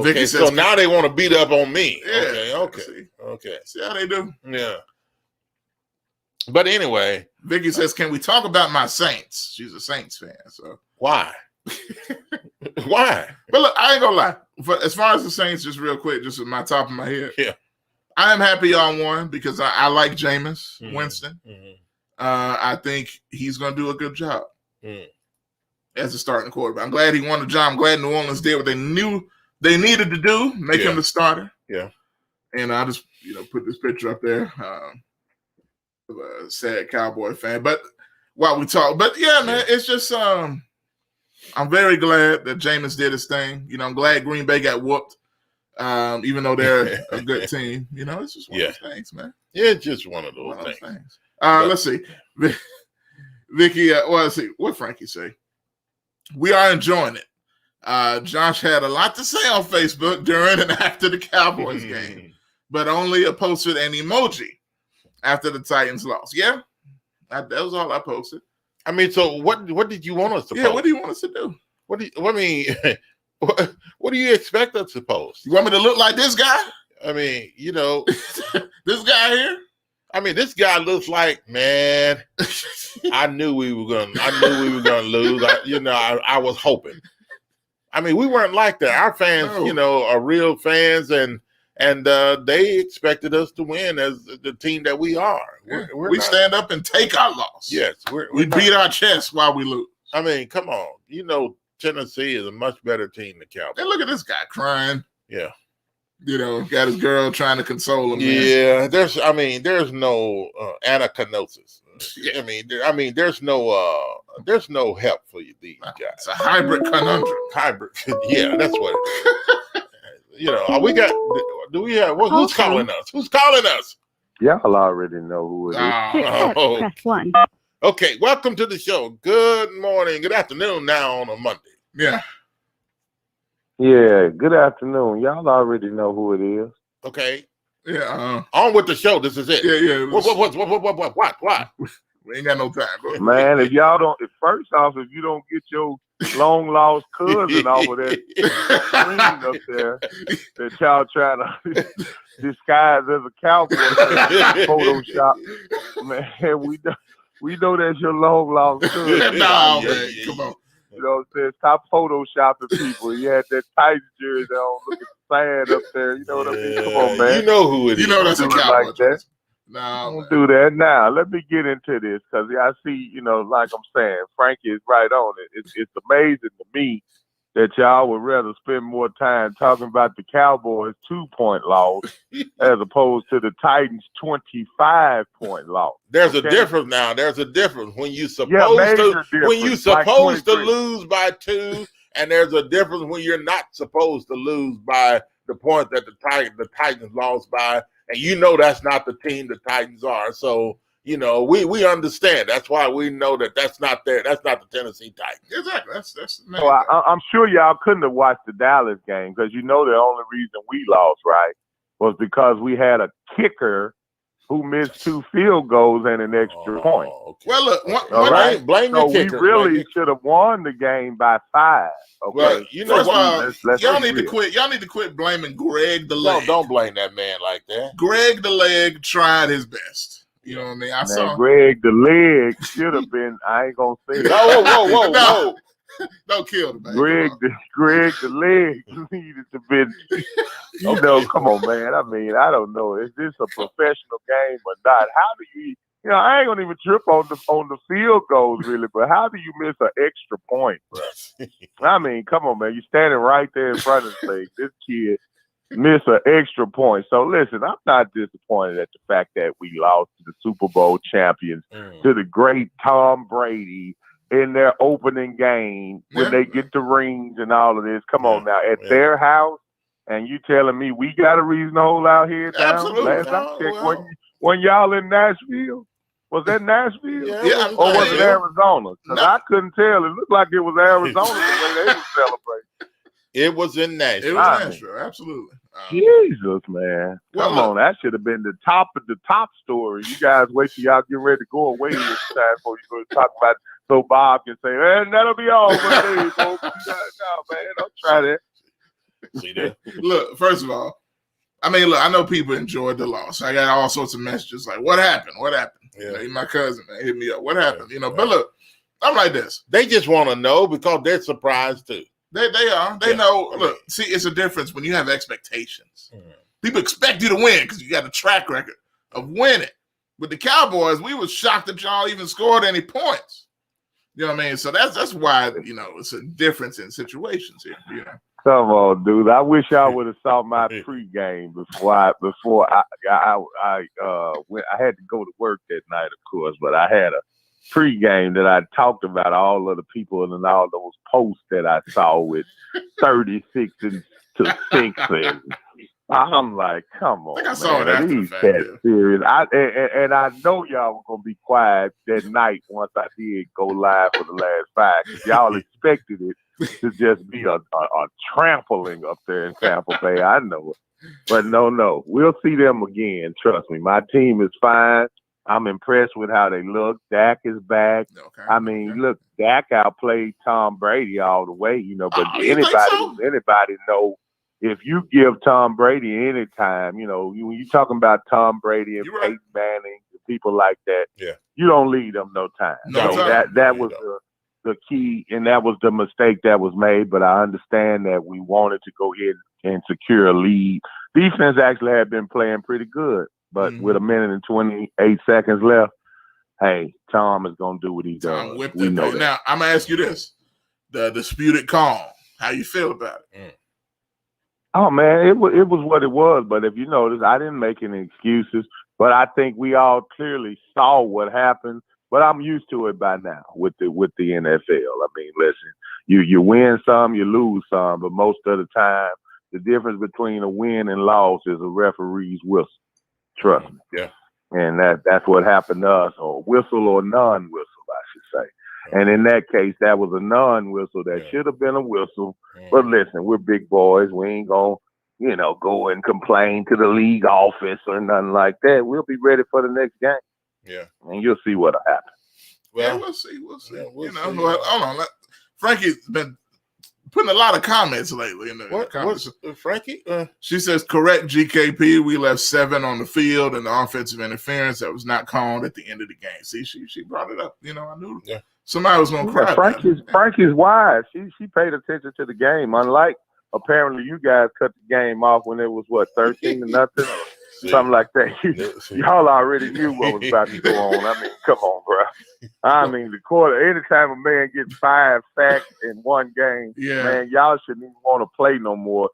Vicky says, so now they want to beat up on me. Yeah, Okay. See how they do? Yeah. But anyway, Vicky says, "Can we talk about my Saints?" She's a Saints fan. So why? Why? But look, I ain't gonna lie. As far as the Saints, just real quick, just at my top of my head. Yeah. I am happy y'all won because I like Jameis Winston. Mm-hmm. I think he's going to do a good job as a starting quarterback. I'm glad he won the job. I'm glad New Orleans did what they knew they needed to do, make him the starter. Yeah. And I just, put this picture up there of a sad Cowboy fan. But while we talk, man, it's just I'm very glad that Jameis did his thing. I'm glad Green Bay got whooped. Even though they're a good team, it's just one of those things, man. Yeah, it's just one of those things. Let's see. Vicky, let's see. What Frankie say? We are enjoying it. Josh had a lot to say on Facebook during and after the Cowboys game, but only posted an emoji after the Titans lost. Yeah, that was all I posted. I mean, so what did you want us to post? Yeah, what do you want us to do? What do you expect us to post? You want me to look like this guy? I mean, this guy here. I mean, this guy looks like, man. I knew we were gonna lose. I was hoping. I mean, we weren't like that. Our fans, are real fans, and they expected us to win as the team that we are. We stand up and take our loss. Yes, we beat our chest while we lose. I mean, come on, Tennessee is a much better team than Cowboys. And look at this guy crying. Yeah. Got his girl trying to console him. Yeah, there's no anachronosis. I mean, there's no help for you, these guys. It's a hybrid conundrum. Hybrid. Yeah, that's what it is. Do we have, who's calling us? Who's calling us? Y'all already know who it is. Press 1. Okay, welcome to the show. Good morning, good afternoon now on a Monday. Yeah. Yeah, good afternoon. Y'all already know who it is. Okay. Yeah. On with the show. This is it. Yeah. What? We ain't got no time. Man, if y'all don't, first off, if you don't get your long lost cousin off of that screen up there that y'all trying to disguise as a cowboy Photoshop, man, We know that's your long lost cousin. No, man, come on. You know what I'm saying? Stop photoshopping people. You had that Titan jersey on, looking sad up there. You know what I mean? Come on, man. You know who it is. You know that's a Do it Cowboy like that. No, Don't do that now. Let me get into this because I see, you know, like I'm saying, Frankie is right on it. It's amazing to me that y'all would rather spend more time talking about the Cowboys' 2-point loss as opposed to the Titans' 25-point loss. There's a difference now. There's a difference when you major difference, like supposed to 23. lose by 2, and there's a difference when you're not supposed to lose by the point that the Titans lost by, and you know that's not the team the Titans are. So you know we understand. That's why we know that that's not the Tennessee Titans. Exactly. That's So I'm sure y'all couldn't have watched the Dallas game because you know the only reason we lost, right, was because we had a kicker who missed 2 field goals and an extra point. Okay. Well, look, blame so your kicker. we really should have won the game by 5. Okay. Well, you know First of all, let's y'all be need to real. quit. Y'all need to quit blaming Greg the Leg. Don't blame that man like that. Greg the Leg tried his best. You know what I mean? I saw Greg the Leg should have been. I ain't gonna say it. Whoa. Don't kill the man. Greg the Leg needed to been. You know, come on, man. I mean, I don't know. Is this a professional game or not? How do you? You know, I ain't gonna even trip on the field goals really, but how do you miss an extra point? I mean, come on, man. You're standing right there in front of the thing. This kid miss an extra point. So listen, I'm not disappointed at the fact that we lost to the Super Bowl champions, to the great Tom Brady in their opening game when they get the rings and all of this. Come on now, at their house, and you telling me we got a reason to hold out here now? Absolutely. Last I checked, when y'all in Nashville. Was that Nashville? Yeah, or was it Arizona? Because I couldn't tell. It looked like it was Arizona the way they were celebrating. It was in Nashville. It was Nashville, absolutely. Jesus, man. Come on. That should have been the top of the top story. You guys wait till y'all get ready to go away this time before you go to talk about it. So Bob can say, and that'll be all for today, folks. No, man, don't try that. See that? Look, first of all, I mean, look, I know people enjoyed the loss. I got all sorts of messages like, what happened? What happened? Yeah. You know, my cousin, man, hit me up. What happened? You know, but look, I'm like this. They just want to know because they're surprised too. They are. They know. Look, see, it's a difference when you have expectations. People expect you to win because you got a track record of winning. With the Cowboys, we was shocked that y'all even scored any points. You know what I mean? So that's why, you know, it's a difference in situations here. You know. Come on, dude. I wish y'all would have saw my pregame before I went. I had to go to work that night, of course, but I had a pregame that I talked about all of the people and all those posts that I saw with 36 and to 6 and I'm like, come on, I saw it man. after the These fact, cats serious. And I know y'all were gonna be quiet that night once I did go live for the last 5. 'Cause y'all expected it to just be a trampling up there in Tampa Bay. I know it. But no. We'll see them again. Trust me. My team is fine. I'm impressed with how they look. Dak is back. I mean, look, Dak outplayed Tom Brady all the way, you know, but anybody know if you give Tom Brady any time, you know, when you're talking about Tom Brady and Peyton Manning, people like that, you don't leave them no time. That was the key, and that was the mistake that was made, but I understand that we wanted to go ahead and secure a lead. Defense actually had been playing pretty good, but with 1 minute and 28 seconds left, hey, Tom is going to do what he does. We know that. Now, I'm going to ask you this. The disputed call, how you feel about it? Oh, man, it was what it was, but if you notice, I didn't make any excuses, but I think we all clearly saw what happened. But I'm used to it by now with the NFL. I mean, listen, you win some, you lose some, but most of the time, the difference between a win and loss is a referee's whistle. Trust me. Yeah. And that's what happened to us, or whistle or non-whistle, I should say. And in that case, that was a non-whistle that should have been a whistle. But listen, we're big boys. We ain't going to, go and complain to the league office or nothing like that. We'll be ready for the next game. Yeah. And you'll see what'll happen. Well, we'll see. We'll see. Hold on. Frankie's been putting a lot of comments lately in the comments. Frankie? She says, correct GKP. We left 7 on the field and the offensive interference that was not called at the end of the game. See, she brought it up. You know, I knew somebody was going to cry. Frankie's wise. She paid attention to the game. Unlike apparently you guys cut the game off when it was 13-0, something like that. Y'all already knew what was about to go on. I mean, come on, bro. I mean, the quarter. Anytime a man gets 5 sacks in one game, man, y'all shouldn't even want to play no more.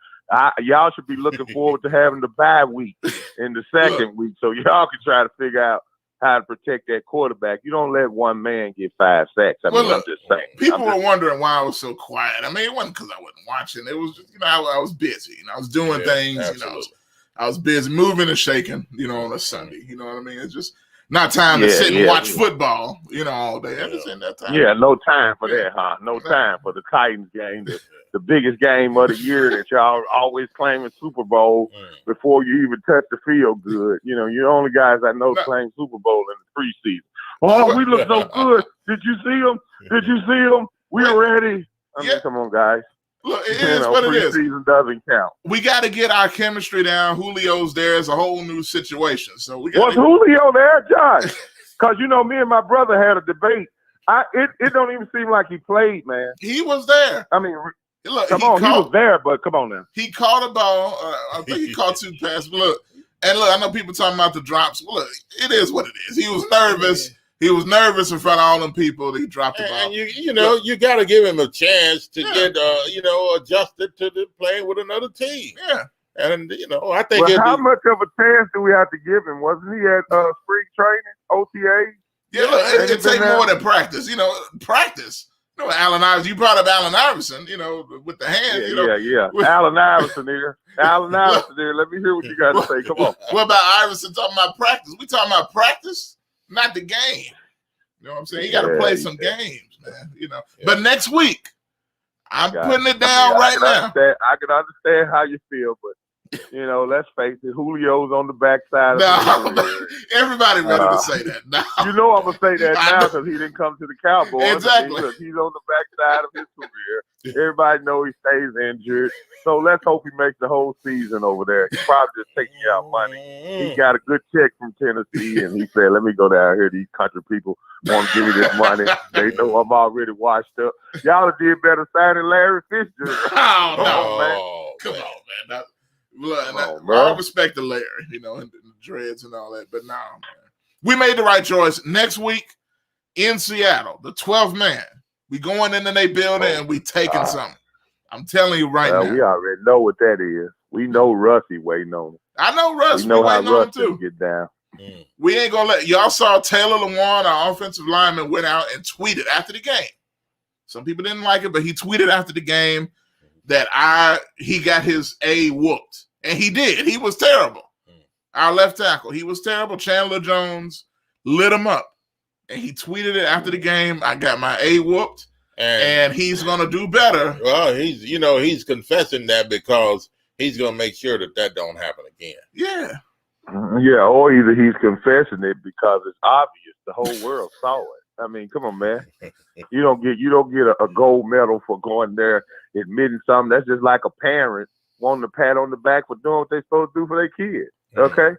Y'all should be looking forward to having the bye week in the second week, so y'all can try to figure out how to protect that quarterback. You don't let one man get 5 sacks. I mean, I'm just saying. People were wondering why I was so quiet. I mean, it wasn't because I wasn't watching. It was just, I was busy. I was doing things. Absolutely. I was busy moving and shaking, on a Sunday. You know what I mean? It's just not time to sit and watch football, all day. Ever seen that time? Yeah, no time for that, huh? No time for the Titans game, the biggest game of the year that y'all always claiming Super Bowl before you even touch the field good. You're the only guys I know claim Super Bowl in the preseason. Oh, we look so good. Did you see them? Did you see them? We're ready. I mean, come on, guys. Look, it is what it is. Preseason doesn't count. We got to get our chemistry down. Julio's there. It's a whole new situation. So we got. Was Julio there, Josh? Because me and my brother had a debate. It don't even seem like he played, man. He was there. I mean, look, he was there, but come on now. He caught a ball. I think he caught 2 passes. Look, I know people talking about the drops. Look, it is what it is. He was nervous. He was nervous in front of all them people that he dropped the ball. And you got to give him a chance to get, adjusted to playing with another team. Yeah. And, I think how much of a chance do we have to give him? Wasn't he at spring training, OTA? Yeah, look, it takes more than practice. Practice. Allen Iverson. You brought up Allen Iverson, with the hand. Yeah. Allen Iverson here. Allen Iverson here. Let me hear what you got to say. Come on. What about Iverson talking about practice? We talking about practice? Not the game. You know what I'm saying? You got to play some games, man. But next week, I'm putting it down right now. I can understand how you feel, but let's face it, Julio's on the backside of his career. Everybody ready to say that now. I'm gonna say that now because he didn't come to the Cowboys. Exactly. He's on the backside of his career. Everybody knows he stays injured. So let's hope he makes the whole season over there. He probably just taking out money. He got a good check from Tennessee, and he said, let me go down here. These country people want to give me this money. They know I'm already washed up. Y'all did better signing Larry Fitzgerald. Come on, man. All respect to Larry, and the dreads and all that. But no, man. We made the right choice. Next week in Seattle, the 12th man, we going into their building and we taking something. I'm telling you right now. We already know what that is. We know Rusty waiting on it. I know Russ. We know how Russ too. Get down. We ain't gonna let y'all saw Taylor Lewan, our offensive lineman, went out and tweeted after the game. Some people didn't like it, but he tweeted after the game that he got his A whooped. And he did. He was terrible. Our left tackle. He was terrible. Chandler Jones lit him up. And he tweeted it after the game. I got my A whooped. And he's going to do better. Well, he's confessing that because he's going to make sure that don't happen again. Yeah. Yeah, or either he's confessing it because it's obvious. The whole world saw it. I mean, come on, man. You don't get a gold medal for going there admitting something. That's just like a parent wanting to pat on the back for doing what they're supposed to do for their kids. Okay?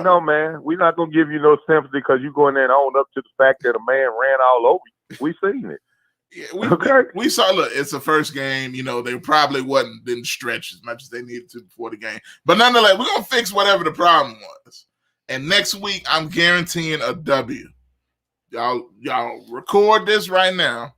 No, man. We're not going to give you no sympathy because you go in there and own up to the fact that a man ran all over you. We seen it. Yeah, we saw, look, it's the first game. They probably didn't stretch as much as they needed to before the game. But nonetheless, we're going to fix whatever the problem was. And next week, I'm guaranteeing a W. Y'all record this right now.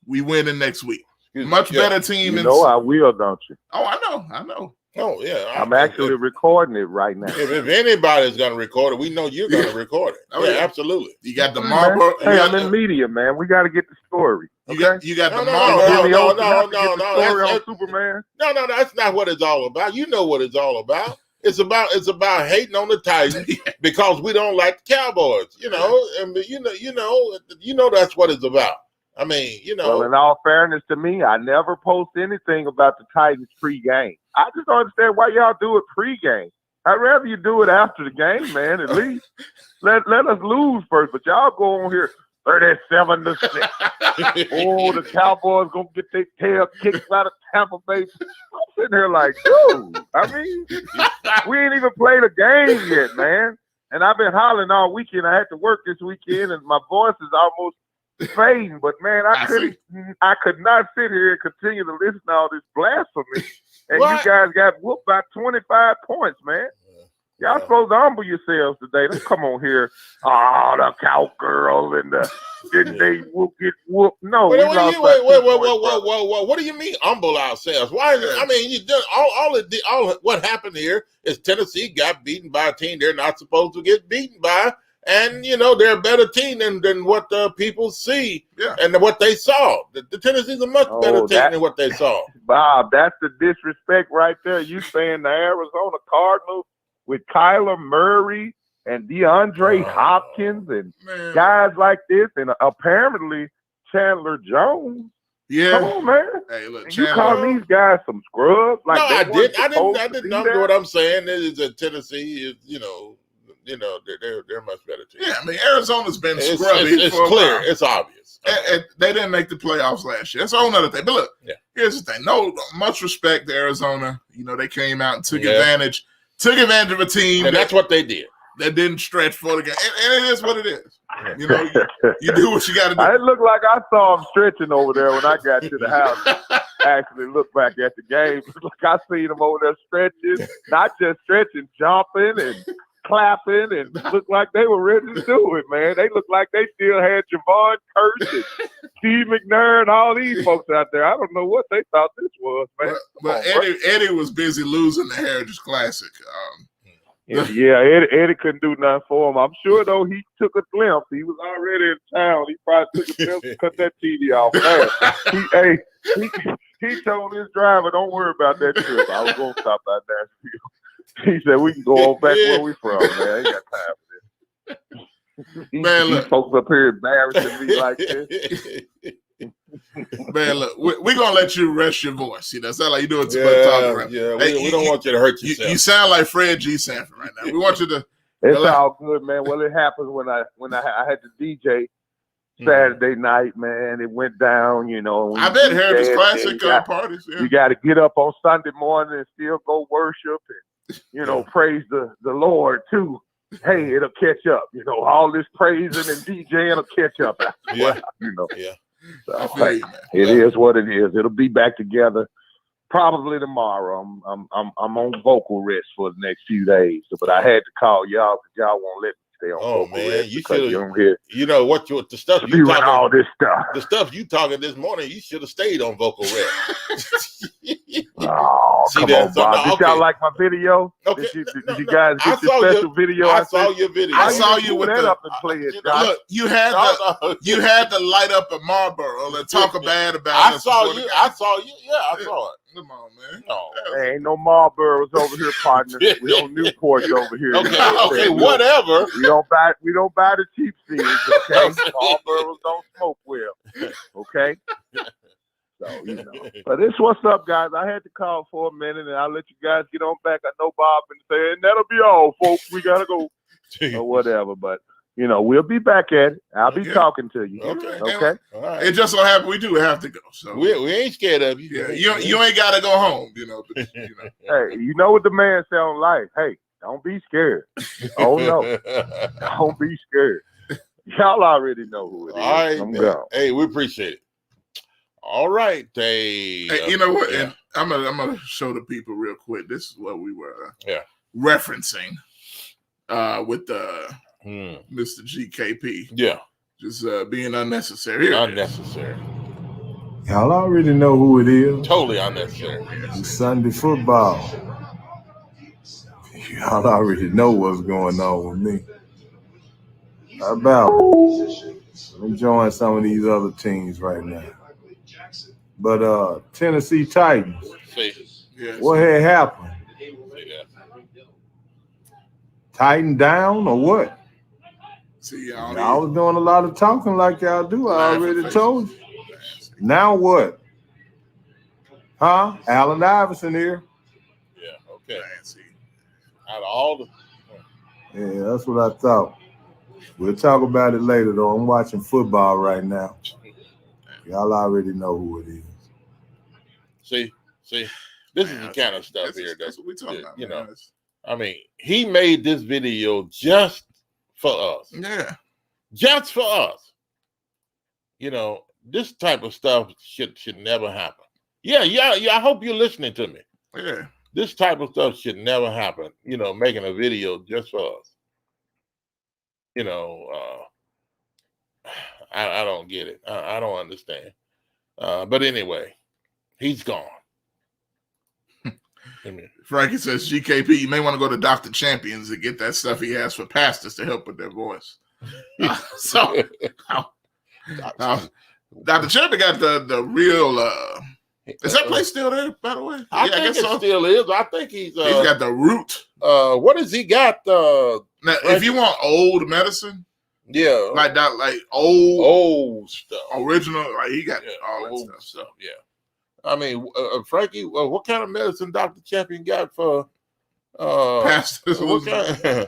We win in next week. Much better team. You know I will, don't you? Oh, I know. Oh, yeah. I'm actually recording it right now. If anybody's going to record it, we know you're going to record it. Oh, yeah, absolutely. You got the Marlboro. Hey, I'm in media, man. We got to get the story. Okay? You got the Marlboro. No, Superman. No, that's not what it's all about. You know what it's all about. It's about hating on the Titans because we don't like the Cowboys. And you know that's what it's about. I mean, Well, in all fairness to me, I never post anything about the Titans pregame. I just don't understand why y'all do it pregame. I'd rather you do it after the game, man. At least let us lose first. But y'all go on here. 37-6. Oh, the Cowboys gonna get their tail kicked out of Tampa Bay. I'm sitting here like, dude, I mean, we ain't even played a game yet, man. And I've been hollering all weekend. I had to work this weekend, and my voice is almost fading. But man, I could not sit here and continue to listen to all this blasphemy. And you guys got whooped by 25 points, man. Y'all supposed to humble yourselves today. Don't come on here. Oh, the cowgirl and the didn't they get whooped? No, Wait, we lost by 2 points, what do you mean humble ourselves? Why is it? I mean, you did all what happened here is Tennessee got beaten by a team they're not supposed to get beaten by, and they're a better team than what the people see and what they saw. The Tennessee's a much better team than what they saw. Bob, that's the disrespect right there. You saying the Arizona Cardinals with Kyler Murray and DeAndre Hopkins and guys like this, and apparently Chandler Jones. Yeah. Come on, man. Hey, look, you call these guys some scrubs? Like No, I didn't know what I'm saying is that Tennessee is, they're much better team. Yeah, I mean, Arizona's been scrubby. It's for a clear. while. It's obvious. And they didn't make the playoffs last year. That's a whole nother thing. But look, here's the thing. No, much respect to Arizona. They came out and took advantage of a team. And that's what they did. That didn't stretch for the game. And it is what it is. You do what you got to do. It looked like I saw him stretching over there when I got to the house. Actually looked back at the game. Like I seen him over there stretching, not just stretching, jumping and clapping, and looked like they were ready to do it, man. They looked like they still had Javon Curse and Steve McNair and all these folks out there. I don't know what they thought this was, man. But Eddie was busy losing the Heritage Classic. Eddie couldn't do nothing for him. I'm sure, though, he took a glimpse. He was already in town. He probably took a glimpse and cut that TV off fast. He told his driver, don't worry about that trip. I was going to stop by Nashville. He said, we can go on back where we from, man. I ain't got time for this. These folks up here embarrassing me like this. Man, look, we're going to let you rest your voice. That's not like you doing too much talking around. Yeah, we don't want you to hurt yourself. You sound like Fred G. Sanford right now. We want you to. It's all good, man. Well, it happens when I had to DJ Saturday night, man. It went down, I bet Heritage Classic parties. Yeah. You got to get up on Sunday morning and still go worship and, praise the Lord, too. Hey, it'll catch up. All this praising and DJing will catch up after a while, Yeah. So, hey, it is what it is. It'll be back together probably tomorrow. I'm on vocal rest for the next few days, but I had to call y'all because y'all won't let me stay on vocal rest. You should have. The stuff you talking, all this stuff. The stuff you talking this morning, you should have stayed on vocal rest. Oh, come on, Bob. Did y'all like my video? Okay. Did you guys get your special video? I saw your video. I saw you with that the up and play it, Josh. Look, you had to light up at Marlboro and talk bad about I saw you. Yeah, I saw it. Come on, man. No. There ain't no Marlboros over here, partner. We on Newports over here. Okay, whatever. We don't buy the cheap seeds, okay? Marlboros don't smoke well. Okay? So, But this what's up, guys. I had to call for a minute, and I'll let you guys get on back. I know Bob been saying, that'll be all, folks. We got to go. Or whatever, but, we'll be back at it. I'll be talking to you. Okay? All right. It just so happens we do have to go. So we ain't scared of you. Yeah, you ain't got to go home, But, Hey, you know what the man said on life? Hey, don't be scared. Oh, no. Don't be scared. Y'all already know who it is. All right, I'm gone. Hey, we appreciate it. All right, Dave. Hey, you know what? And I'm gonna show the people real quick. This is what we were referencing with Mr. GKP. Yeah, just being unnecessary. Unnecessary. Y'all already know who it is. Totally unnecessary. It's Sunday football. Y'all already know what's going on with me. How about let me join some of these other teams right now. But Tennessee Titans. What had happened? Titan down or what? See, y'all was doing a lot of talking like y'all do. I already told you. Now what? Huh? Allen Iverson here. Yeah, okay. Out of all the Yeah, that's what I thought. We'll talk about it later, though. I'm watching football right now. Y'all already know who it is. See, this is the kind of stuff here that's what we talking about. You man. know, I mean, he made this video just for us. Yeah, just for us. You know, this type of stuff should never happen. Yeah. I hope you're listening to me. Yeah, this type of stuff should never happen. You know, making a video just for us. You know, I don't get it. I don't understand. But anyway, he's gone. Frankie says, GKP, you may want to go to Dr. Champions and get that stuff he has for pastors to help with their voice. Dr. Champion got the real. Is that place still there, by the way? I think it still is. I think he's got the root. What has he got? Now, if you want old medicine, yeah, like that, like old stuff, original, like he got all that stuff. Yeah. I mean, Frankie, what kind of medicine Dr. Champion got for pastors? What kind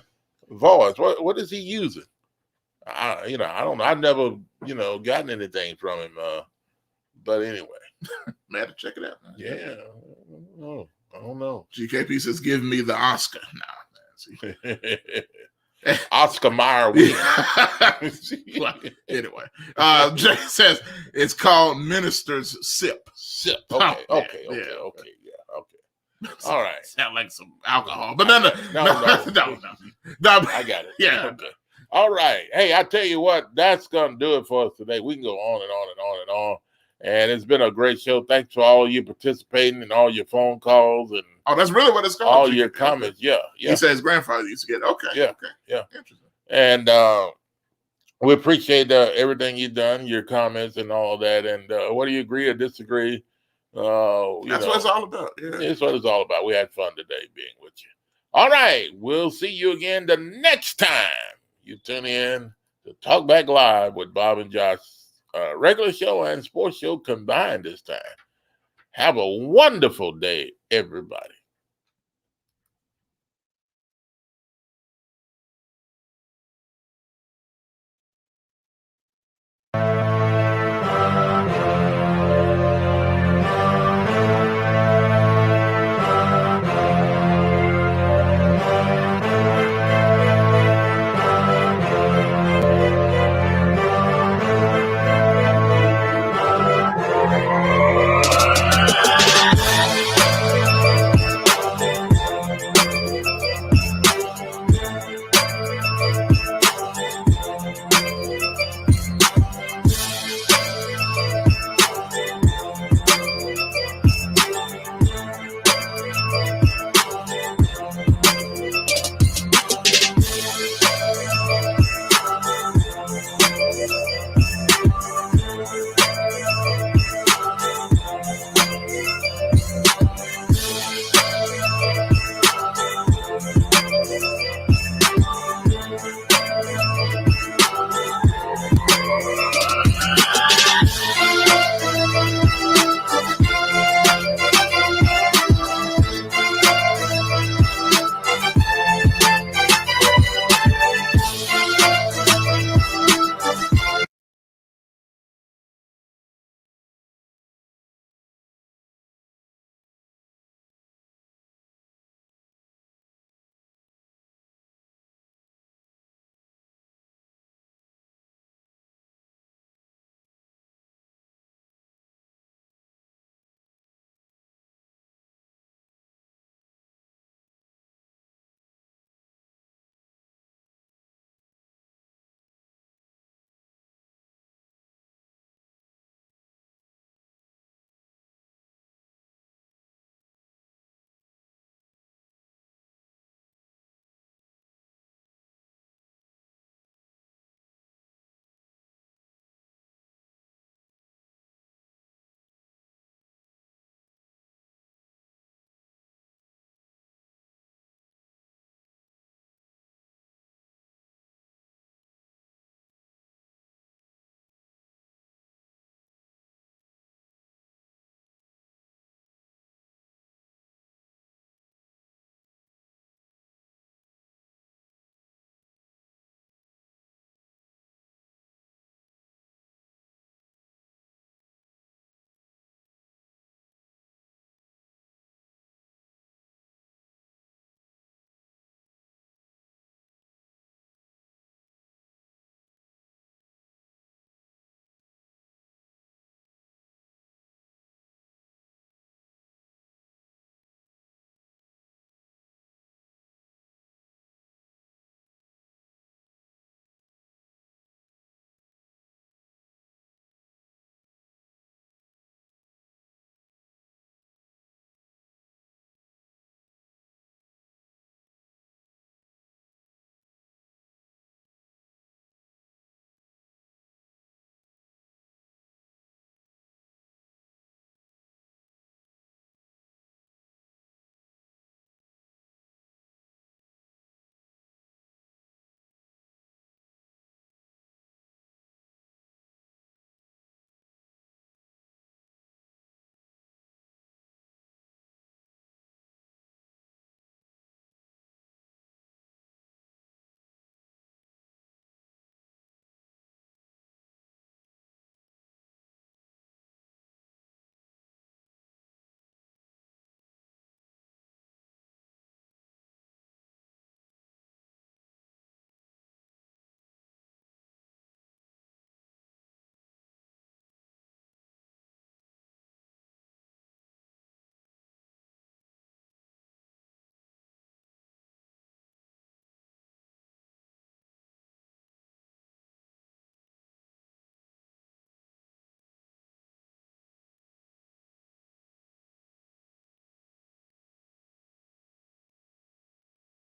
voice? What is he using? I don't know. I've never, gotten anything from him. But anyway, man, to check it out. Yeah, I don't know. GKP says, "Give me the Oscar." Nah, man. Oscar Mayer. Anyway, Jay says it's called Minister's Sip. Sip. Okay. All right. Sound like some alcohol, but no. I got it. Yeah. Okay. All right. Hey, I tell you what, that's gonna do it for us today. We can go on and on and on and on. And it's been a great show. Thanks for all you participating and all your phone calls and that's really what it's called. All your comments. Yeah. He said his grandfather used to get. Okay. Yeah. Interesting. And we appreciate everything you've done, your comments and all that. And whether you agree or disagree, that's what it's all about. Yeah. That's what it's all about. We had fun today being with you. All right. We'll see you again the next time you tune in to Talk Back Live with Bob and Josh. Regular show and sports show combined this time. Have a wonderful day, everybody.